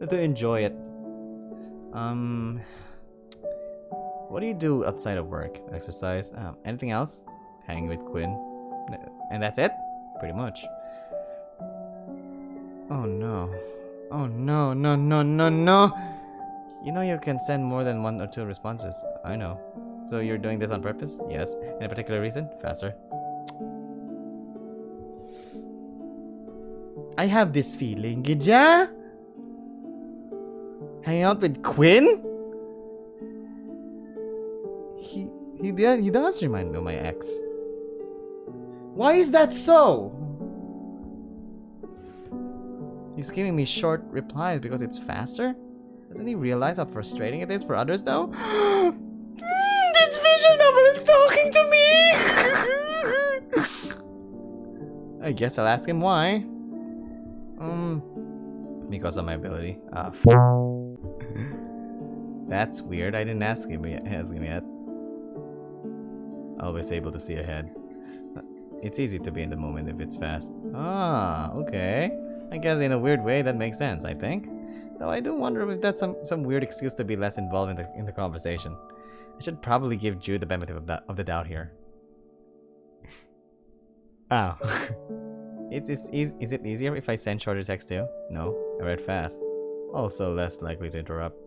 to enjoy it. What do you do outside of work? Exercise? Anything else? Hang with Quinn? And that's it? Pretty much. Oh no. Oh no, no, no, no, no! You know you can send more than 1 or 2 responses. I know. So you're doing this on purpose? Yes. Any particular reason? Faster. I have this feeling, Gidja? Hang out with Quinn? He does remind me of my ex. Why is that so? He's giving me short replies because it's faster? Doesn't he realize how frustrating it is for others though? This visual novel is talking to me! I guess I'll ask him why. Because of my ability. That's weird. I didn't ask him yet. Always able to see ahead. It's easy to be in the moment if it's fast. Ah, okay. I guess in a weird way that makes sense, I think. Though I do wonder if that's some weird excuse to be less involved in the conversation. I should probably give Jude the benefit of the doubt here. Oh. Is it easier if I send shorter text too? No, I read fast. Also less likely to interrupt.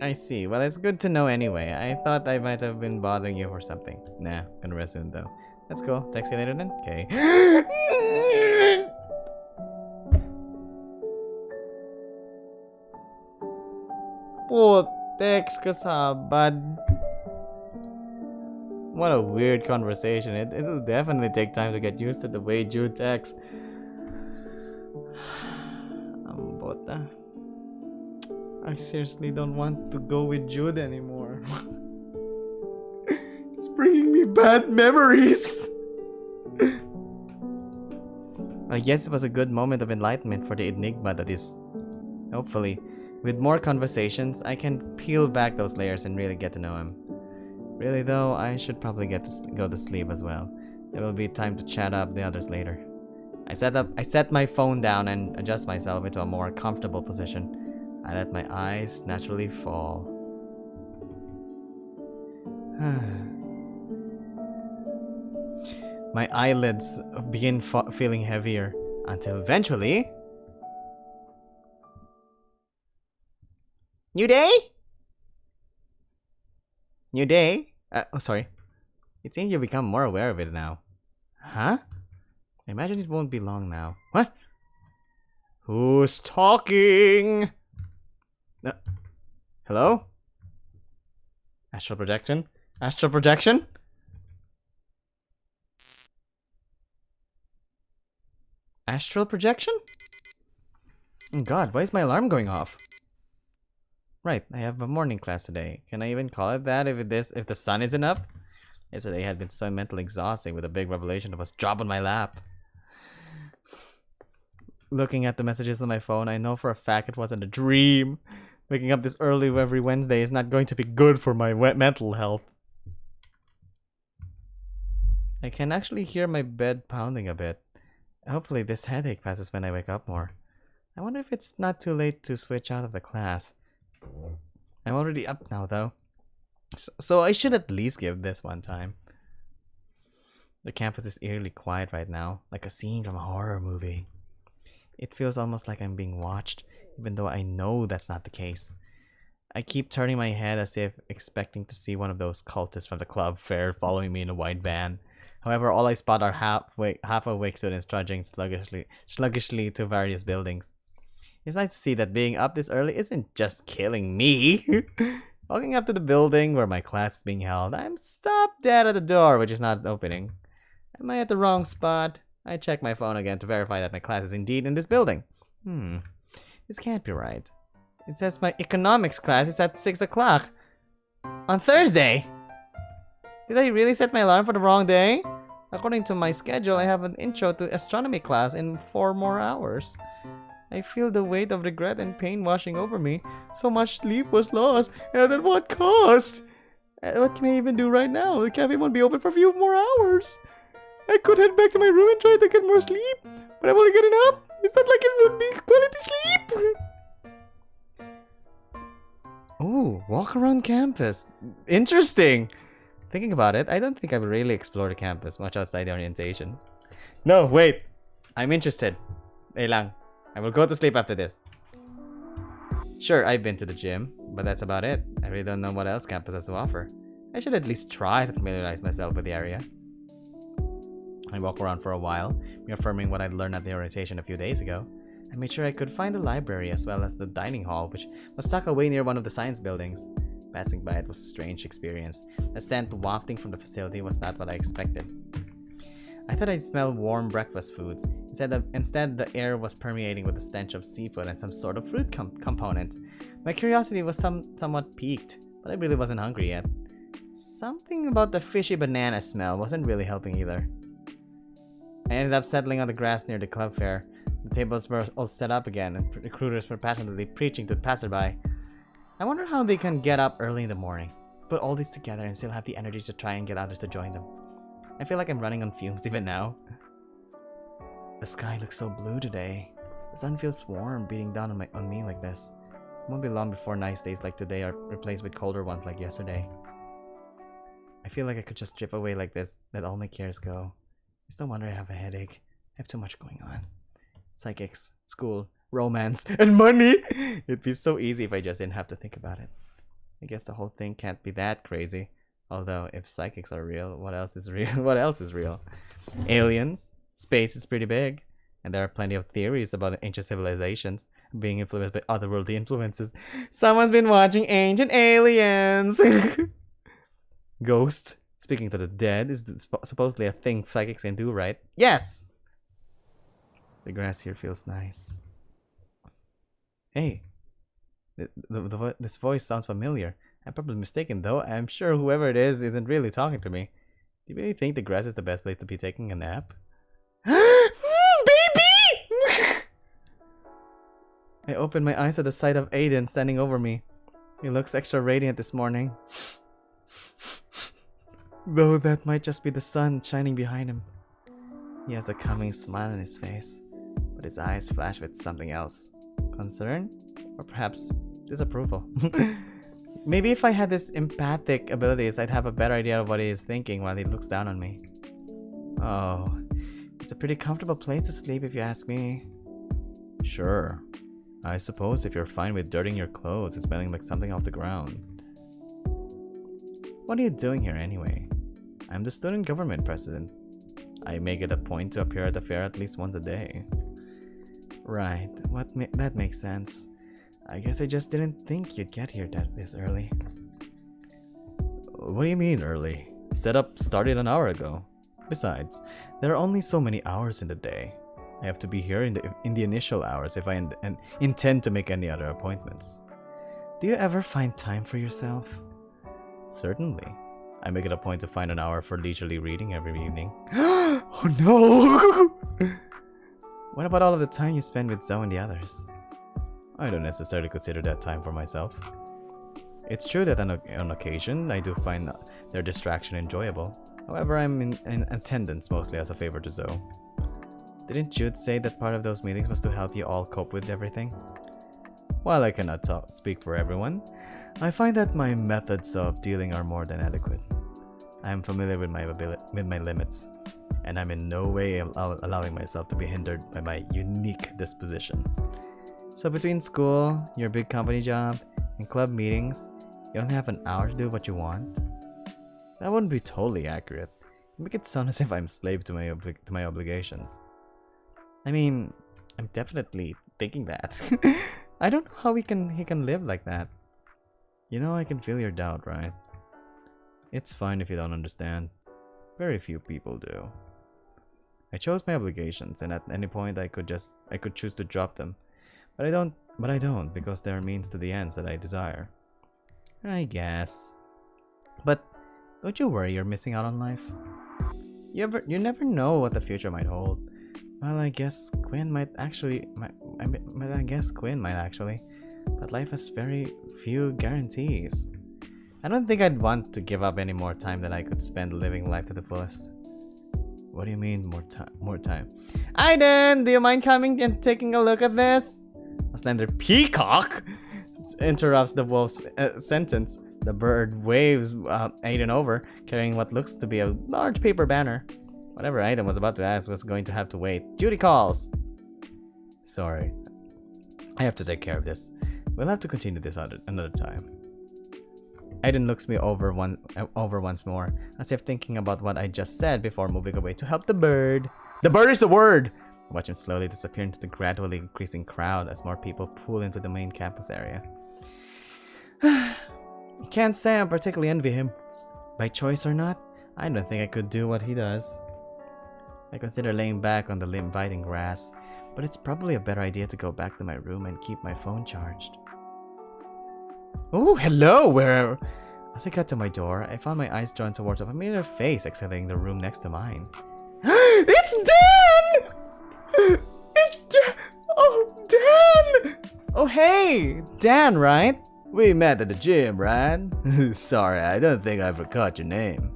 I see. Well, it's good to know anyway. I thought I might have been bothering you or something. Nah, gonna rest soon though. That's cool. Text you later then? Okay. Putex kasabad. What a weird conversation. It'll definitely take time to get used to the way Jude texts. Ambota. I seriously don't want to go with Jude anymore. It's bringing me bad memories. I guess it was a good moment of enlightenment for the enigma that is. Hopefully, with more conversations, I can peel back those layers and really get to know him. Really though, I should probably go to sleep as well. There will be time to chat up the others later. I set my phone down and adjust myself into a more comfortable position. I let my eyes naturally fall. My eyelids begin feeling heavier until eventually... New day? New day? Oh, sorry. It seems you become more aware of it now. Huh? I imagine it won't be long now. What? Who's talking? Hello? Astral projection? Astral projection? Astral projection? Oh god, why is my alarm going off? Right, I have a morning class today. Can I even call it that if the sun isn't up? Yesterday had been so mentally exhausting with a big revelation that was dropped on my lap. Looking at the messages on my phone, I know for a fact it wasn't a dream. Waking up this early every Wednesday is not going to be good for my mental health. I can actually hear my bed pounding a bit. Hopefully this headache passes when I wake up more. I wonder if it's not too late to switch out of the class. I'm already up now though. So I should at least give this one time. The campus is eerily quiet right now, like a scene from a horror movie. It feels almost like I'm being watched, even though I know that's not the case. I keep turning my head as if expecting to see one of those cultists from the club fair following me in a white van. However, all I spot are half-awake students trudging sluggishly to various buildings. It's nice to see that being up this early isn't just killing me. Walking up to the building where my class is being held, I'm stopped dead at the door, which is not opening. Am I at the wrong spot? I check my phone again to verify that my class is indeed in this building. This can't be right. It says my economics class is at 6 o'clock. On Thursday? Did I really set my alarm for the wrong day? According to my schedule, I have an intro to astronomy class in 4 more hours. I feel the weight of regret and pain washing over me. So much sleep was lost, and at what cost? What can I even do right now? The cafe won't be open for a few more hours. I could head back to my room and try to get more sleep, but I'm only getting up. It's not like it would be quality sleep. Ooh, walk around campus. Interesting. Thinking about it, I don't think I've really explored the campus much outside the orientation. No, wait. I'm interested. Hey lang. I will go to sleep after this. Sure, I've been to the gym, but that's about it. I really don't know what else campus has to offer. I should at least try to familiarize myself with the area. I walk around for a while, reaffirming what I'd learned at the orientation a few days ago. I made sure I could find the library as well as the dining hall, which was tucked away near one of the science buildings. Passing by it was a strange experience. The scent wafting from the facility was not what I expected. I thought I'd smell warm breakfast foods. Instead, the air was permeating with the stench of seafood and some sort of fruit component. My curiosity was somewhat piqued, but I really wasn't hungry yet. Something about the fishy banana smell wasn't really helping either. I ended up settling on the grass near the club fair. The tables were all set up again, and recruiters were passionately preaching to passerby. I wonder how they can get up early in the morning, put all these together, and still have the energy to try and get others to join them. I feel like I'm running on fumes even now. The sky looks so blue today. The sun feels warm beating down on me like this. It won't be long before nice days like today are replaced with colder ones like yesterday. I feel like I could just drip away like this, let all my cares go. It's no wonder I have a headache. I have too much going on. Psychics, school, romance, and money! It'd be so easy if I just didn't have to think about it. I guess the whole thing can't be that crazy. Although, if psychics are real, what else is real? What else is real? Aliens? Space is pretty big. And there are plenty of theories about ancient civilizations being influenced by otherworldly influences. Someone's been watching Ancient Aliens! Ghost, speaking to the dead, is supposedly a thing psychics can do, right? Yes! The grass here feels nice. Hey, this voice sounds familiar. I'm probably mistaken though. I'm sure whoever it is isn't really talking to me. Do you really think the grass is the best place to be taking a nap? Baby! I opened my eyes at the sight of Aiden standing over me. He looks extra radiant this morning. Though that might just be the sun shining behind him. He has a cunning smile on his face, but his eyes flash with something else. Concern? Or perhaps disapproval. Maybe if I had this empathic abilities, I'd have a better idea of what he is thinking while he looks down on me. Oh, it's a pretty comfortable place to sleep if you ask me. Sure. I suppose if you're fine with dirtying your clothes and smelling like something off the ground. What are you doing here anyway? I'm the student government president. I make it a point to appear at the fair at least once a day. Right. That makes sense. I guess I just didn't think you'd get here this early. What do you mean early? Setup started an hour ago. Besides, there are only so many hours in the day. I have to be here in the initial hours if I intend to make any other appointments. Do you ever find time for yourself? Certainly. I make it a point to find an hour for leisurely reading every evening. Oh no! What about all of the time you spend with Zoe and the others? I don't necessarily consider that time for myself. It's true that on occasion, I do find their distraction enjoyable. However, I'm in attendance mostly as a favor to Zoe. Didn't Jude say that part of those meetings was to help you all cope with everything? While I cannot speak for everyone, I find that my methods of dealing are more than adequate. I am familiar with my limits, and I'm in no way allowing myself to be hindered by my unique disposition. So between school, your big company job, and club meetings, you only have an hour to do what you want? That wouldn't be totally accurate. You make it sound as if I'm slave to my obligations. I mean, I'm definitely thinking that. I don't know how he can live like that. You know, I can feel your doubt, right? It's fine if you don't understand. Very few people do. I chose my obligations, and at any point I could choose to drop them. But I don't because they are means to the ends that I desire. I guess. But don't you worry you're missing out on life? You never know what the future might hold. Well, I guess Quinn might actually. But life has very few guarantees. I don't think I'd want to give up any more time than I could spend living life to the fullest. What do you mean more time? Aiden, do you mind coming and taking a look at this? A slender peacock interrupts the wolf's sentence. The bird waves Aiden over, carrying what looks to be a large paper banner. Whatever Aiden was about to ask was going to have to wait. Judy calls. Sorry. I have to take care of this. We'll have to continue this another time. Aiden looks me over once more, as if thinking about what I just said before moving away to help the bird. The bird is the word! I watch him slowly disappear into the gradually increasing crowd as more people pool into the main campus area. I can't say I particularly envy him. By choice or not, I don't think I could do what he does. I consider laying back on the inviting grass, but it's probably a better idea to go back to my room and keep my phone charged. Oh, hello! As I got to my door, I found my eyes drawn towards a familiar face exiting the room next to mine. It's Dan! It's Dan! Oh, Dan! Oh, hey! Dan, right? We met at the gym, right? Sorry, I don't think I forgot your name.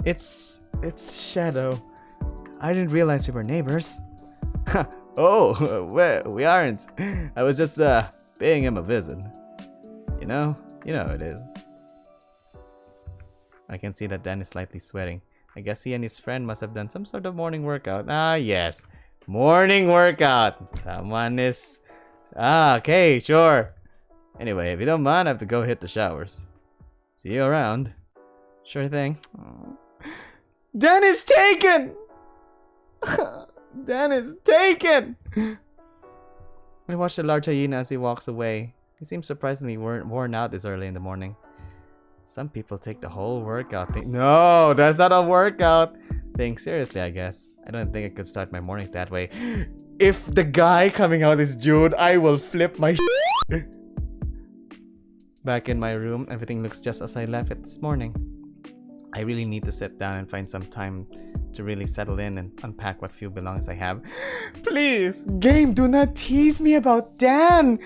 It's Shadow. I didn't realize we were neighbors. Oh, well, we aren't. I was just paying him a visit. You know how it is. I can see that Dan is slightly sweating. I guess he and his friend must have done some sort of morning workout. Ah, yes. Morning workout. Someone is... Ah, okay, sure. Anyway, if you don't mind, I have to go hit the showers. See you around. Sure thing. Aww. Dan is taken! Dan is taken! I watch the large hyena as he walks away. He seems surprisingly worn out this early in the morning. Some people take the whole workout thing. No, that's not a workout thing. Seriously, I guess. I don't think I could start my mornings that way. If the guy coming out is Jude, I will flip my Back in my room, everything looks just as I left it this morning. I really need to sit down and find some time to really settle in and unpack what few belongings I have. Please, game, do not tease me about Dan!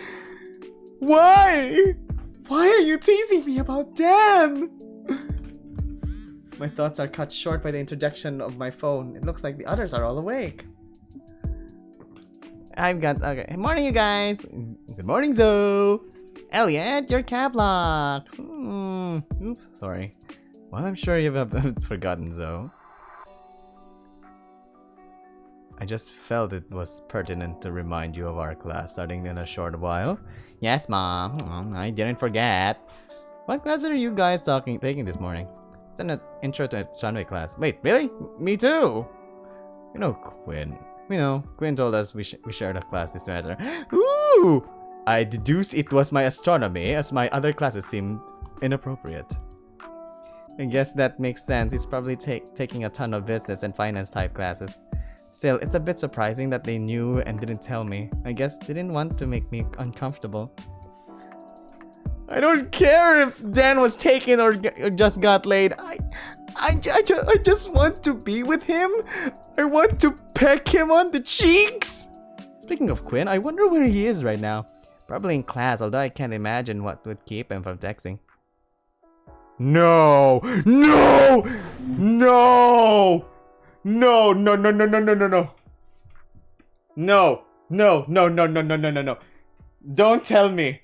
Why? Why are you teasing me about Dan? My thoughts are cut short by the interjection of my phone. It looks like the others are all awake. Okay. Good morning, you guys. Good morning, Zoe. Elliot, your cap locks. Oops, sorry. Well, I'm sure you've forgotten, Zoe. I just felt it was pertinent to remind you of our class starting in a short while. Yes, Mom. I didn't forget. What class are you guys taking this morning? It's an intro to astronomy class. Wait, really? Me too. You know, Quinn. You know, Quinn told us we shared a class this semester. Ooh! I deduce it was my astronomy, as my other classes seemed inappropriate. I guess that makes sense. He's probably taking a ton of business and finance type classes. Still, it's a bit surprising that they knew and didn't tell me. I guess they didn't want to make me uncomfortable. I don't care if Dan was taken or just got laid. I just want to be with him. I want to peck him on the cheeks. Speaking of Quinn, I wonder where he is right now. Probably in class, although I can't imagine what would keep him from texting. No! No! No! No, no, no, no, no, no, no, no. No, no, no, no, no, no, no, no, no. Don't tell me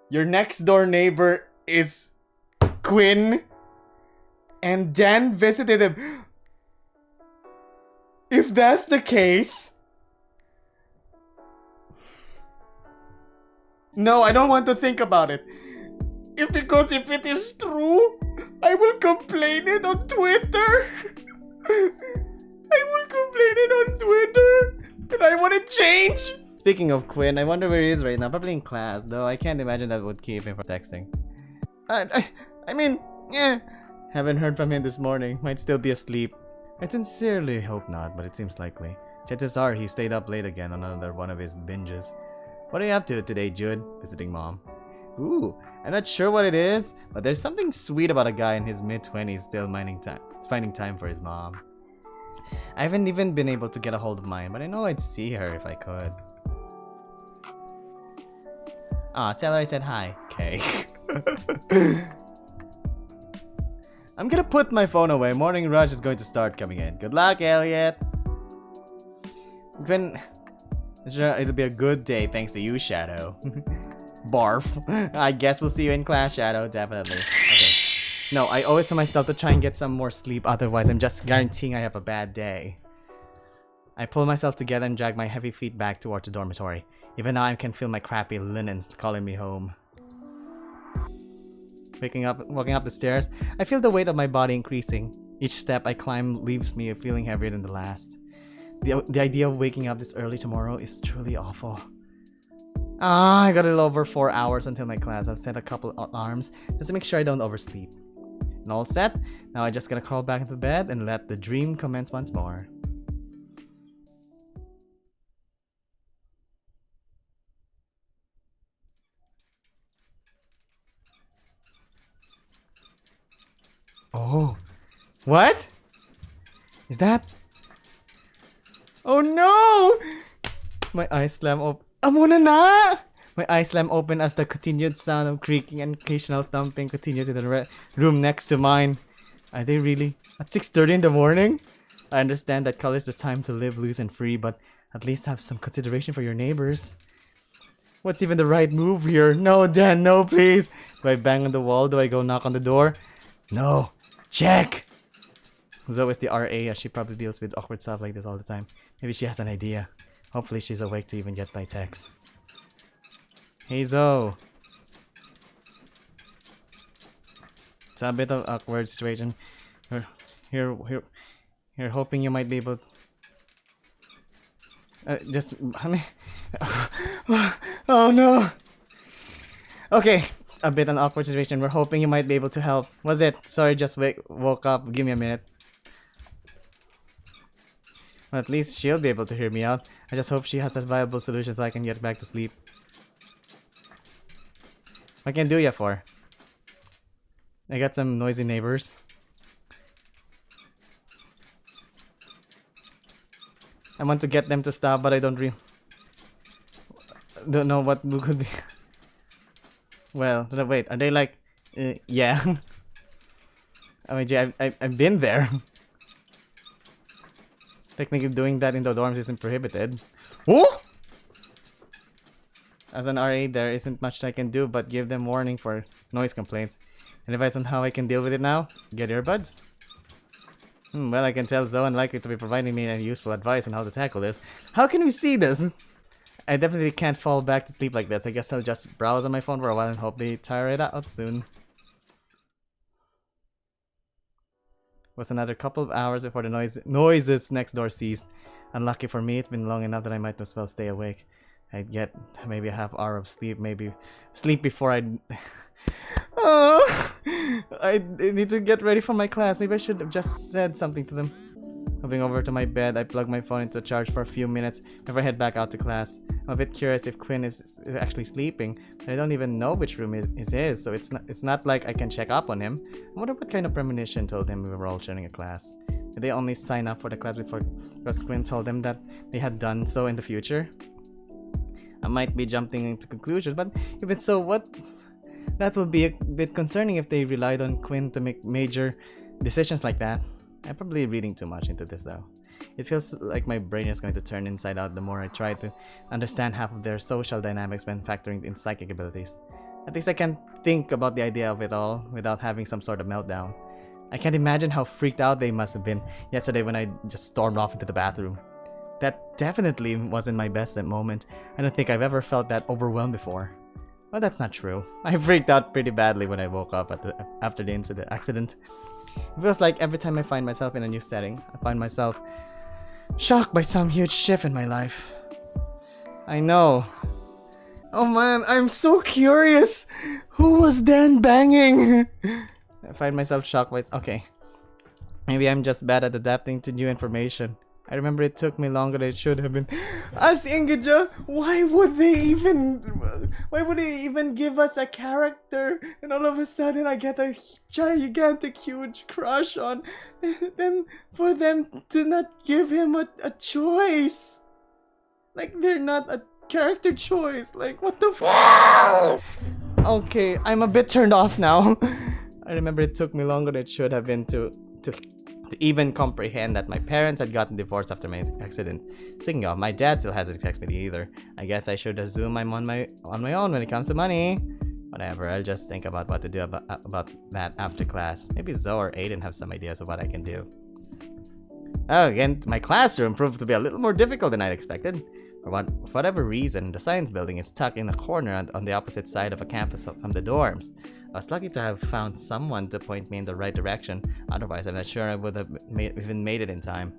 your next door neighbor is Quinn and Dan visited him. If that's the case... No, I don't want to think about it. Because if it is true, I will complain it on Twitter. I will complain it on Twitter. And I want to change. Speaking of Quinn, I wonder where he is right now. Probably in class, though I can't imagine that would keep him from texting. I mean, haven't heard from him this morning. Might still be asleep. I sincerely hope not, but it seems likely. Chances are he stayed up late again on another one of his binges. What are you up to today, Jude? Visiting mom. Ooh, I'm not sure what it is, but there's something sweet about a guy in his mid-20s still finding time for his mom. I haven't even been able to get a hold of mine, but I know I'd see her if I could. Aw, tell her I said hi. Okay. I'm gonna put my phone away. Morning rush is going to start coming in. Good luck, Elliot. It'll be a good day thanks to you, Shadow. Barf. I guess we'll see you in class, Shadow. Definitely. Okay. No, I owe it to myself to try and get some more sleep. Otherwise, I'm just guaranteeing I have a bad day. I pull myself together and drag my heavy feet back towards the dormitory. Even now, I can feel my crappy linens calling me home. Walking up the stairs, I feel the weight of my body increasing. Each step I climb leaves me feeling heavier than the last. The idea of waking up this early tomorrow is truly awful. I got a little over 4 hours until my class. I've set a couple alarms just to make sure I don't oversleep. And all set, now I just gotta crawl back into bed and let the dream commence once more. Oh, what? Is that? Oh no! My eyes slam open. Amuna na! My eyes slam open as the continued sound of creaking and occasional thumping continues in the room next to mine. Are they really? At 6:30 in the morning? I understand that college is the time to live loose and free, but at least have some consideration for your neighbors. What's even the right move here? No, Dan, no, please. Do I bang on the wall? Do I go knock on the door? No. Check! Zoe is the RA, as she probably deals with awkward stuff like this all the time. Maybe she has an idea. Hopefully she's awake to even get my text. Hey Zoe. It's a bit of awkward situation. Here, hoping you might be able to... oh no! Okay, a bit of an awkward situation. We're hoping you might be able to help. Was it? Sorry, just woke up. Give me a minute. Well, at least she'll be able to hear me out. I just hope she has a viable solution so I can get back to sleep. What can I do ya for? I got some noisy neighbors. I want to get them to stop, but I don't know what could be. Well, wait, are they like... yeah. I mean, I've been there. Technically doing that in the dorms isn't prohibited. Oh! As an RA, there isn't much I can do but give them warning for noise complaints. And advice on how I can deal with it now? Get earbuds? Well, I can tell Zoe unlikely to be providing me any useful advice on how to tackle this. How can we see this? I definitely can't fall back to sleep like this. I guess I'll just browse on my phone for a while and hope they tire it out soon. was another couple of hours before the noises next door ceased. Unlucky for me, it's been long enough that I might as well stay awake. I'd get maybe a half hour of sleep, maybe sleep before I'd... Oh, I need to get ready for my class. Maybe I should have just said something to them. Moving over to my bed, I plug my phone into charge for a few minutes before I head back out to class. I'm a bit curious if Quinn is actually sleeping, but I don't even know which room is his, so it's not like I can check up on him. I wonder what kind of premonition told him we were all sharing a class. Did they only sign up for the class before Quinn told them that they had done so in the future? I might be jumping into conclusions, but even so, that would be a bit concerning if they relied on Quinn to make major decisions like that. I'm probably reading too much into this though. It feels like my brain is going to turn inside out the more I try to understand half of their social dynamics when factoring in psychic abilities. At least I can think about the idea of it all without having some sort of meltdown. I can't imagine how freaked out they must have been yesterday when I just stormed off into the bathroom. That definitely wasn't my best moment. I don't think I've ever felt that overwhelmed before. Well, that's not true. I freaked out pretty badly when I woke up after the accident. It feels like every time I find myself in a new setting, I find myself shocked by some huge shift in my life. I know. Oh man, I'm so curious. Who was Dan banging? I find myself shocked by... Okay. Maybe I'm just bad at adapting to new information. I remember it took me longer than it should have been. As Ingija, why would they even give us a character? And all of a sudden I get a gigantic huge crush on. Then for them to not give him a choice. Like they're not a character choice. Like what the f. Okay, I'm a bit turned off now. I remember it took me longer than it should have been to even comprehend that my parents had gotten divorced after my accident. Speaking of, my dad still hasn't texted me either. I guess I should assume I'm on my own when it comes to money. Whatever, I'll just think about what to do about that after class. Maybe Zoe or Aiden have some ideas of what I can do. Oh, again, my classroom proved to be a little more difficult than I'd expected. For whatever reason, the science building is tucked in a corner on the opposite side of a campus from the dorms. I was lucky to have found someone to point me in the right direction, otherwise I'm not sure I would have even made it in time.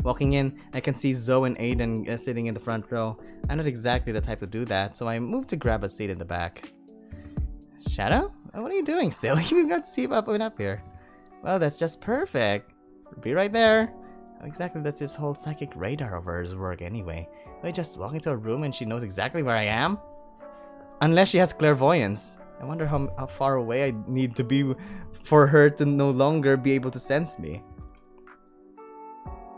Walking in, I can see Zoe and Aiden sitting in the front row. I'm not exactly the type to do that, so I moved to grab a seat in the back. Shadow? What are you doing, silly? We've got Steve up here. Well, that's just perfect. Be right there. How exactly does this whole psychic radar of hers work anyway? Do I just walk into a room and she knows exactly where I am? Unless she has clairvoyance. I wonder how far away I need to be for her to no longer be able to sense me.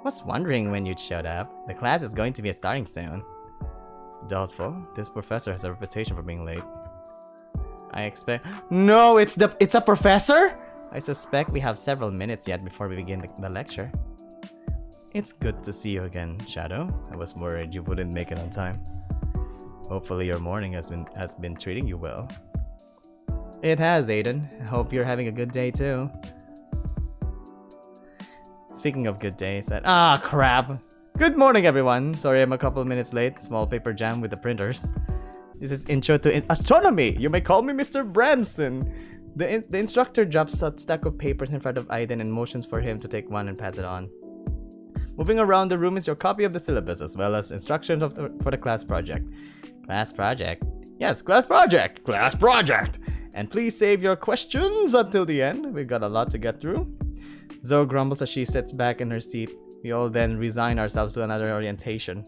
Was wondering when you'd showed up. The class is going to be starting soon. Doubtful. This professor has a reputation for being late. I expect... No, it's a professor? I suspect we have several minutes yet before we begin the lecture. It's good to see you again, Shadow. I was worried you wouldn't make it on time. Hopefully your morning has been treating you well. It has, Aiden. I hope you're having a good day too. Speaking of good days, crap! Good morning, everyone. Sorry I'm a couple minutes late. Small paper jam with the printers. This is Intro to Astronomy. You may call me Mr. Branson. The instructor drops a stack of papers in front of Aiden and motions for him to take one and pass it on. Moving around the room is your copy of the syllabus as well as instructions for the class project. Class project? Yes, class project! Class project! And please save your questions until the end. We've got a lot to get through. Zoe grumbles as she sits back in her seat. We all then resign ourselves to another orientation.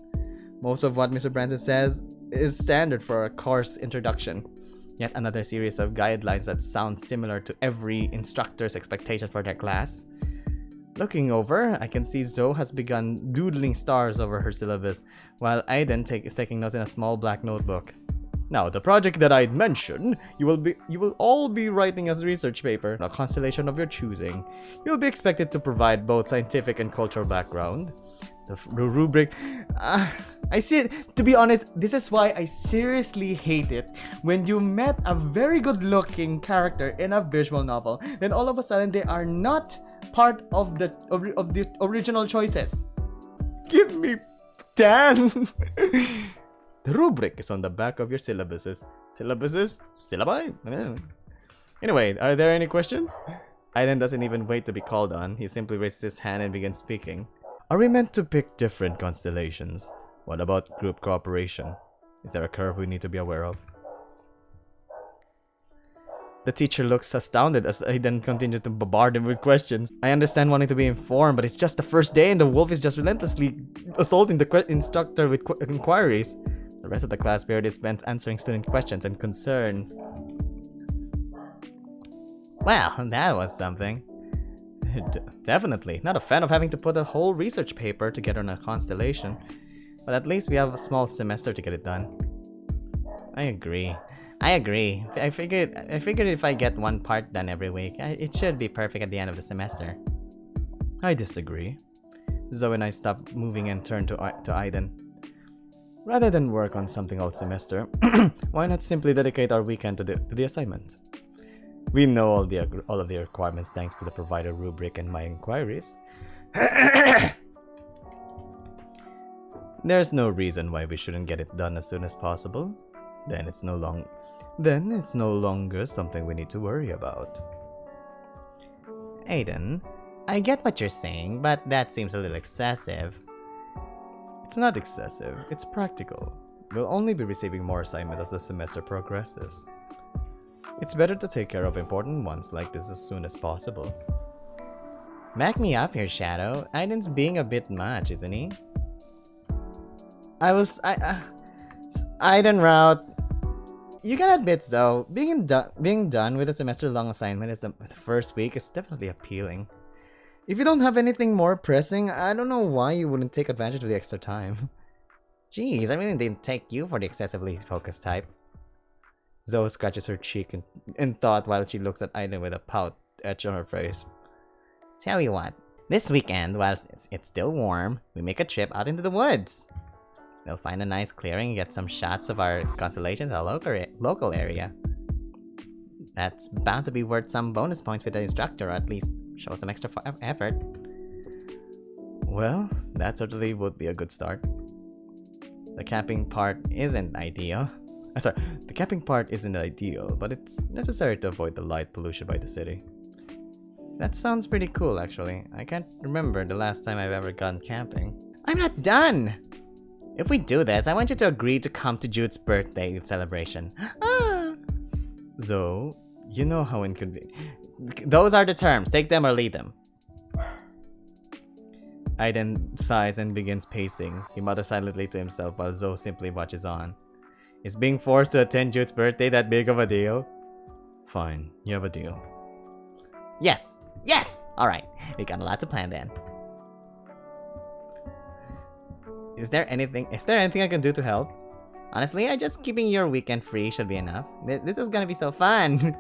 Most of what Mr. Branson says is standard for a course introduction. Yet another series of guidelines that sound similar to every instructor's expectation for their class. Looking over, I can see Zoe has begun doodling stars over her syllabus, while Aiden is taking notes in a small black notebook. Now, the project that I'd mentioned, you will all be writing as a research paper, a constellation of your choosing. You'll be expected to provide both scientific and cultural background. The rubric... to be honest, this is why I seriously hate it. When you met a very good-looking character in a visual novel, then all of a sudden they are not part of the original choices. Give me Dan. The rubric is on the back of your syllabuses. Syllabi? Anyway, are there any questions? Aiden doesn't even wait to be called on. He simply raises his hand and begins speaking. Are we meant to pick different constellations? What about group cooperation? Is there a curve we need to be aware of? The teacher looks astounded as Aiden continues to bombard him with questions. I understand wanting to be informed, but it's just the first day and the wolf is just relentlessly assaulting the instructor with inquiries. The rest of the class period is spent answering student questions and concerns. Well, that was something. Definitely. Not a fan of having to put a whole research paper together on a constellation. But at least we have a small semester to get it done. I agree. I figured if I get one part done every week, it should be perfect at the end of the semester. I disagree. Zoe and I stopped moving and turned to Aiden. Rather than work on something all semester, why not simply dedicate our weekend to the assignment? We know all of the requirements thanks to the provider rubric and my inquiries. There's no reason why we shouldn't get it done as soon as possible. Then it's no longer something we need to worry about. Aiden, I get what you're saying, but that seems a little excessive. It's not excessive, it's practical. We'll only be receiving more assignments as the semester progresses. It's better to take care of important ones like this as soon as possible. Back me up here, Shadow. Aiden's being a bit much, isn't he? Aiden route. You gotta admit though, being done with a semester-long assignment is the first week is definitely appealing. If you don't have anything more pressing, I don't know why you wouldn't take advantage of the extra time. Jeez, I really didn't take you for the excessively focused type. Zoe scratches her cheek in thought while she looks at Aiden with a pout etched on her face. Tell you what, this weekend, while it's still warm, we make a trip out into the woods. We'll find a nice clearing and get some shots of our constellations in the local area. That's bound to be worth some bonus points with the instructor, or at least show some extra effort. Well, that certainly would be a good start. The camping part isn't ideal. The camping part isn't ideal, but it's necessary to avoid the light pollution by the city. That sounds pretty cool, actually. I can't remember the last time I've ever gone camping. I'm not done! If we do this, I want you to agree to come to Jude's birthday celebration. Zoe, you know how inconvenient. Those are the terms. Take them or leave them. Aiden sighs and begins pacing. He mutters silently to himself while Zoe simply watches on. Is being forced to attend Jude's birthday that big of a deal? Fine, you have a deal. Yes! Yes! Alright, we got a lot to plan then. Is there anything I can do to help? Honestly, just keeping your weekend free should be enough. This is gonna be so fun!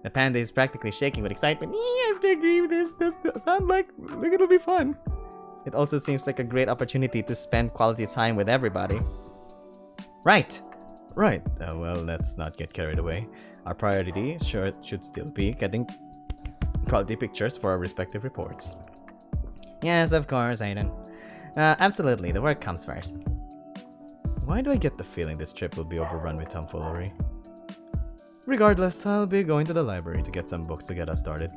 The panda is practically shaking with excitement. I have to agree with this. This sounds like it'll be fun. It also seems like a great opportunity to spend quality time with everybody. Right. Well, let's not get carried away. Our priority should still be getting quality pictures for our respective reports. Yes, of course, Aiden. Absolutely, the work comes first. Why do I get the feeling this trip will be overrun with tomfoolery? Regardless, I'll be going to the library to get some books to get us started.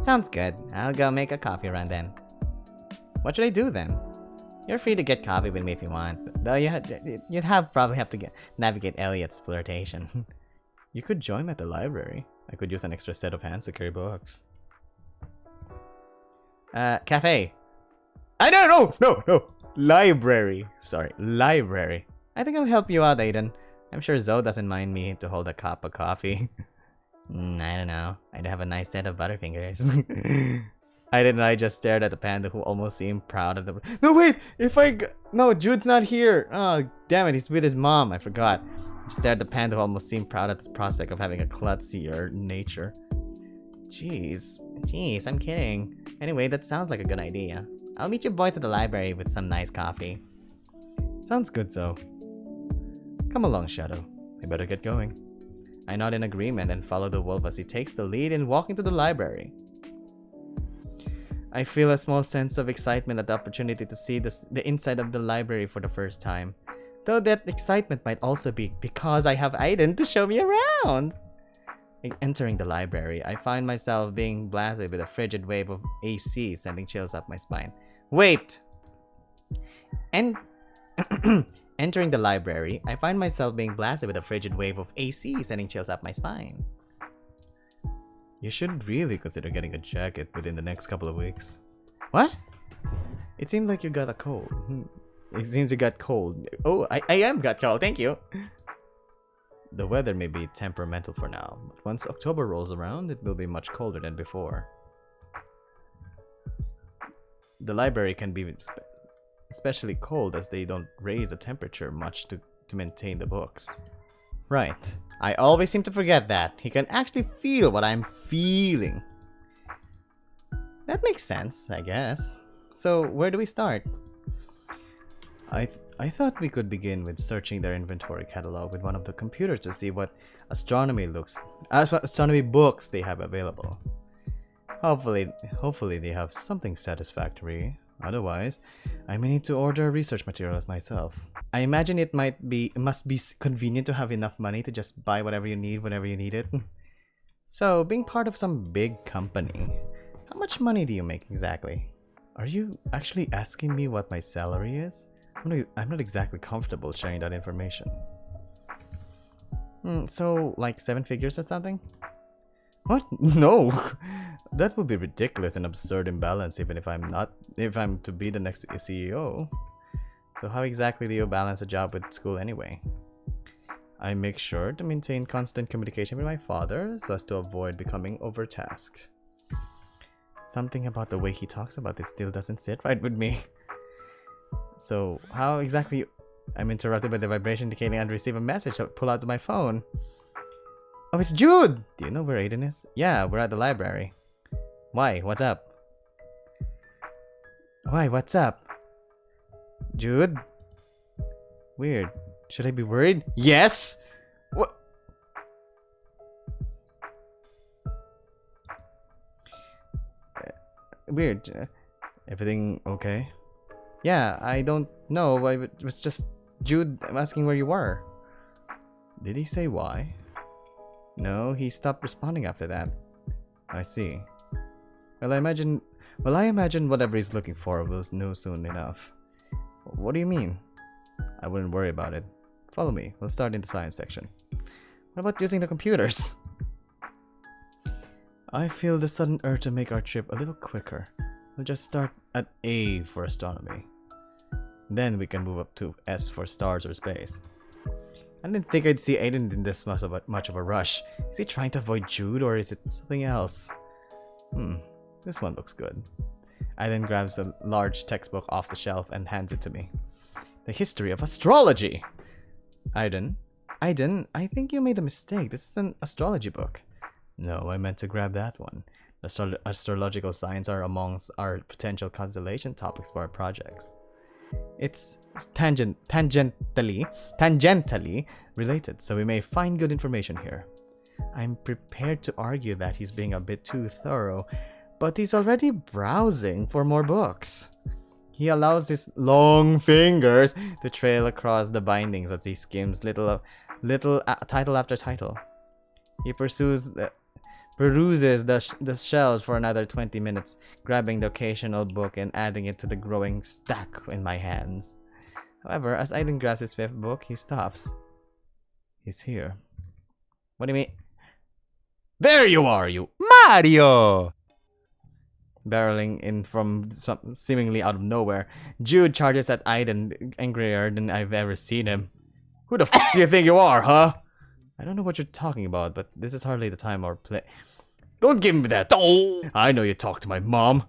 Sounds good. I'll go make a coffee run then. What should I do then? You're free to get coffee with me if you want, though you'd probably have to navigate Elliot's flirtation. You could join me at the library. I could use an extra set of hands to carry books. Cafe. No! Library. Sorry, library. I think I'll help you out, Aiden. I'm sure Zoe doesn't mind me to hold a cup of coffee. I don't know. I don't have a nice set of butterfingers. Aiden and I just stared at the panda who almost seemed proud of the... No, wait! No, Jude's not here! Oh, damn it, he's with his mom. I forgot. I stared at the panda who almost seemed proud at the prospect of having a klutzier nature. Jeez, I'm kidding. Anyway, that sounds like a good idea. I'll meet you boys at the library with some nice coffee. Sounds good, Zoe. Come along, Shadow. We better get going. I nod in agreement and follow the wolf as he takes the lead in walking to the library. I feel a small sense of excitement at the opportunity to see the inside of the library for the first time. Though that excitement might also be because I have Aiden to show me around. Entering the library, I find myself being blasted with a frigid wave of AC sending chills up my spine. Wait! And entering the library, I find myself being blasted with a frigid wave of AC sending chills up my spine. You should really consider getting a jacket within the next couple of weeks. What? It seemed like you got a cold. It seems you got cold. Oh, I am got cold, thank you. The weather may be temperamental for now, but once October rolls around, it will be much colder than before. The library can be especially cold as they don't raise the temperature much to maintain the books. Right. I always seem to forget that. He can actually feel what I'm feeling. That makes sense, I guess. So, where do we start? I thought we could begin with searching their inventory catalog with one of the computers to see what astronomy books they have available. Hopefully they have something satisfactory. Otherwise, I may need to order research materials myself. I imagine it must be convenient to have enough money to just buy whatever you need whenever you need it. So, being part of some big company, how much money do you make exactly? Are you actually asking me what my salary is? I'm not exactly comfortable sharing that information. So, like 7 figures or something? What? No! That would be ridiculous and absurd imbalance even if I'm to be the next CEO. So how exactly do you balance a job with school anyway? I make sure to maintain constant communication with my father so as to avoid becoming overtasked. Something about the way he talks about this still doesn't sit right with me. So, how exactly... I'm interrupted by the vibration indicating I'd receive a message. I pull out my phone. Oh, it's Jude! Do you know where Aiden is? Yeah, we're at the library. Why? What's up? Why? What's up? Jude? Weird. Should I be worried? Yes! What? Weird. Everything okay? Yeah, I don't know. It was just Jude asking where you were. Did he say why? No, he stopped responding after that. I see. Well, I imagine whatever he's looking for will know soon enough. What do you mean? I wouldn't worry about it. Follow me. We'll start in the science section. What about using the computers? I feel the sudden urge to make our trip a little quicker. We'll just start at A for astronomy. Then we can move up to S for stars or space. I didn't think I'd see Aiden in this much of a rush. Is he trying to avoid Jude or is it something else? This one looks good. Aiden grabs a large textbook off the shelf and hands it to me. The History of Astrology! Aiden, I think you made a mistake. This is an astrology book. No, I meant to grab that one. Astrological signs are amongst our potential constellation topics for our projects. It's tangentially related, so we may find good information here. I'm prepared to argue that he's being a bit too thorough, but he's already browsing for more books. He allows his long fingers to trail across the bindings as he skims little title after title. He peruses the shelves for another 20 minutes, grabbing the occasional book and adding it to the growing stack in my hands. However, as Aiden grabs his 5th book, he stops. He's here. What do you mean? There you are, you Mario! Barreling in from seemingly out of nowhere, Jude charges at Aiden angrier than I've ever seen him. Who the f*** do you think you are, huh? I don't know what you're talking about, but this is hardly the time or play. Don't give me that. Oh. I know you talked to my mom.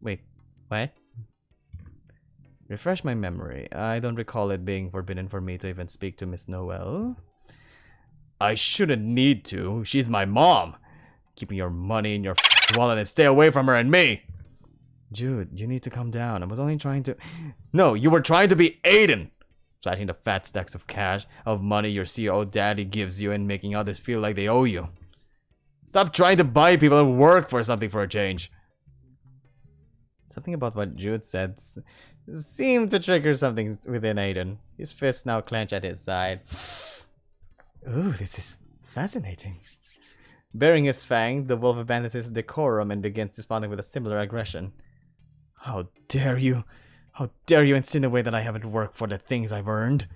Wait, what? Refresh my memory. I don't recall it being forbidden for me to even speak to Miss Noel. I shouldn't need to. She's my mom. Keeping your money in your wallet and stay away from her and me. Jude, you need to calm down. I was only trying to... No, you were trying to be Aiden. Flashing the fat stacks of money your CEO daddy gives you and making others feel like they owe you. Stop trying to buy people and work for something for a change. Something about what Jude said seemed to trigger something within Aiden. His fists now clench at his side. Ooh, this is fascinating. Baring his fang, the wolf abandons his decorum and begins responding with a similar aggression. How dare you? How dare you insinuate that I haven't worked for the things I've earned?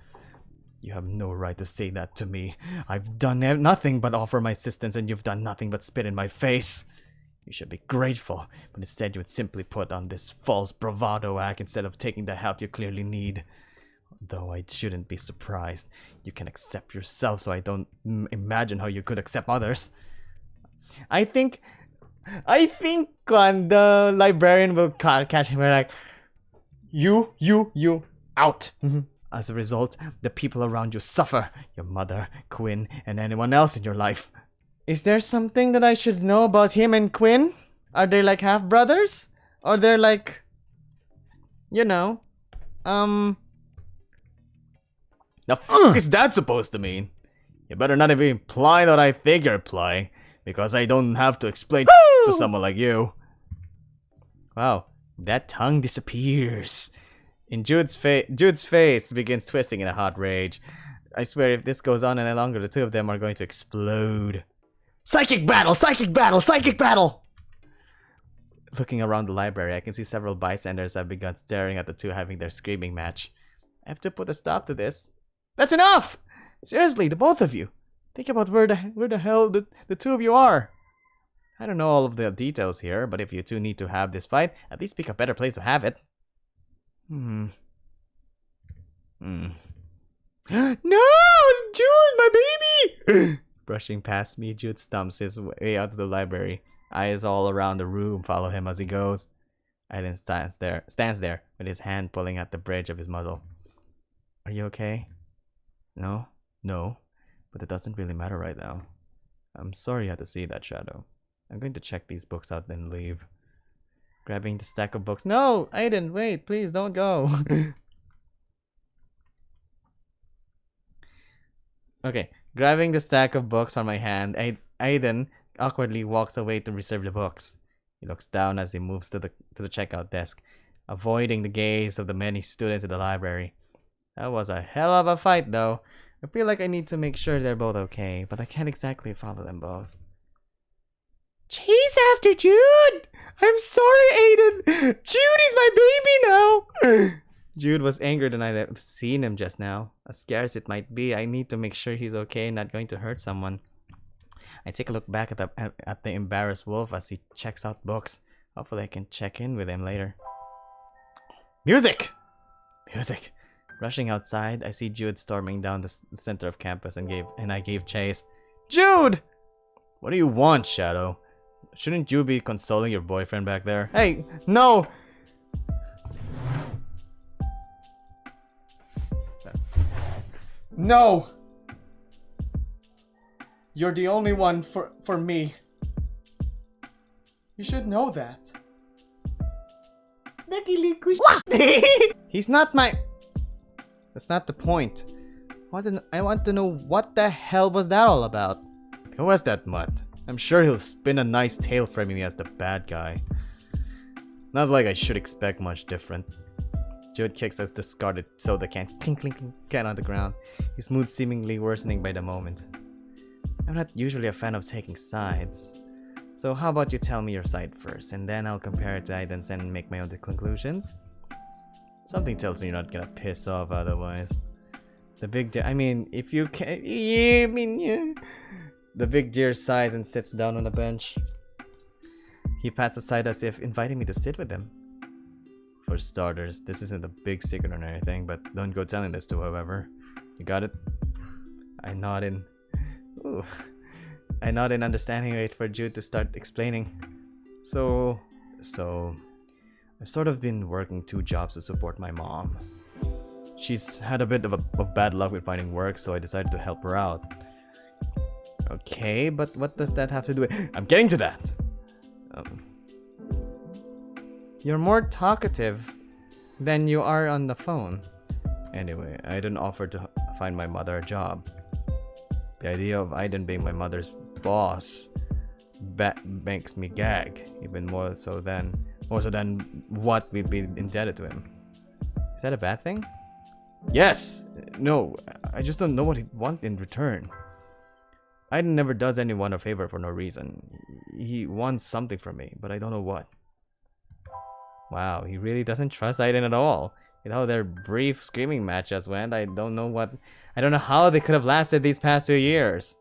You have no right to say that to me. I've done nothing but offer my assistance, and you've done nothing but spit in my face. You should be grateful, but instead you would simply put on this false bravado act instead of taking the help you clearly need. Though I shouldn't be surprised. You can accept yourself, so I don't imagine how you could accept others. I think the librarian will catch him and like, you, out. As a result, the people around you suffer. Your mother, Quinn, and anyone else in your life. Is there something that I should know about him and Quinn? Are they like half-brothers? Or they're like, you know, the fuck is that supposed to mean? You better not even imply what I think you're implying, because I don't have to explain to someone like you. Wow, that tongue disappears. In Jude's face begins twisting in a hot rage. I swear if this goes on any longer, the two of them are going to explode. Psychic battle! Psychic battle! Psychic battle! Looking around the library, I can see several bystanders have begun staring at the two having their screaming match. I have to put a stop to this. That's enough! Seriously, the both of you. Think about where the hell the two of you are. I don't know all of the details here, but if you two need to have this fight, at least pick a better place to have it. No! Jude, my baby! Brushing past me, Jude stumps his way out of the library. Eyes all around the room follow him as he goes. Aiden stands there with his hand pulling at the bridge of his muzzle. Are you okay? No? No. But it doesn't really matter right now. I'm sorry you had to see that, Shadow. I'm going to check these books out and leave. Grabbing the stack of books. No! Aiden, wait, please don't go. Okay, grabbing the stack of books from my hand, Aiden awkwardly walks away to reserve the books. He looks down as he moves to the checkout desk, avoiding the gaze of the many students in the library. That was a hell of a fight, though. I feel like I need to make sure they're both okay, but I can't exactly follow them both. Chase after Jude! I'm sorry, Aiden! Jude is my baby now! Jude was angrier than I'd have seen him just now. As scarce as it might be, I need to make sure he's okay and not going to hurt someone. I take a look back at the embarrassed wolf as he checks out books. Hopefully I can check in with him later. Music! Music! Rushing outside, I see Jude storming down the center of campus and I gave chase. Jude! What do you want, Shadow? Shouldn't you be consoling your boyfriend back there? Hey, no! No! You're the only one for me. You should know that. He's not my... That's not the point. I want to know what the hell was that all about? Who was that mutt? I'm sure he'll spin a nice tale framing me as the bad guy. Not like I should expect much different. Jude kicks his discarded soda can clink on the ground, his mood seemingly worsening by the moment. I'm not usually a fan of taking sides. So how about you tell me your side first, and then I'll compare it to Aiden's and make my own conclusions? Something tells me you're not gonna piss off otherwise. The big deer, if you can, yeah. The big deer sighs and sits down on a bench. He pats aside as if inviting me to sit with him. For starters, this isn't a big secret or anything, but don't go telling this to whoever. You got it? I nod in. Ooh. I nod in understanding, wait for Jude to start explaining. So, I've sort of been working 2 jobs to support my mom. She's had a bit of bad luck with finding work, so I decided to help her out. Okay, but what does that have to do with... I'm getting to that! You're more talkative than you are on the phone. Anyway, Aiden offered to find my mother a job. The idea of Aiden being my mother's boss makes me gag, even more so than what we'd be indebted to him. Is that a bad thing? Yes! No, I just don't know what he'd want in return. Aiden never does anyone a favor for no reason. He wants something from me, but I don't know what. Wow, he really doesn't trust Aiden at all. You know, their brief screaming match just went. I don't know how they could have lasted these past 2 years.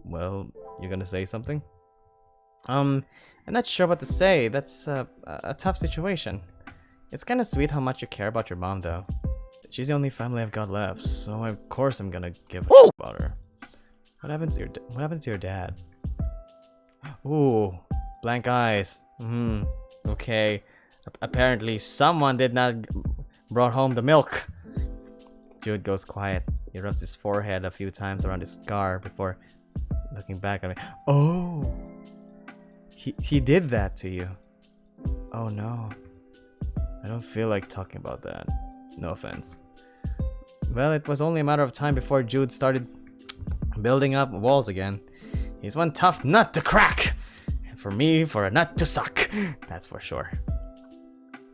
Well, you're gonna say something? I'm not sure what to say. That's a tough situation. It's kind of sweet how much you care about your mom, though. She's the only family I've got left, so of course I'm gonna give a about her. What happened to your dad? Ooh, blank eyes. Okay. Apparently someone did not brought home the milk. Jude goes quiet. He rubs his forehead a few times around his scar before looking back at me. Oh, he did that to you. Oh no. I don't feel like talking about that. No offense. Well, it was only a matter of time before Jude started building up walls again. He's one tough nut to crack. And for me, for a nut to suck. That's for sure.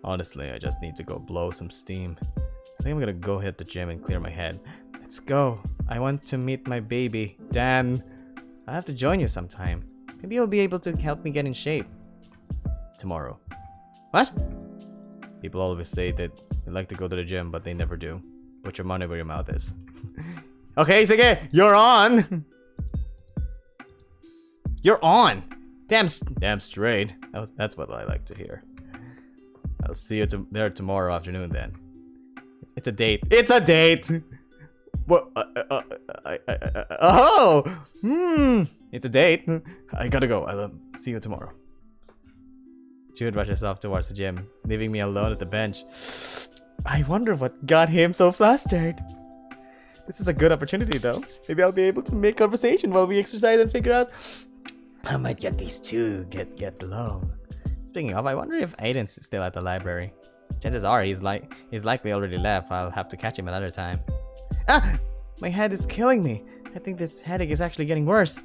Honestly, I just need to go blow some steam. I think I'm gonna go hit the gym and clear my head. Let's go. I want to meet my baby, Dan. I'll have to join you sometime. Maybe you'll be able to help me get in shape. Tomorrow. What? People always say that they like to go to the gym, but they never do. Put your money where your mouth is. Okay, Sege, you're on! You're on! Damn straight. That's what I like to hear. I'll see you there tomorrow afternoon then. It's a date. It's a date! What? It's a date. I gotta go. I'll see you tomorrow. Jude rushes off towards the gym, leaving me alone at the bench. I wonder what got him so flustered. This is a good opportunity though. Maybe I'll be able to make conversation while we exercise and figure out how I might get these two get along. Speaking of, I wonder if Aiden's still at the library. Chances are he's likely already left. I'll have to catch him another time. Ah! My head is killing me. I think this headache is actually getting worse.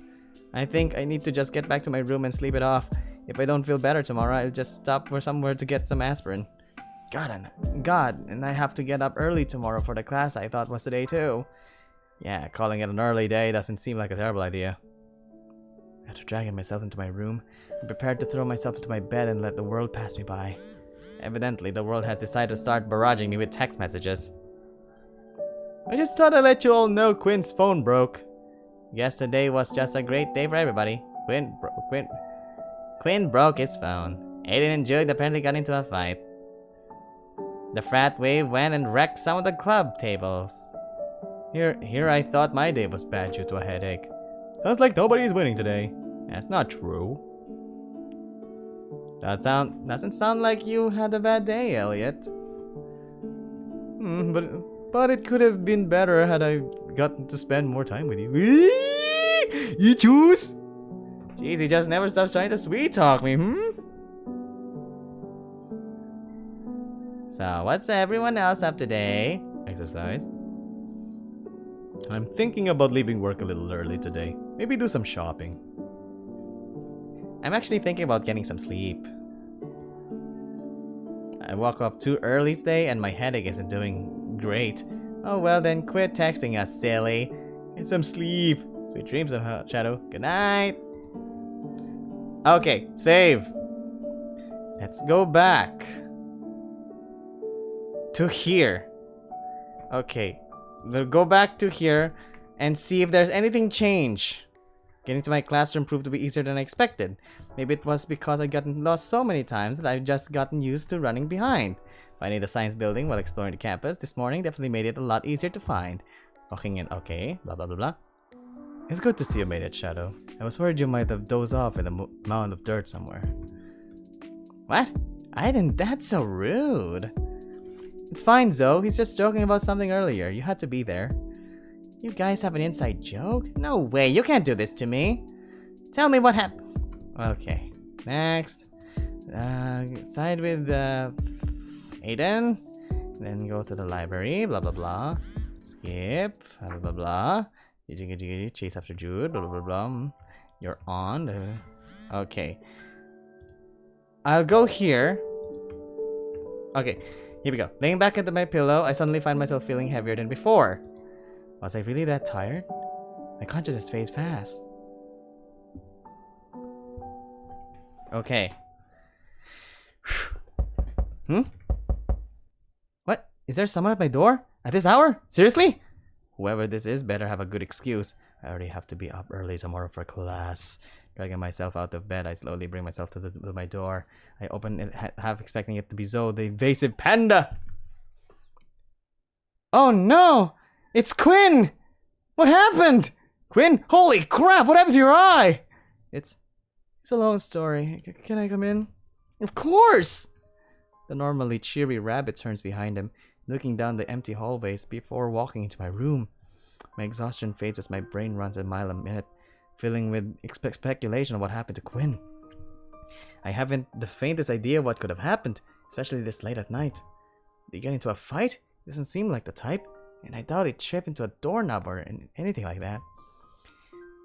I think I need to just get back to my room and sleep it off. If I don't feel better tomorrow, I'll just stop for somewhere to get some aspirin. God, and I have to get up early tomorrow for the class I thought was today too. Yeah, calling it an early day doesn't seem like a terrible idea. After dragging myself into my room, I'm prepared to throw myself into my bed and let the world pass me by. Evidently, the world has decided to start barraging me with text messages. I just thought I'd let you all know Quinn's phone broke. Guess today was just a great day for everybody. Quinn broke his phone. Aiden and Jude apparently got into a fight. The frat wave went and wrecked some of the club tables. Here I thought my day was bad due to a headache. Sounds like nobody's winning today. That's not true. Doesn't sound like you had a bad day, Elliot. But it could have been better had I gotten to spend more time with you. You choose? Jeez, he just never stops trying to sweet talk me, So, what's everyone else up today? Exercise. I'm thinking about leaving work a little early today. Maybe do some shopping. I'm actually thinking about getting some sleep. I woke up too early today and my headache isn't doing great. Oh well then, quit texting us, silly. Get some sleep. Sweet dreams, Shadow. Good night. Okay, save. Let's go back to here. Okay, we'll go back to here and see if there's anything change. Getting to my classroom proved to be easier than I expected. Maybe it was because I'd gotten lost so many times that I've just gotten used to running behind. Finding the science building while exploring the campus this morning definitely made it a lot easier to find. Walking in, okay, blah blah blah blah. It's good to see you made it, Shadow. I was worried you might have dozed off in a mound of dirt somewhere. What? Aiden, that's so rude. It's fine, Zoe. He's just joking about something earlier. You had to be there. You guys have an inside joke? No way, you can't do this to me. Tell me what happened. Okay, next. Side with Aiden. Then go to the library, blah blah blah. Skip, blah blah blah. Chase after Jude, blah blah blah. You're on. Okay. I'll go here. Okay, here we go. Laying back into my pillow, I suddenly find myself feeling heavier than before. Was I really that tired? My consciousness fades fast. Okay. What? Is there someone at my door? At this hour? Seriously? Whoever this is better have a good excuse. I already have to be up early tomorrow for class. Dragging myself out of bed, I slowly bring myself to my door. I open it, half expecting it to be Zoe, the invasive panda. Oh no! It's Quinn! What happened? Quinn? Holy crap, what happened to your eye? It's a long story. Can I come in? Of course! The normally cheery rabbit turns behind him, looking down the empty hallways before walking into my room. My exhaustion fades as my brain runs a mile a minute, filling with speculation of what happened to Quinn. I haven't the faintest idea what could have happened, especially this late at night. Did he get into a fight? Doesn't seem like the type, and I doubt he'd trip into a doorknob or anything like that.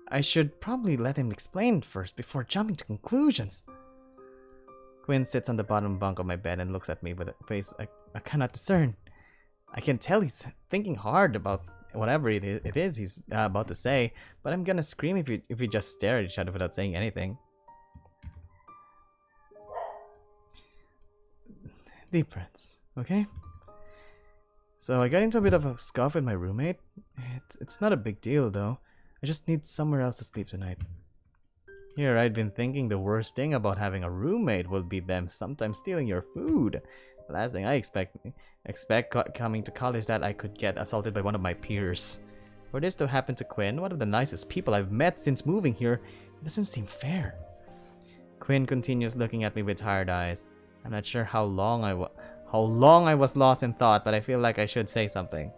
I should probably let him explain first before jumping to conclusions. Quinn sits on the bottom bunk of my bed and looks at me with a face I cannot discern. I can tell he's thinking hard about whatever it is he's about to say, but I'm gonna scream if we just stare at each other without saying anything. Deep breaths, okay? So I got into a bit of a scuff with my roommate. It's not a big deal though. I just need somewhere else to sleep tonight. Here, I'd been thinking the worst thing about having a roommate would be them sometimes stealing your food. The last thing I expect coming to college that I could get assaulted by one of my peers. For this to happen to Quinn, one of the nicest people I've met since moving here, it doesn't seem fair. Quinn continues looking at me with tired eyes. I'm not sure how long I was lost in thought, but I feel like I should say something.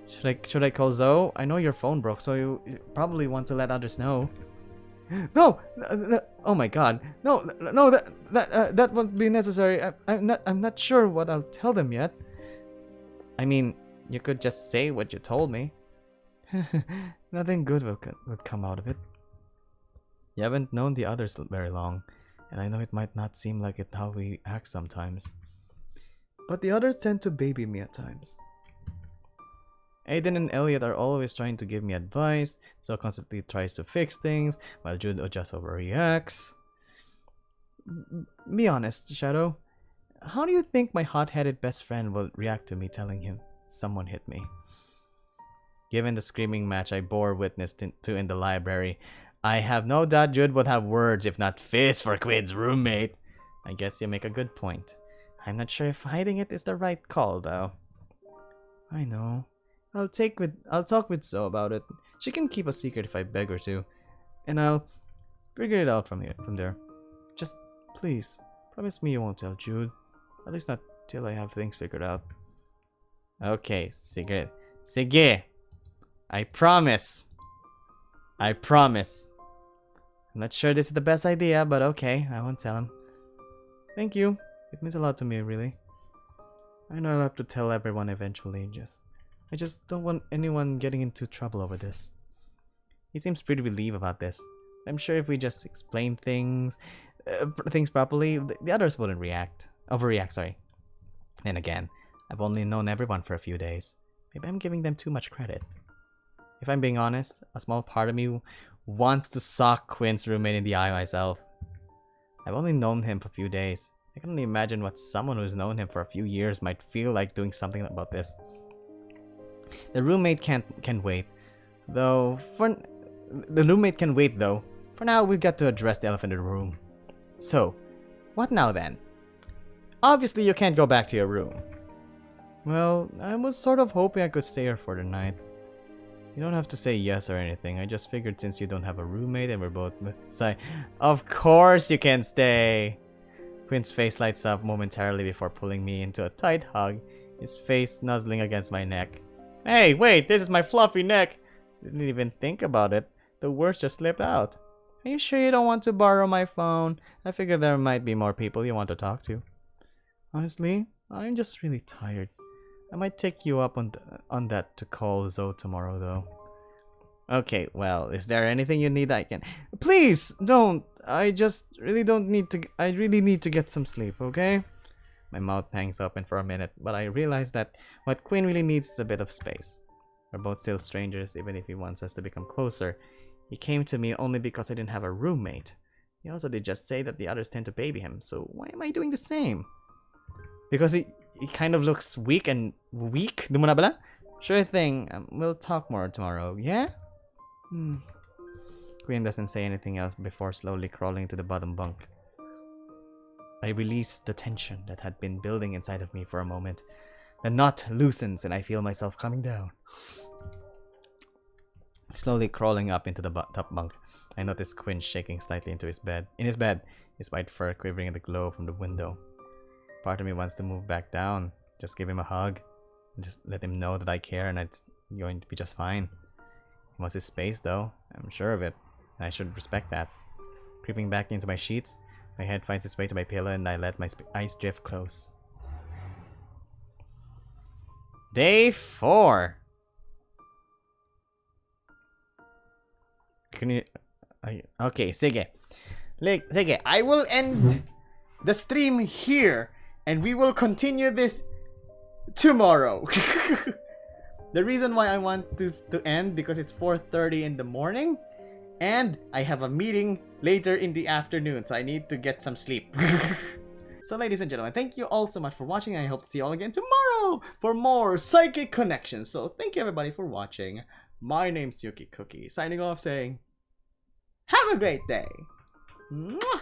Should I call Zoe? I know your phone broke, so you probably want to let others know. No! Oh my god. No, that won't be necessary. I'm not sure what I'll tell them yet. I mean, you could just say what you told me. Nothing good would come out of it. You haven't known the others very long, and I know it might not seem like it how we act sometimes. But the others tend to baby me at times. Aiden and Elliot are always trying to give me advice, so constantly tries to fix things, while Jude just overreacts. Be honest, Shadow. How do you think my hot-headed best friend will react to me telling him someone hit me? Given the screaming match I bore witness to in the library, I have no doubt Jude would have words, if not fists, for Quinn's roommate. I guess you make a good point. I'm not sure if hiding it is the right call, though. I know. I'll talk with Zoe about it. She can keep a secret if I beg her to, and I'll figure it out from there. Just please, promise me you won't tell Jude. At least not till I have things figured out. Okay, Sige. I promise. I'm not sure this is the best idea, but okay, I won't tell him. Thank you. It means a lot to me, really. I know I'll have to tell everyone eventually, I just don't want anyone getting into trouble over this. He seems pretty relieved about this. I'm sure if we just explain things properly, the others wouldn't overreact, sorry. Then again, I've only known everyone for a few days. Maybe I'm giving them too much credit. If I'm being honest, a small part of me wants to sock Quinn's roommate in the eye myself. I've only known him for a few days. I can only imagine what someone who's known him for a few years might feel like doing something about this. The roommate can wait, though. For now, we've got to address the elephant in the room. So, what now then? Obviously, you can't go back to your room. Well, I was sort of hoping I could stay here for the night. You don't have to say yes or anything. I just figured since you don't have a roommate and we're both of course you can stay. Quinn's face lights up momentarily before pulling me into a tight hug, his face nuzzling against my neck. Hey, wait, this is my fluffy neck. Didn't even think about it. The words just slipped out. Are you sure you don't want to borrow my phone? I figured there might be more people you want to talk to. Honestly, I'm just really tired. I might take you up on that to call Zoe tomorrow, though. Okay, well, is there anything you need I can... Please, don't! I really need to get some sleep, okay? My mouth hangs open for a minute, but I realize that what Quinn really needs is a bit of space. We're both still strangers, even if he wants us to become closer. He came to me only because I didn't have a roommate. He also did just say that the others tend to baby him, so why am I doing the same? Because he kind of looks weak and weak? Di mo na bala? Sure thing, we'll talk more tomorrow, yeah? Queen doesn't say anything else before slowly crawling to the bottom bunk. I release the tension that had been building inside of me for a moment. The knot loosens and I feel myself coming down. Slowly crawling up into the top bunk, I notice Quinn shaking slightly in his bed, his white fur quivering in the glow from the window. Part of me wants to move back down, just give him a hug, and just let him know that I care and it's going to be just fine. He wants his space though, I'm sure of it, and I should respect that. Creeping back into my sheets, my head finds its way to my pillow and I let my eyes drift close. Day 4. Can you... Okay, sige. Sige, I will end the stream here and we will continue this tomorrow. The reason why I want to end because it's 4:30 in the morning and I have a meeting later in the afternoon, so I need to get some sleep. So ladies and gentlemen, thank you all so much for watching. I hope to see you all again tomorrow for more Psychic Connections. So thank you everybody for watching. My name's Yuki Cookie, signing off saying, have a great day. Mwah!